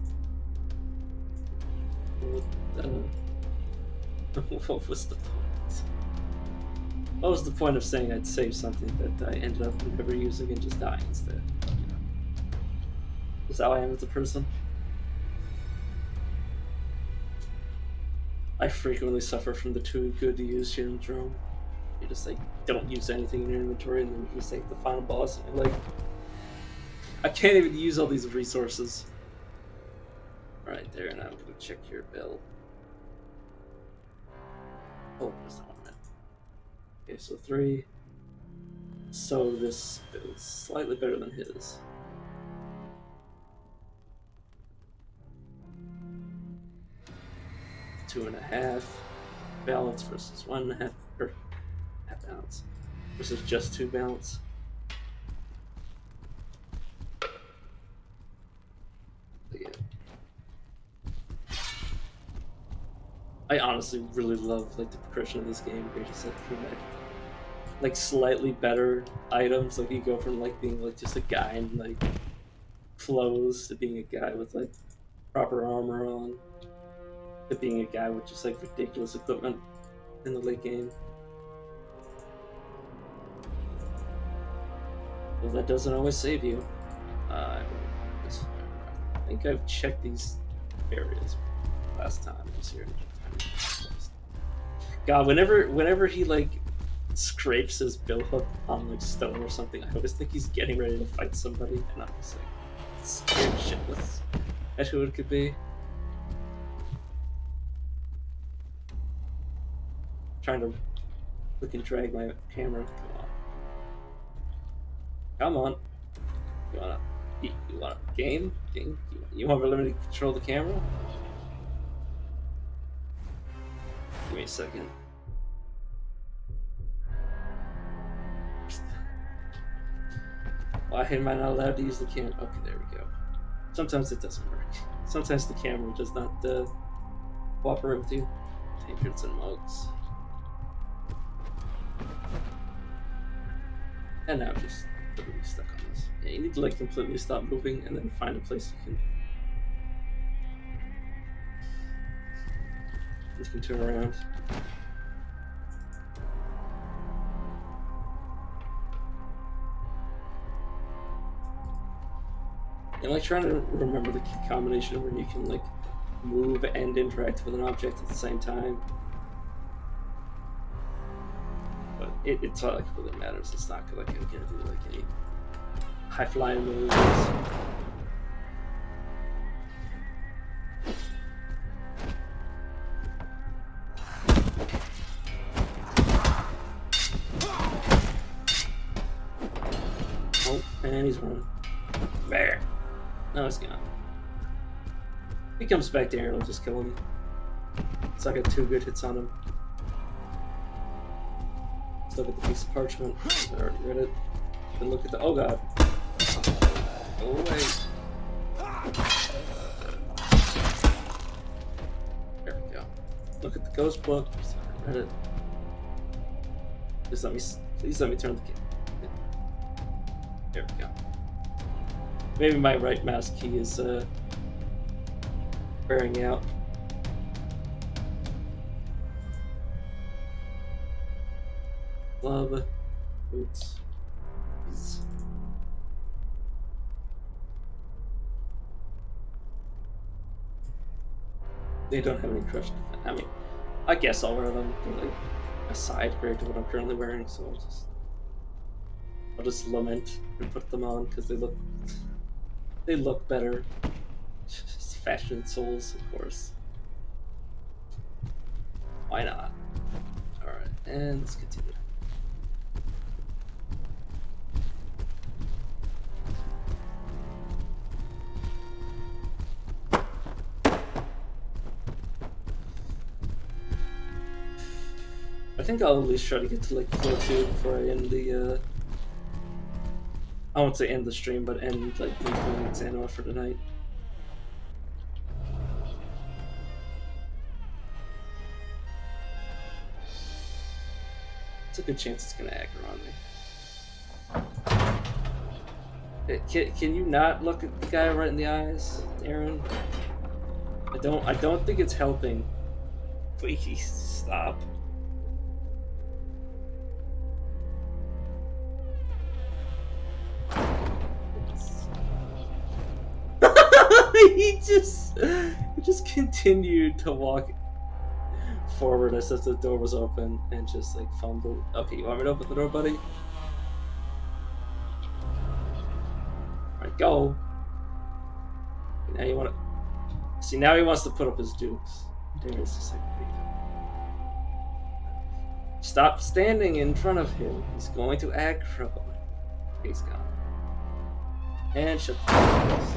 What was the point? What was the point of saying I'd save something that I ended up never using and just dying instead? Is that how I am as a person? I frequently suffer from the too good to use syndrome. You just like don't use anything in your inventory, and then you just like the final boss, and you're like, I can't even use all these resources. Right there, and I'm gonna check your bill. Oh, that's not what I meant. Okay, so 3. So this is slightly better than his. Two and a half balance versus 1.5 or half balance versus just 2 balance. Again, I honestly really love like the progression of this game. Where you just like slightly better items. Like you go from like being like just a guy in like clothes to being a guy with like proper armor on, to being a guy with just like ridiculous equipment in the late game. Well, that doesn't always save you. I think I've checked these areas last time I was here. God, whenever he like scrapes his bill hook on like stone or something, I always think he's getting ready to fight somebody, and I'm just like scared shitless at who it could be. Trying to freaking drag my camera. Come on. You want a game? You want me to control the camera? Give me a second. Why am I not allowed to use the camera? Okay, there we go. Sometimes it doesn't work. Sometimes the camera does not cooperate with you. Tankards and mugs. And now I'm just literally stuck on this. Yeah, you need to like completely stop moving and then find a place you can turn around. And like trying to remember the combination where you can like move and interact with an object at the same time. But it's not like it really matters. It's not like I'm gonna do like any high flying moves. And he's running. There. No, he's gone. He comes back there and I'll just kill him. So I got 2 good hits on him. Let's look at the piece of parchment. I already read it. Then look at the. Oh god. Go away. There we go. Look at the ghost book. I read it. Please let me turn the key. There we go. Maybe my right mouse key is wearing out. Love boots. They don't have any crush. I mean, I guess I'll wear them. They're like a side grade to what I'm currently wearing, so I'll just lament and put them on because they look better. Just fashion souls, of course. Why not? All right, and let's continue. I think I'll at least try to get to like floor 2 before I end the I won't say end the stream, but end like playing Exanima for tonight. It's a good chance it's gonna aggro on me. Can you not look at the guy right in the eyes, Aaron? I don't think it's helping. Please stop. he just continued to walk forward as if the door was open and just like fumbled. Okay, you want me to open the door, buddy? Alright, go. Now you want to see. Now he wants to put up his dukes. There's just like, stop standing in front of him. He's going to aggro. He's gone. And shut the doors.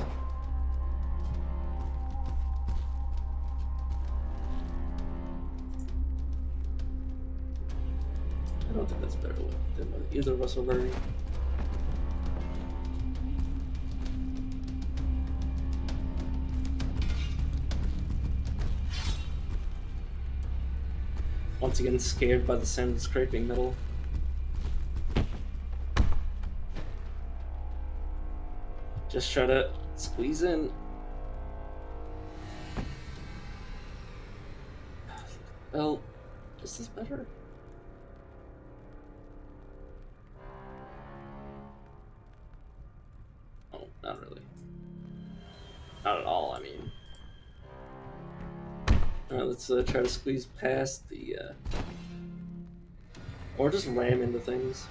I don't think that's better than what either of us are learning. Once again, scared by the sound of scraping metal. Just try to squeeze in. Well, is this better? Oh, not really. Not at all, I mean. Alright, let's try to squeeze past the, or just ram into things.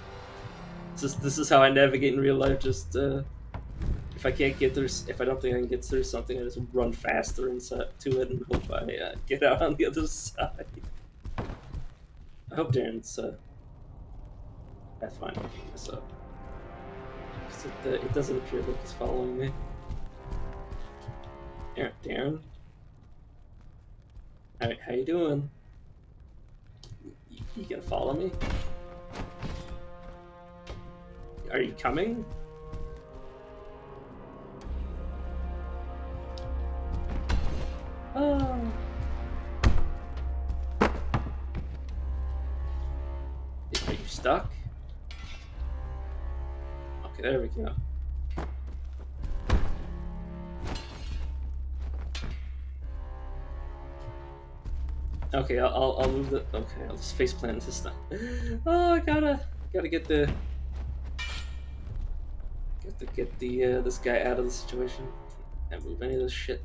This is how I navigate in real life, just, if I can't get through, if I don't think I can get through something, I just run faster inside to it and hope I get out on the other side. I hope Darren's fine looking this up. It doesn't appear like he's following me. Darren? How you doing? You gonna follow me? Are you coming? Oh. Are you stuck? Okay, there we go. Okay, I'll move the. Okay, I'll just faceplant this time. Oh, I gotta get the. Get the this guy out of the situation. Can't move any of this shit.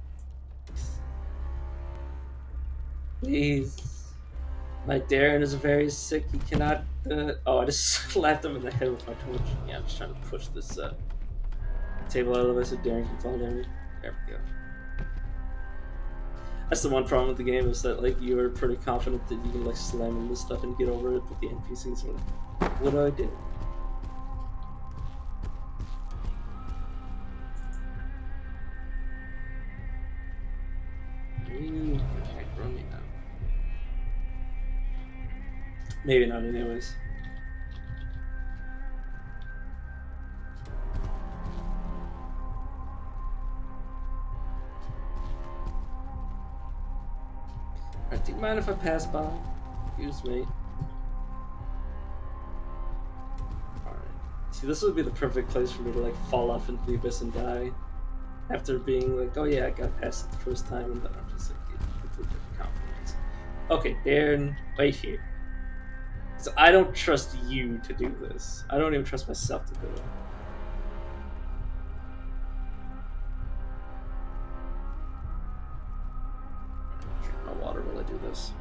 Please. My Darren is very sick. He cannot. Oh, I just slapped him in the head with my torch. Yeah, I'm just trying to push this table out of the way so Darren can fall down. There we go. That's the one problem with the game, is that like you are pretty confident that you can like slam into stuff and get over it, but the NPCs are like, what do I do? You can't run me now. Maybe not, anyways. Alright, do you mind if I pass by? Excuse me. Alright. See, this would be the perfect place for me to like fall off into the abyss and die. After being like, oh yeah, I got past it the first time, and then I'm just like, completely confidence. Okay, Darren, wait here. So I don't trust you to do this. I don't even trust myself to do it. Drink my water while I do this.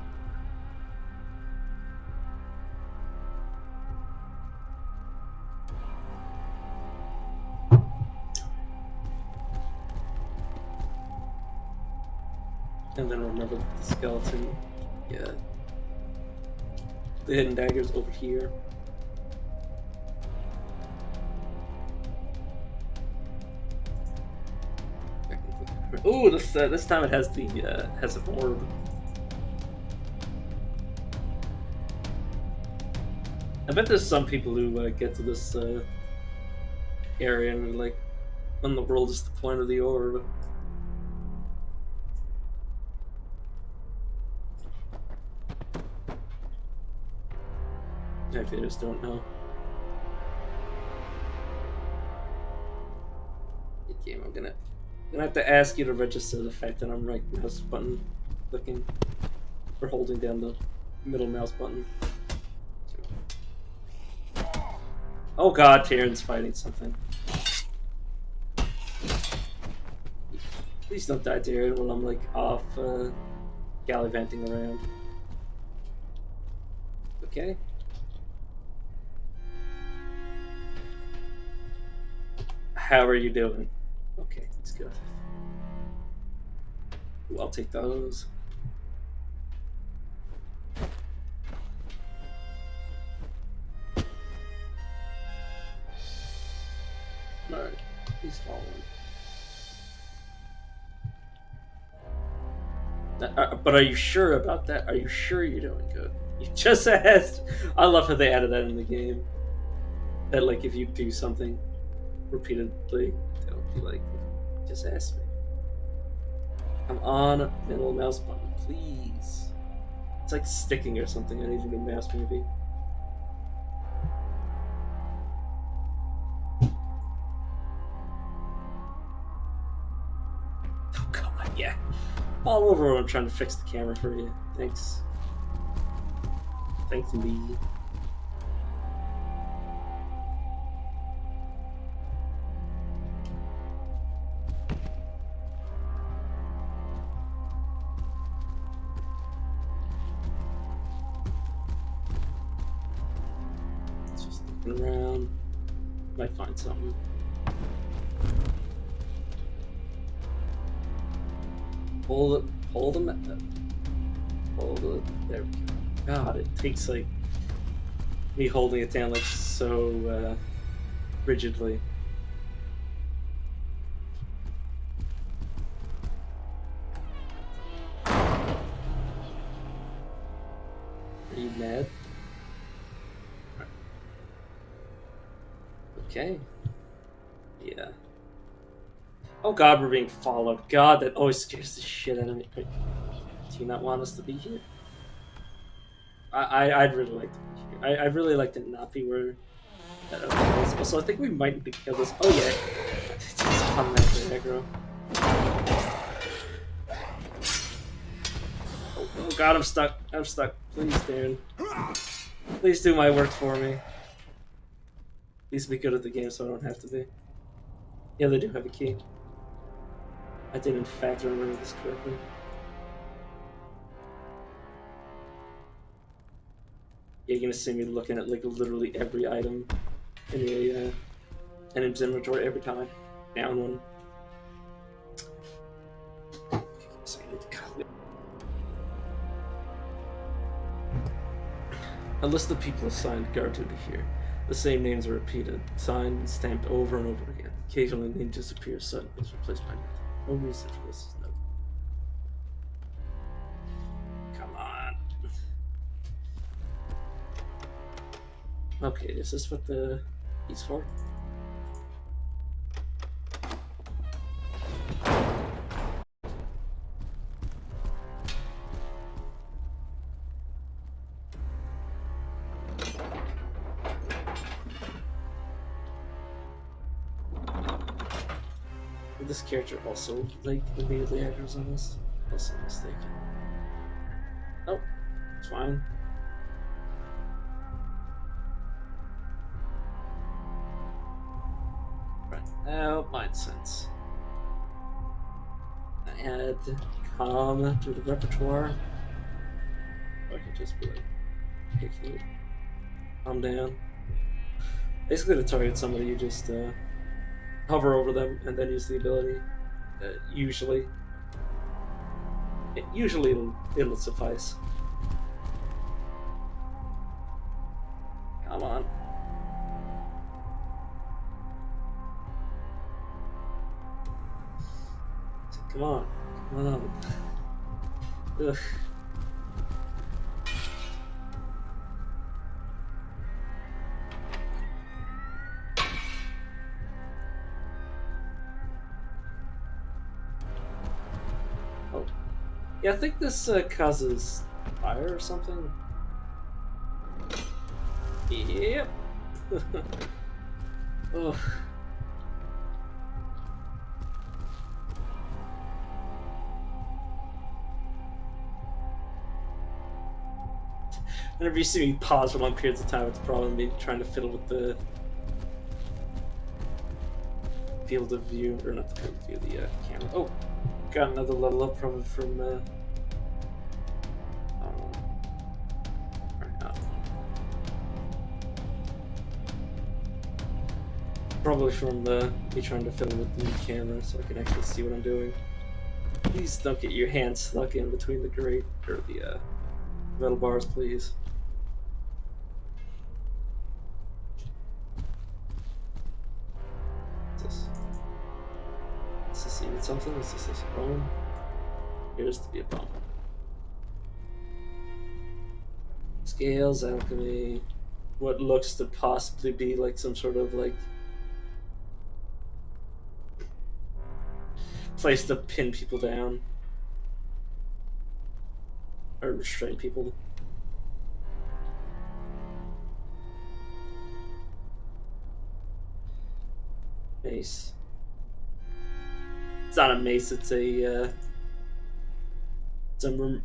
And then remember the skeleton. Yeah. The hidden dagger's over here. Ooh, this time it has the has an orb. I bet there's some people who get to this area and are like, when the world is the point of the orb. Heck, they just don't know. Game, I'm gonna have to ask you to register the fact that I'm right mouse button clicking or holding down the middle mouse button. Oh god, Tyrion's fighting something. Please don't die, Tyrion, when I'm like off gallivanting around. Okay. How are you doing? Okay, that's good. Ooh, I'll take those. Alright, he's following. But are you sure about that? Are you sure you're doing good? You just asked. I love how they added that in the game. That like if you do something repeatedly, they'll be like, just ask me. I'm on middle mouse button, please. It's like sticking or something. I need a new mouse maybe. Oh god, yeah. All over when I'm trying to fix the camera for you. Thanks. Thanks me. Just looking around. Might find something. Pull the there we go. God, it takes like me holding it down like so rigidly. Are you mad? Okay. Yeah. Oh god, we're being followed. God, that always scares the shit out of me. Do you not want us to be here? I'd really like to be here. I'd really like to not be where that other is. Also, I think we might need to kill this. Oh yeah. It's on that aggro. Oh god, I'm stuck. I'm stuck. Please, Darren. Please do my work for me. Please be good at the game so I don't have to be. Yeah, they do have a key. I did in fact remember this correctly. Yeah, you're gonna see me looking at like literally every item in the enemy's inventory every time. Down one. So I need to cut it. A list of people assigned guard duty here. The same names are repeated, signed and stamped over and over again. Occasionally, a name disappears suddenly, is replaced by nothing. No reason for this is noted. Okay, is this what the he's for? This character also like immediately aggroes on this. Also mistaken. Nope, it's fine. Right now, mind sense. Add calm to the repertoire. Or I can just be like, hey, can you calm down? Basically, to target somebody, you just hover over them and then use the ability. Usually, it'll suffice. Come on. Come on. Come on. Ugh. Oh. Yeah, I think this causes fire or something. Yep. Ugh. Whenever you see me pause for long periods of time, it's probably me trying to fiddle with the field of view, or not the field of view, the camera. Oh, got another level up probably from probably from me trying to fiddle with the new camera so I can actually see what I'm doing. Please don't get your hands stuck in between the grate or the metal bars, please. What's this? Is this even something? Is this a bone? Appears to be a bone. Scales, alchemy. What looks to possibly be like some sort of like place to pin people down or restrain people. Mace. It's not a mace. It's a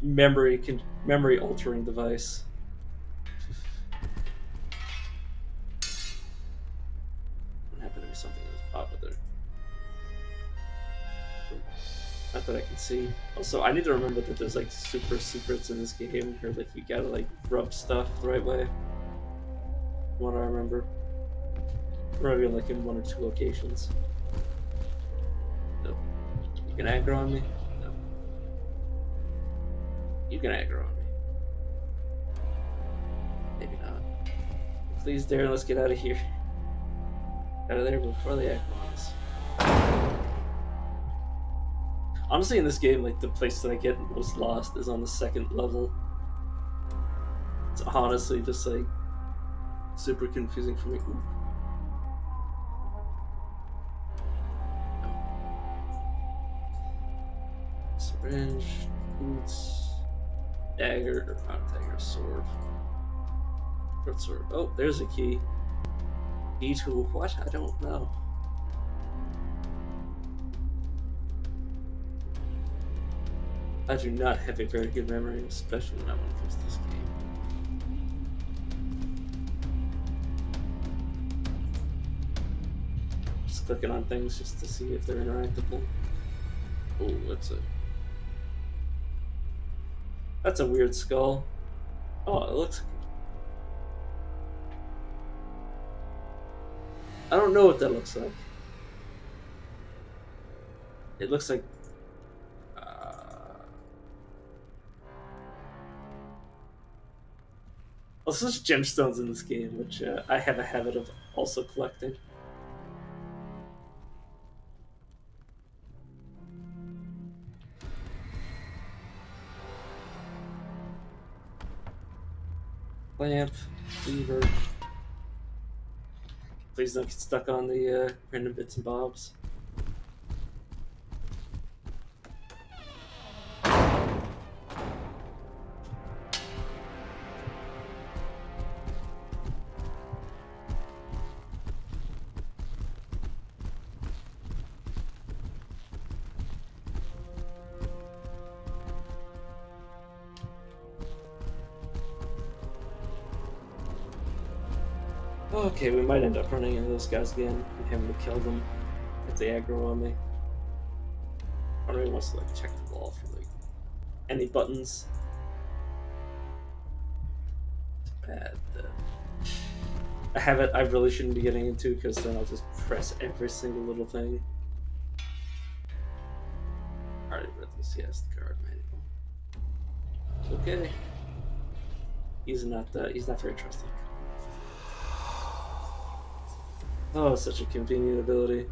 memory altering device. What happened to be something that was popular? Not that I can see. Also, I need to remember that there's like super secrets in this game, or like you gotta like rub stuff the right way. What I remember. Or maybe like in one or two locations. No. You can aggro on me? No. You can aggro on me. Maybe not. Please, Darren, let's get out of here. Out of there before they aggro on us. Honestly, in this game, like the place that I get most lost is on the second level. It's honestly just like super confusing for me. Ooh. Syringe, boots, dagger, or not dagger, sword. Short sword. Oh, there's a key. Key to what? I don't know. I do not have a very good memory, especially not when it comes to this game. Just clicking on things just to see if they're interactable. Oh, that's a weird skull. Oh, it looks. I don't know what that looks like. It looks like. Also, there's gemstones in this game, which I have a habit of also collecting. Lamp, lever. Please don't get stuck on the random bits and bobs. Okay, we might end up running into those guys again and having to kill them if they aggro on me. Part of me wants to like check the wall for like any buttons. It's bad. A habit I really shouldn't be getting into because then I'll just press every single little thing. Already read this. Yes, the guard manual. Okay. He's not very trusting. Oh, such a convenient ability.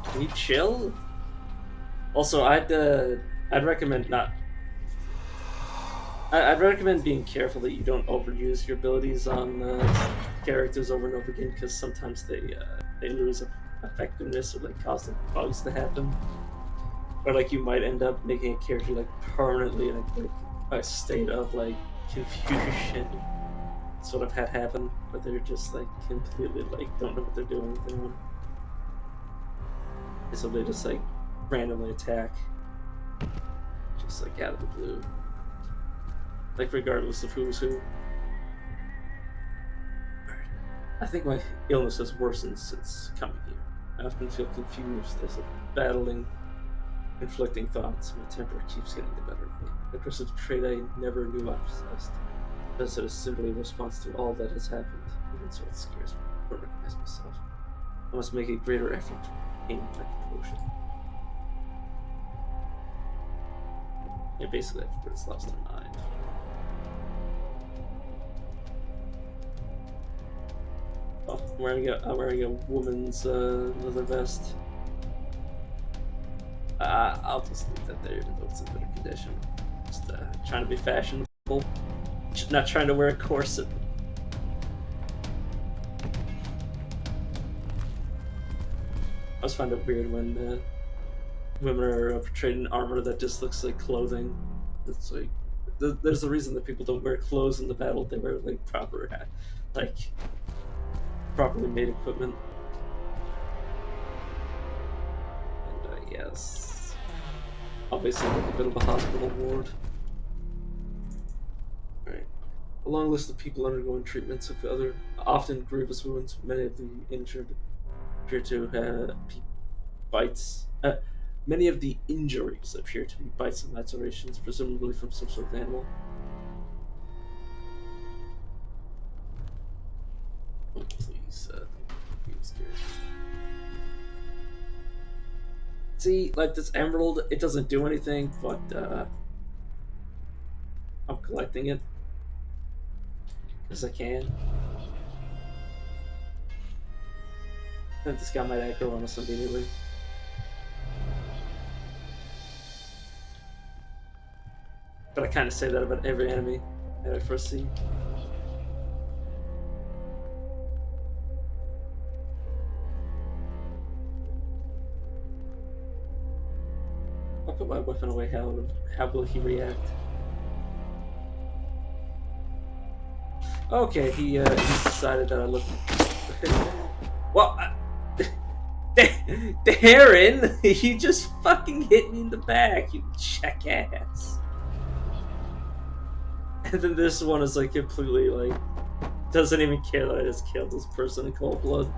Can you chill? Also, I'd recommend not. I'd recommend being careful that you don't overuse your abilities on characters over and over again, because sometimes they lose effectiveness or like cause bugs to happen, or like you might end up making a character like permanently in a state of like confusion. Sort of had happen, but they're just like completely like don't know what they're doing with anyone. And so they just like randomly attack, just like out of the blue. Like, regardless of who's who. I think my illness has worsened since coming here. I often feel confused as if battling conflicting thoughts. My temper keeps getting the better of me. The aggressive trait I never knew I possessed. Thus, it is simply a response to all that has happened. Even so, it scares me. I don't recognize myself. I must make a greater effort to maintain my composure. Yeah, basically, everybody's lost their mind. Oh, I'm wearing a woman's leather vest. I'll just leave that there, even though it's in better condition. Just trying to be fashionable, not trying to wear a corset. I always find it weird when women are portrayed in armor that just looks like clothing. It's like there's a reason that people don't wear clothes in the battle. They wear like properly made equipment. And yes, obviously like a bit of a hospital ward. Alright. A long list of people undergoing treatments of other, often grievous wounds. Many of the injured appear to have bites. Many of the injuries appear to be bites and lacerations, presumably from some sort of animal. Oh, please, be scared. See, like this emerald, it doesn't do anything, but I'm collecting it as I can. I think this guy might aggro on us immediately. But I kind of say that about every enemy that I first see. I'll put my weapon away. How will he react? Okay, he decided that I look. Well, Darren, you just fucking hit me in the back, you jackass. And then this one is like completely like doesn't even care that I just killed this person in cold blood.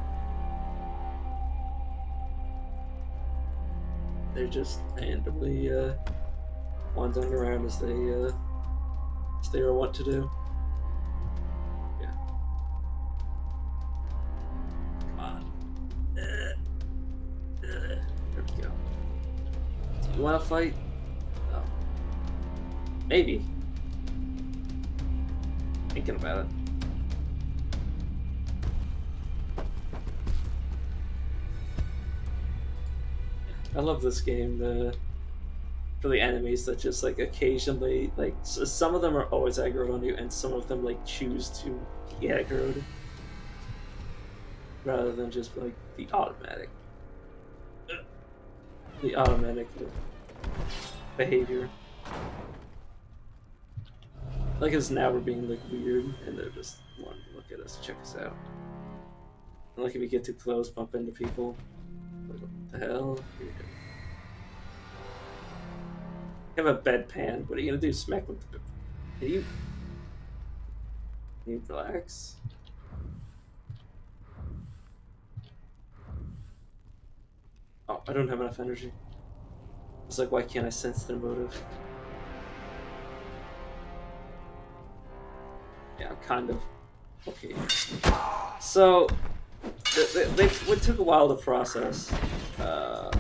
They're just randomly wandering around as they are wont to do. Yeah. Come on. There we go. Do you want to fight? No. Maybe. Thinking about it. I love this game for the enemies that just like occasionally like some of them are always aggroed on you, and some of them like choose to be aggroed rather than just like the automatic behavior. Like as now we're being like weird, and they're just wanting to look at us, check us out. And like if you get too close, bump into people. Like, what the hell? Here you go. You have a bedpan. What are you gonna do? Smack with the. Can you relax? Oh, I don't have enough energy. It's like, why can't I sense their motive? Yeah, kind of. Okay. So, it took a while to process, and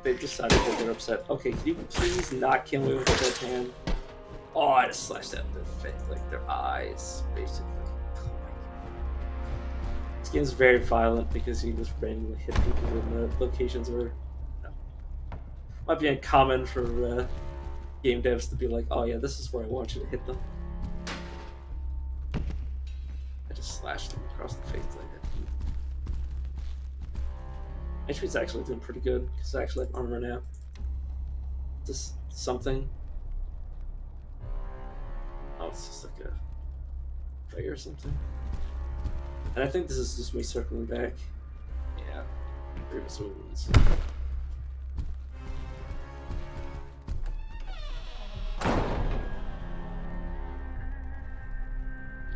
they decided that they're upset. Okay, can you please not kill me with the deadpan? Oh, I just slashed out their face, like their eyes, basically. Oh my god. This game's very violent because you just randomly hit people in locations where, might be uncommon for game devs to be like, oh yeah, this is where I want you to hit them. I just slashed him across the face like that. HP's actually doing pretty good because I actually have armor now. Just something. Oh, it's just like a trigger or something. And I think this is just me circling back. Yeah, previous wounds.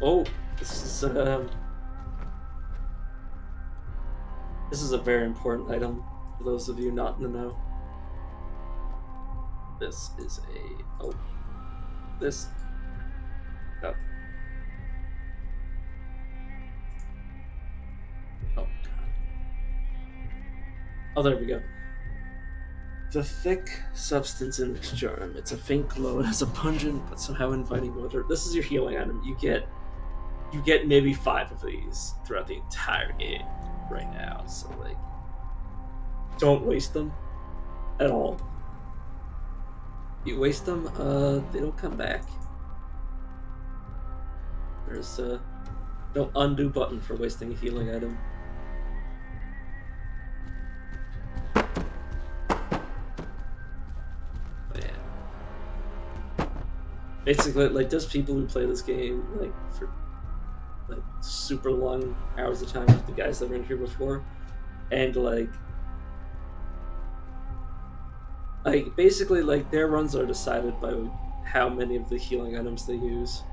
Oh, this is a very important item for those of you not in the know. This is this. Oh. Oh god. Oh, there we go. The thick substance in this charm. It's a faint glow. It has a pungent but somehow inviting odor. This is your healing item. You get maybe 5 of these throughout the entire game right now. So like, don't waste them at all. You waste them, they don't come back. There's no undo button for wasting a healing item. But yeah. Basically, like, there's people who play this game, like, for, like, super long hours of time, like the guys that were in here before, and, like, basically, like, their runs are decided by how many of the healing items they use.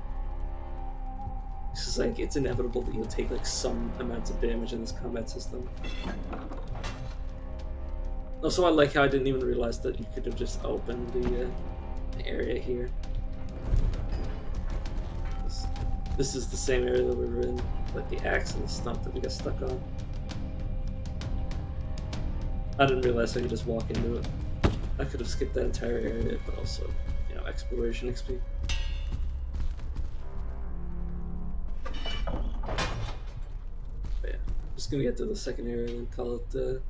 It's just like, it's inevitable that you'll take like some amounts of damage in this combat system. Also, I like how I didn't even realize that you could have just opened the area here. This is the same area that we were in, like the axe and the stump that we got stuck on. I didn't realize I could just walk into it. I could have skipped that entire area, but also, you know, exploration XP. But yeah, just gonna get to the second area and then call it,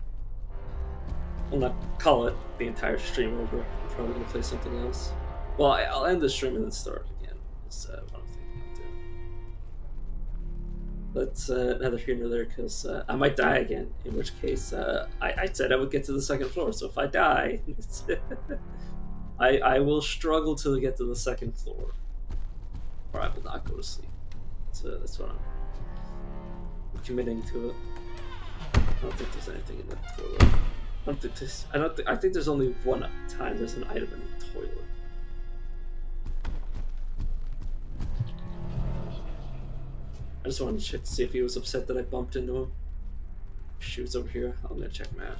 well, not call it the entire stream over. I'm probably gonna play something else. Well, I'll end the stream and then start again. That's what I'm thinking I'll do. But neither here nor there, because I might die again, in which case I said I would get to the second floor, so if I die, I will struggle to get to the second floor, or I will not go to sleep. So that's what I'm committing to it. I don't think there's anything in the toilet. I think there's only one time there's an item in the toilet. I just wanted to check to see if he was upset that I bumped into him. Shoes over here. I'm gonna check him out.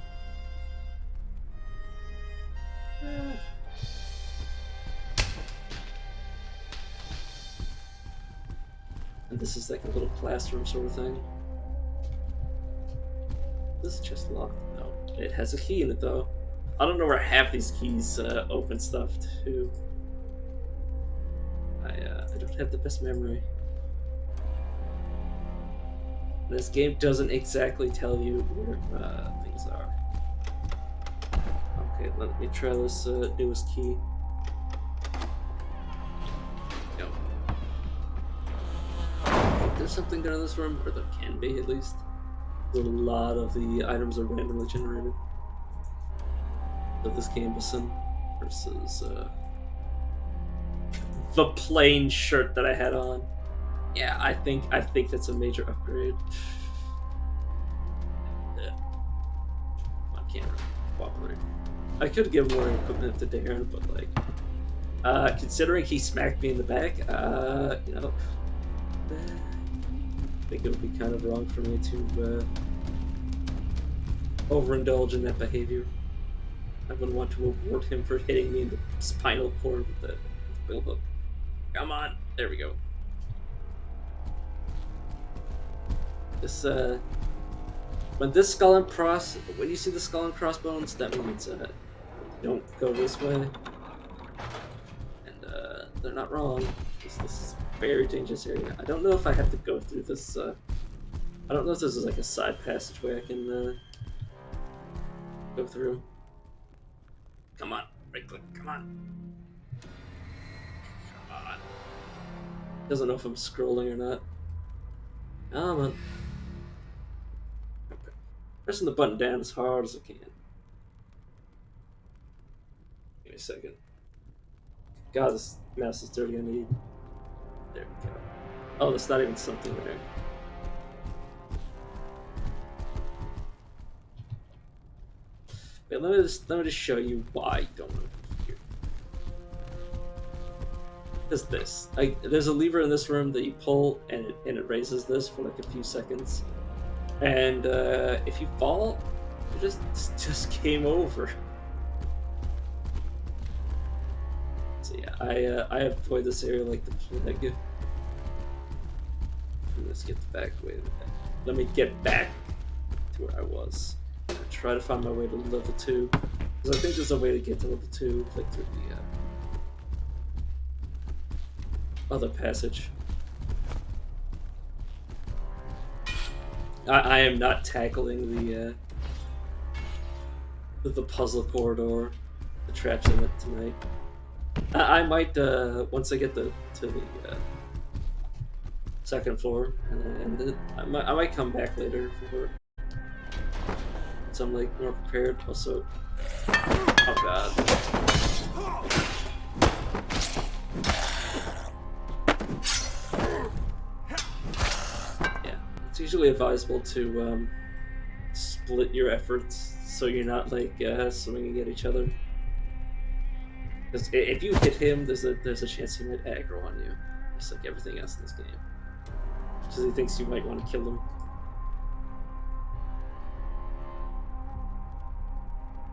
And this is like a little classroom sort of thing. This is just locked. No, it has a key in it though. I don't know where half these keys open stuff to. I don't have the best memory. This game doesn't exactly tell you where things are. Okay, let me try this newest key. No. I think there's something down in this room, or there can be at least. A lot of the items are randomly generated. Of this gambeson versus the plain shirt that I had on. Yeah, I think that's a major upgrade. Yeah. I can't really cooperate. I could give more equipment to Darren, but like, considering he smacked me in the back, you know, I think it would be kind of wrong for me to overindulge in that behavior. I wouldn't want to reward him for hitting me in the spinal cord with the build-up. Come on, there we go. This when this skull and cross, when you see the skull and crossbones, that means don't go this way. And they're not wrong. This is a very dangerous area. I don't know if I have to go through this. I don't know if this is like a side passageway I can go through. Come on, right click. Come on. Come on. Doesn't know if I'm scrolling or not. Come on. Okay. Pressing the button down as hard as I can. Give me a second. God, this mouse is dirty. I need. There we go. Oh, there's not even something there. Wait, let me just show you why you don't want to be here. Is this? There's a lever in this room that you pull, and it raises this for like a few seconds. And if you fall, you just game over. So yeah, I avoid this area like the plague. Let's get back. Wait a minute. Let me get back to where I was. Try to find my way to level 2, because I think there's a way to get to level 2, like through the other passage. I am not tackling the puzzle corridor, the traps in it tonight. I might once I get to the second floor and then end it. I might come back later for. So I'm like more prepared. Also, oh god. Yeah, it's usually advisable to split your efforts so you're not like swinging at each other. Because if you hit him, there's a chance he might aggro on you, just like everything else in this game. Because he thinks you might want to kill him.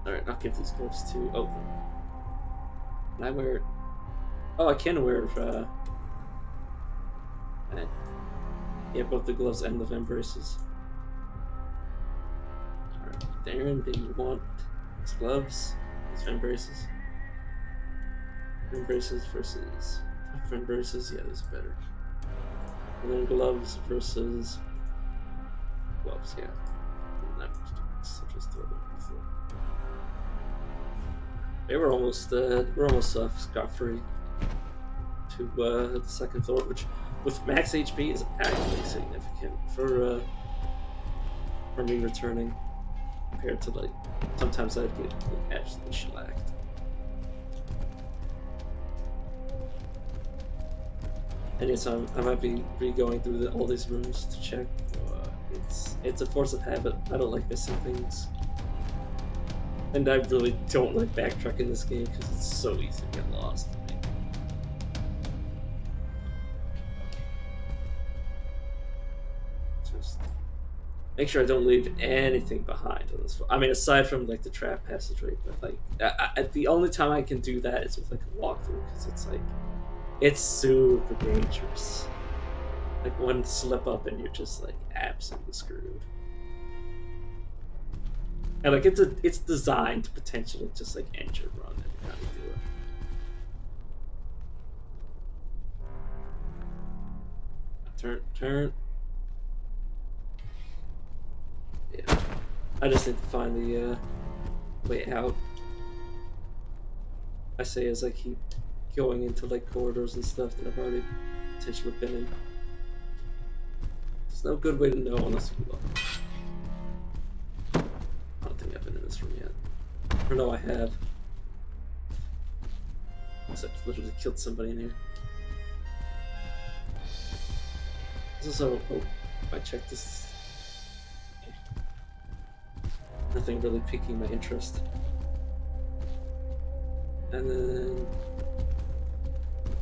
Alright, I'll give these gloves to open. Can I wear... Oh, I can wear, yeah, both the gloves and the vent braces. Alright, Darren, do you want these gloves? These vent braces? Vent braces versus... Vent braces? Yeah, this is better. And then gloves versus... Gloves, yeah. So just throw them on the floor. We're almost scot-free to the second floor, which with max HP is actually significant for me returning compared to like sometimes I'd get absolutely shellacked. And yes, I might be re-going through all these rooms to check. It's a force of habit. I don't like missing things. And I really don't like backtracking in this game because it's so easy to get lost for me. Just make sure I don't leave anything behind on this. I mean, aside from like the trap passageway, but like the only time I can do that is with like a walkthrough because it's like it's super dangerous. Like one slip up and you're just like absolutely screwed. And like it's designed to potentially just like end your run every time you do it. turn. Yeah. I just need to find the way out. I say as I keep going into like corridors and stuff that I've already potentially been in. There's no good way to know unless you look. I don't think I've been in this room yet. Or no, I have. Except literally killed somebody in here. There's also, oh, I checked this. Nothing really piquing my interest. And then,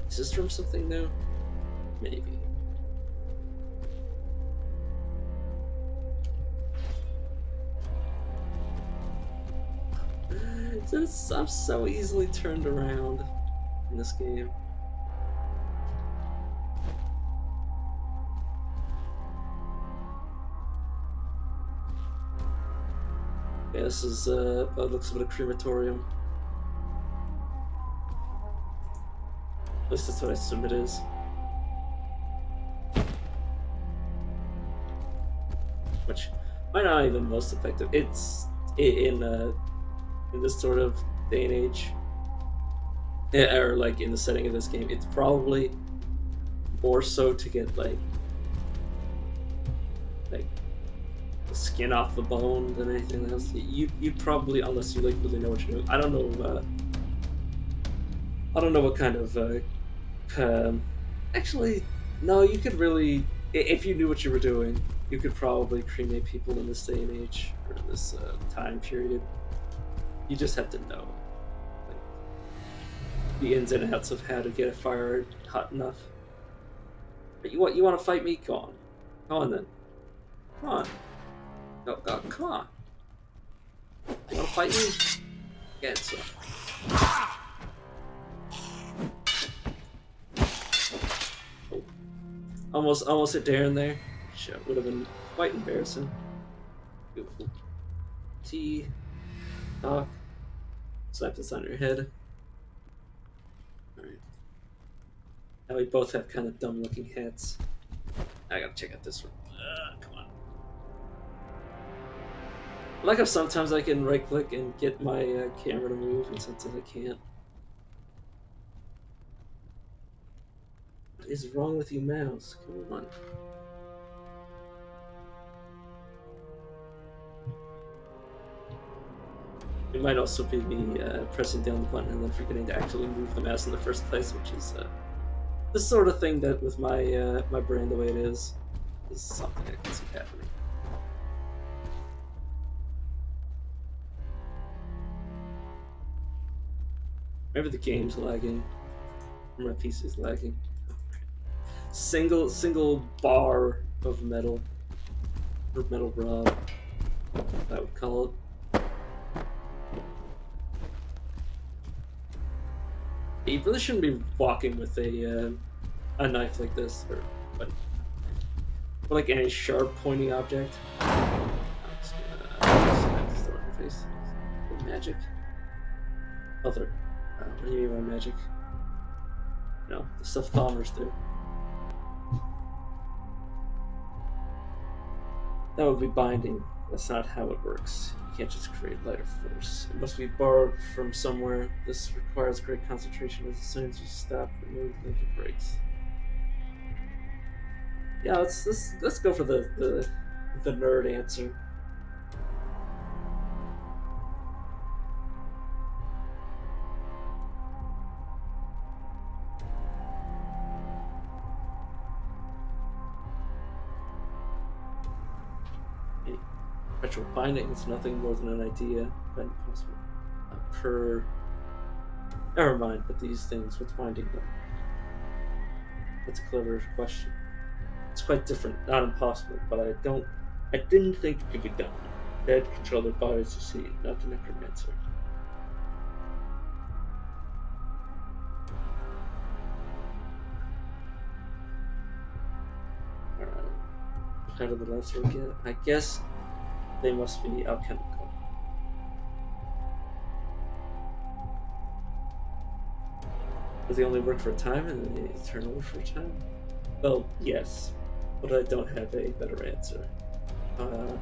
is this room something new? Maybe. I'm so easily turned around in this game. Yeah, this is it looks like a crematorium. At least that's what I assume it is. Which might not even most effective. It's in this sort of day and age, or like in the setting of this game, it's probably more so to get like the skin off the bone than anything else. You probably, unless you like really know what you're doing. I don't know. I don't know what kind of. Actually, no. You could really, if you knew what you were doing, you could probably cremate people in this day and age or in this time period. You just have to know like the ins and outs of how to get a fire hot enough. But you want to fight me? Go on then. Come on. Go, come on. You want to fight me? Get some. Oh. Almost hit Darren there. Shit, would have been quite embarrassing. T. Talk. Slap this on your head. Alright. Now we both have kind of dumb looking hats. I gotta check out this one. Come on. I like how sometimes I can right click and get my camera to move, and sometimes I can't. What is wrong with you, mouse? Come on. It might also be me pressing down the button and then forgetting to actually move the mouse in the first place, which is the sort of thing that with my my brain the way it is something I can see happening. Maybe the game's lagging. Or my PC's lagging. Single bar of metal. Or metal rod. I would call it. You really shouldn't be walking with a knife like this, or like any sharp pointing object. I'm just gonna throw it in your face. Magic. Other. What do you mean by magic? No, the stuff Thalmers do. That would be binding. That's not how it works. You can't just create light or force. It must be borrowed from somewhere. This requires great concentration. As soon as you stop, remove, think it breaks. Yeah, let's go for the nerd answer. Perpetual binding is nothing more than an idea, but impossible. Never mind, but these things, what's binding them? That's a clever question. It's quite different, not impossible, but I didn't think it could be done. Dead control their bodies to see, not the necromancer. Alright. How did the lancer get? I guess they must be alchemical. But they only work for a time and then they turn over for a time? Well, yes. but I don't have a better answer.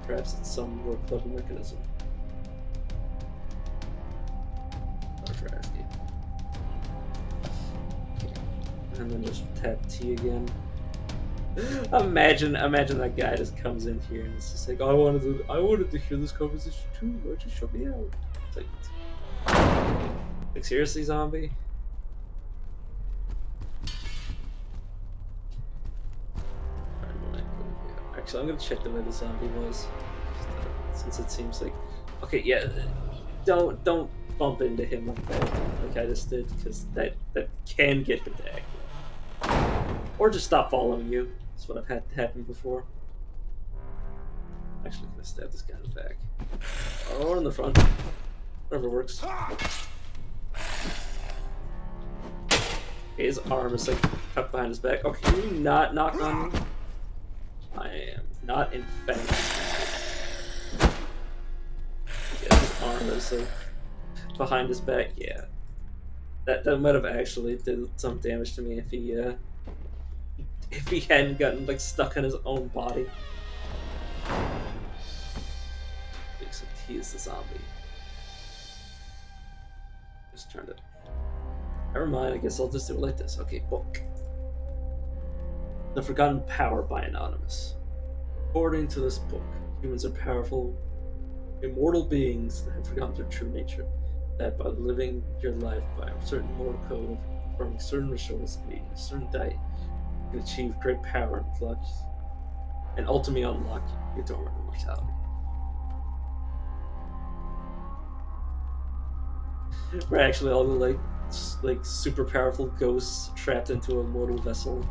Perhaps it's some more clever mechanism. For asking. And then just tap T again. Imagine that guy just comes in here and it's just like, I wanted to hear this conversation too. Why don't you shut me out? It's like seriously, zombie? Actually, I'm gonna check the way the zombie was, since it seems like, okay, yeah. Don't bump into him like I just did, because that can get him to act. Or just stop following you. That's what I've had happen before. Actually, gonna stab this guy in the back. Or in the front. Whatever works. His arm is like tucked behind his back. Oh, can you not knock on me? I am not infected. Yeah, his arm is like behind his back. Yeah, that might have actually did some damage to me if he hadn't gotten like stuck in his own body. Except he is the zombie. Just trying to. Never mind. I guess I'll just do it like this. Okay, book. The Forgotten Power by Anonymous. According to this book, humans are powerful, immortal beings that have forgotten their true nature. That by living your life by a certain moral code, performing certain rituals, and eating a certain diet, you can achieve great power and luck, and ultimately unlock your dormant immortality. We're actually all like super powerful ghosts trapped into a mortal vessel.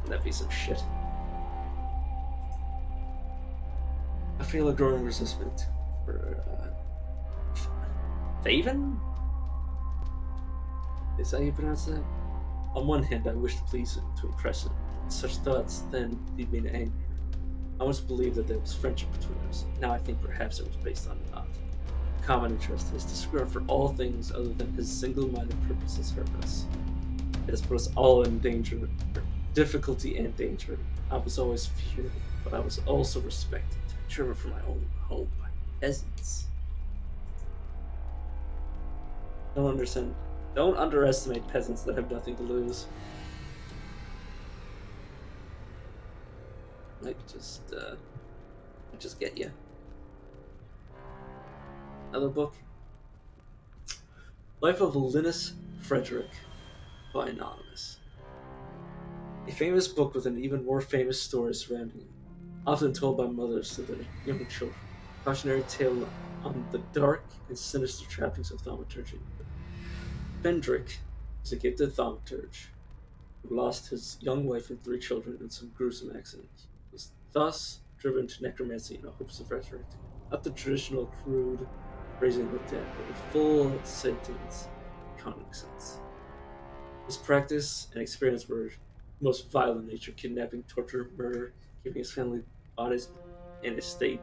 That'd be some shit. I feel a growing resentment for Thaven? Is that how you pronounce that? On one hand, I wish to please him, to impress him. Such thoughts then lead me to anger. I once believed that there was friendship between us. Now I think perhaps it was based on not. Common interest is to screw up for all things other than his single-minded purpose has hurt us. It has put us all in danger, difficulty and danger. I was always feared, but I was also respected, driven from my own home by peasants. Don't underestimate peasants that have nothing to lose. Like just get you. Another book. Life of Linus Frederick by Anonymous. A famous book with an even more famous story surrounding it, often told by mothers to their young children. Cautionary tale on the dark and sinister trappings of thaumaturgy. Fendrick is a gifted thaumaturge who lost his young wife and 3 children in some gruesome accident. He was thus driven to necromancy in the hopes of resurrecting. Not the traditional crude raising the dead, but with full sentience and cognizance. His practice and experience were most vile in nature: kidnapping, torture, murder, keeping his family bodies in a state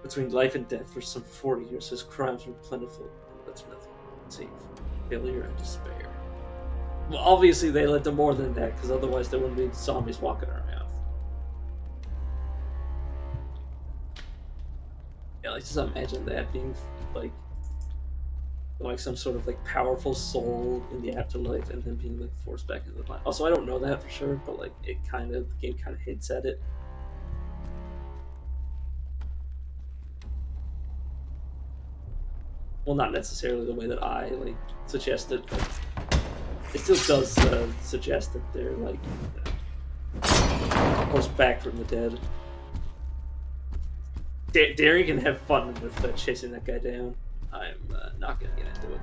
between life and death for some 40 years. His crimes were plentiful and led to nothing save failure and despair. Well, obviously they led to more than that, because otherwise there wouldn't be zombies walking around. Yeah, like just imagine that being like some sort of like powerful soul in the afterlife and then being like forced back into the body. Also, I don't know that for sure, but like the game kind of hints at it. Well, not necessarily the way that I like suggested, but it still does suggest that they're like forced back from the dead. Darren can have fun with chasing that guy down. I'm not gonna get into it.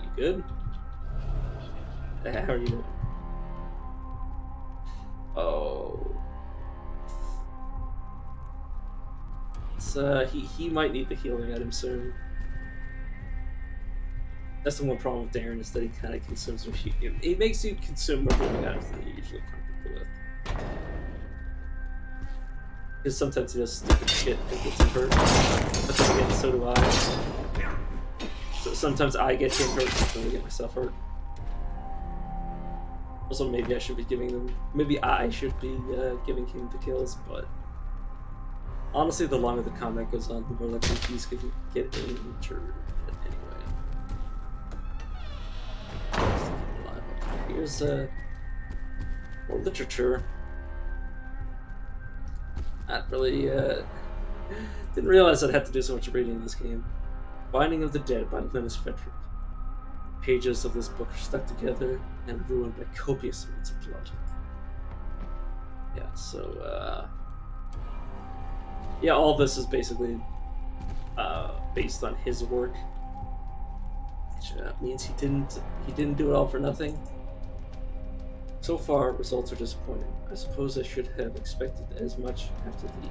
You good? How are you doing? Oh. He might need the healing item soon. That's the one problem with Darren, is that he kind of consumes what he makes you consume more healing items than you usually comfortable with. Because sometimes he does stupid shit that gets him hurt. But then again, so do I. So sometimes I get him hurt, and then I get myself hurt. Also, maybe I should be giving them. Maybe I should be giving him the kills, but honestly, the longer the combat goes on, the more likely he's going to get injured. But anyway, here's more literature. Not really. Didn't realize I'd have to do so much reading in this game. Binding of the Dead by Linus Frederick. Pages of this book are stuck together and ruined by copious amounts of blood. Yeah, so yeah, all this is basically based on his work, which means he didn't do it all for nothing. So far, results are disappointing. I suppose I should have expected as much after the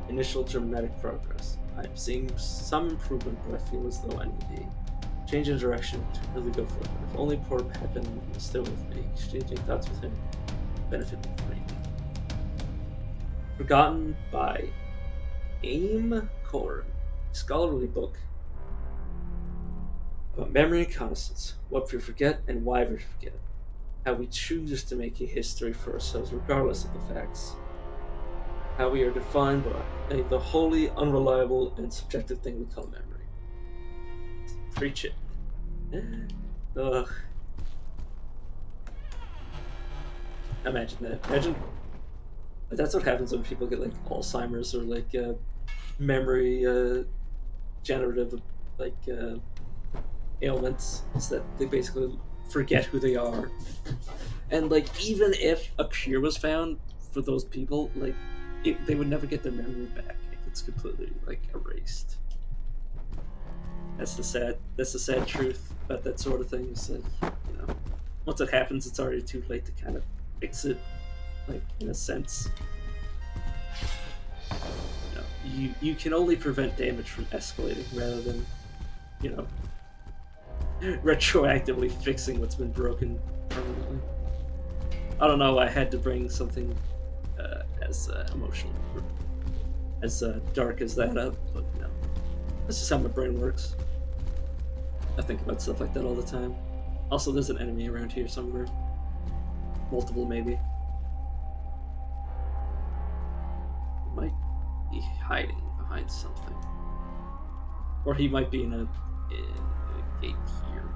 initial dramatic progress. I'm seeing some improvement, but I feel as though I need a change in direction to really go further. If only poor Pepin was still with me, exchanging thoughts with him benefit me greatly. Forgotten by Aim Core, scholarly book about memory and conscience, what we forget and why we forget, how we choose to make a history for ourselves regardless of the facts, how we are defined by the wholly unreliable and subjective thing we call memory. Preach it. Ugh. Imagine that. Imagine that's what happens when people get like Alzheimer's or like memory generative like ailments. Is that they basically forget who they are, and like even if a cure was found for those people, like they would never get their memory back. It's completely like erased. That's the sad truth about that sort of thing. Is that, you know, once it happens, it's already too late to kind of fix it. Like in a sense, you can only prevent damage from escalating rather than, you know, retroactively fixing what's been broken permanently. I don't know. I had to bring something as emotional, as dark as that up, but you know, that's just how my brain works. I think about stuff like that all the time. Also, there's an enemy around here somewhere. Multiple, maybe. He might be hiding behind something, or he might be in a gate here.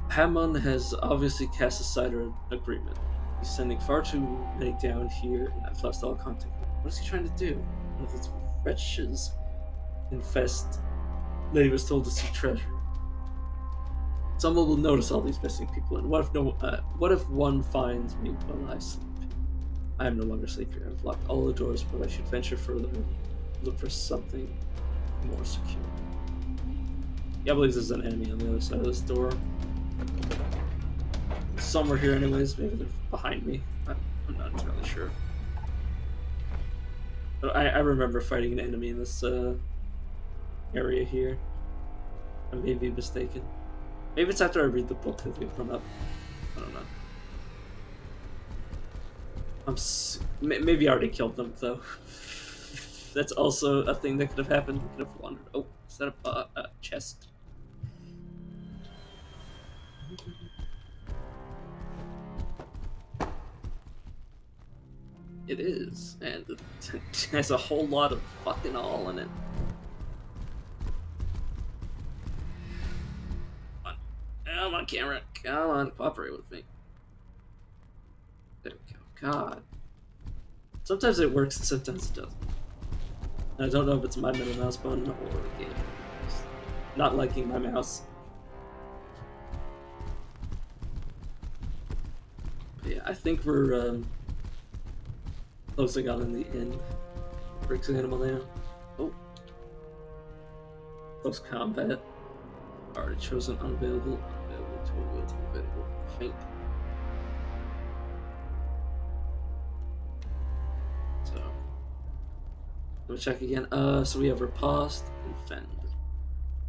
Hammond has obviously cast aside our agreement. He's sending far too many down here, and I've lost all contact. What is he trying to do? One of these wretches infest that he was told to seek treasure. Someone will notice all these missing people, and what if one finds me while I sleep? I am no longer asleep here. I've locked all the doors, but I should venture further and look for something more secure. Yeah, I believe there's an enemy on the other side of this door. Somewhere here anyways, maybe they're behind me. I'm not entirely sure. But I remember fighting an enemy in this area here. I may be mistaken. Maybe it's after I read the book that they come up. I don't know. Maybe I already killed them though. That's also a thing that could have happened. We could have wandered. Oh, is that a chest? It is, and it has a whole lot of fucking all in it. Come on, camera. Come on, cooperate with me. There we go. God. Sometimes it works and sometimes it doesn't. And I don't know if it's my middle mouse button or the game. Just not liking my mouse. But yeah, I think we're closing on in the end for Exanima now. Oh. Close combat. Already chosen unavailable. Unavailable to unavailable. Faint. So let me check again. So we have Riposte and Fend.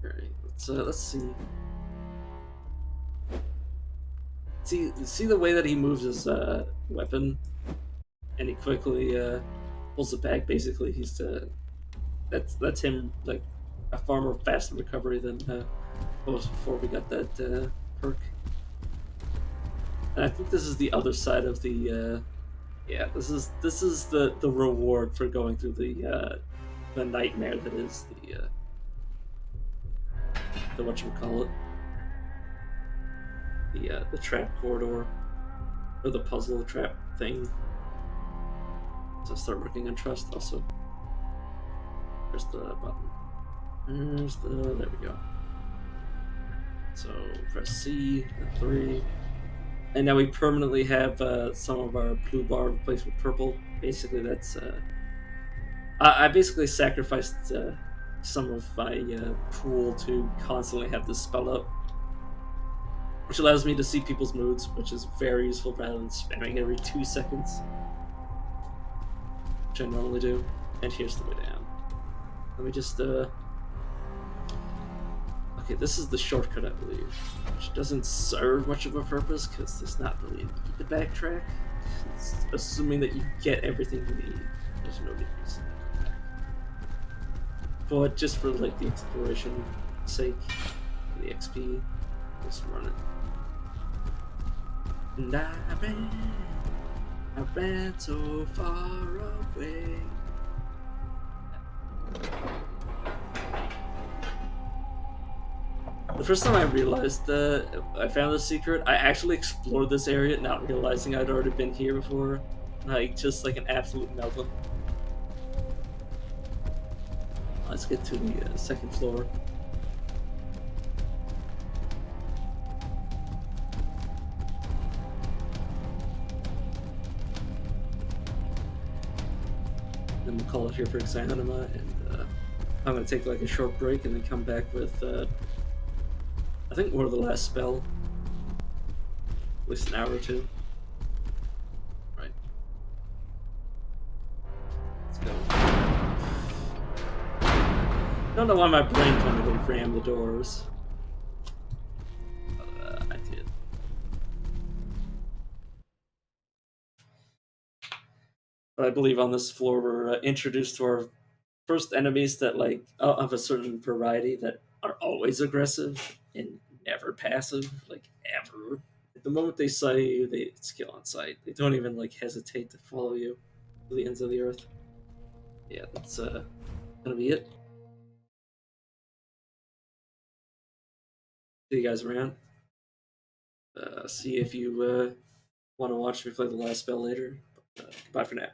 Alright, let's see. See the way that he moves his weapon, and he quickly pulls it back. Basically, he's that's him like a far more fast recovery than what was before we got that perk. And I think this is the other side of the. Yeah, this is the reward for going through the nightmare that is the what you call it, the trap corridor or the puzzle trap thing. So start working on trust. Also, there's the button. There we go. So press C and 3. And now we permanently have some of our blue bar replaced with purple. Basically, that's. I basically sacrificed some of my pool to constantly have this spell up, which allows me to see people's moods, which is very useful rather than spamming every 2 seconds, which I normally do. And here's the way down. Let me just. Okay, this is the shortcut, I believe, which doesn't serve much of a purpose because there's not really a need to backtrack. It's assuming that you get everything you need. There's no need to come back. But just for like the exploration sake, for the XP, just run it. And I ran so far away. The first time I realized I found the secret, I actually explored this area, not realizing I'd already been here before. Like, just like an absolute meltdown. Let's get to the second floor. Then we'll call it here for Exanima, and I'm gonna take like a short break and then come back with I think more of the last spell, at least an hour or two. Right. Let's go. I don't know why my brain told me to ram the doors. But I did. But I believe on this floor we're introduced to our first enemies that like of a certain variety that are always aggressive and never passive, like ever. The moment they saw you, they skill on sight. They don't even like hesitate to follow you to the ends of the earth. Yeah, that's gonna be it. See you guys around. See if you want to watch me play the last spell later. Goodbye for now.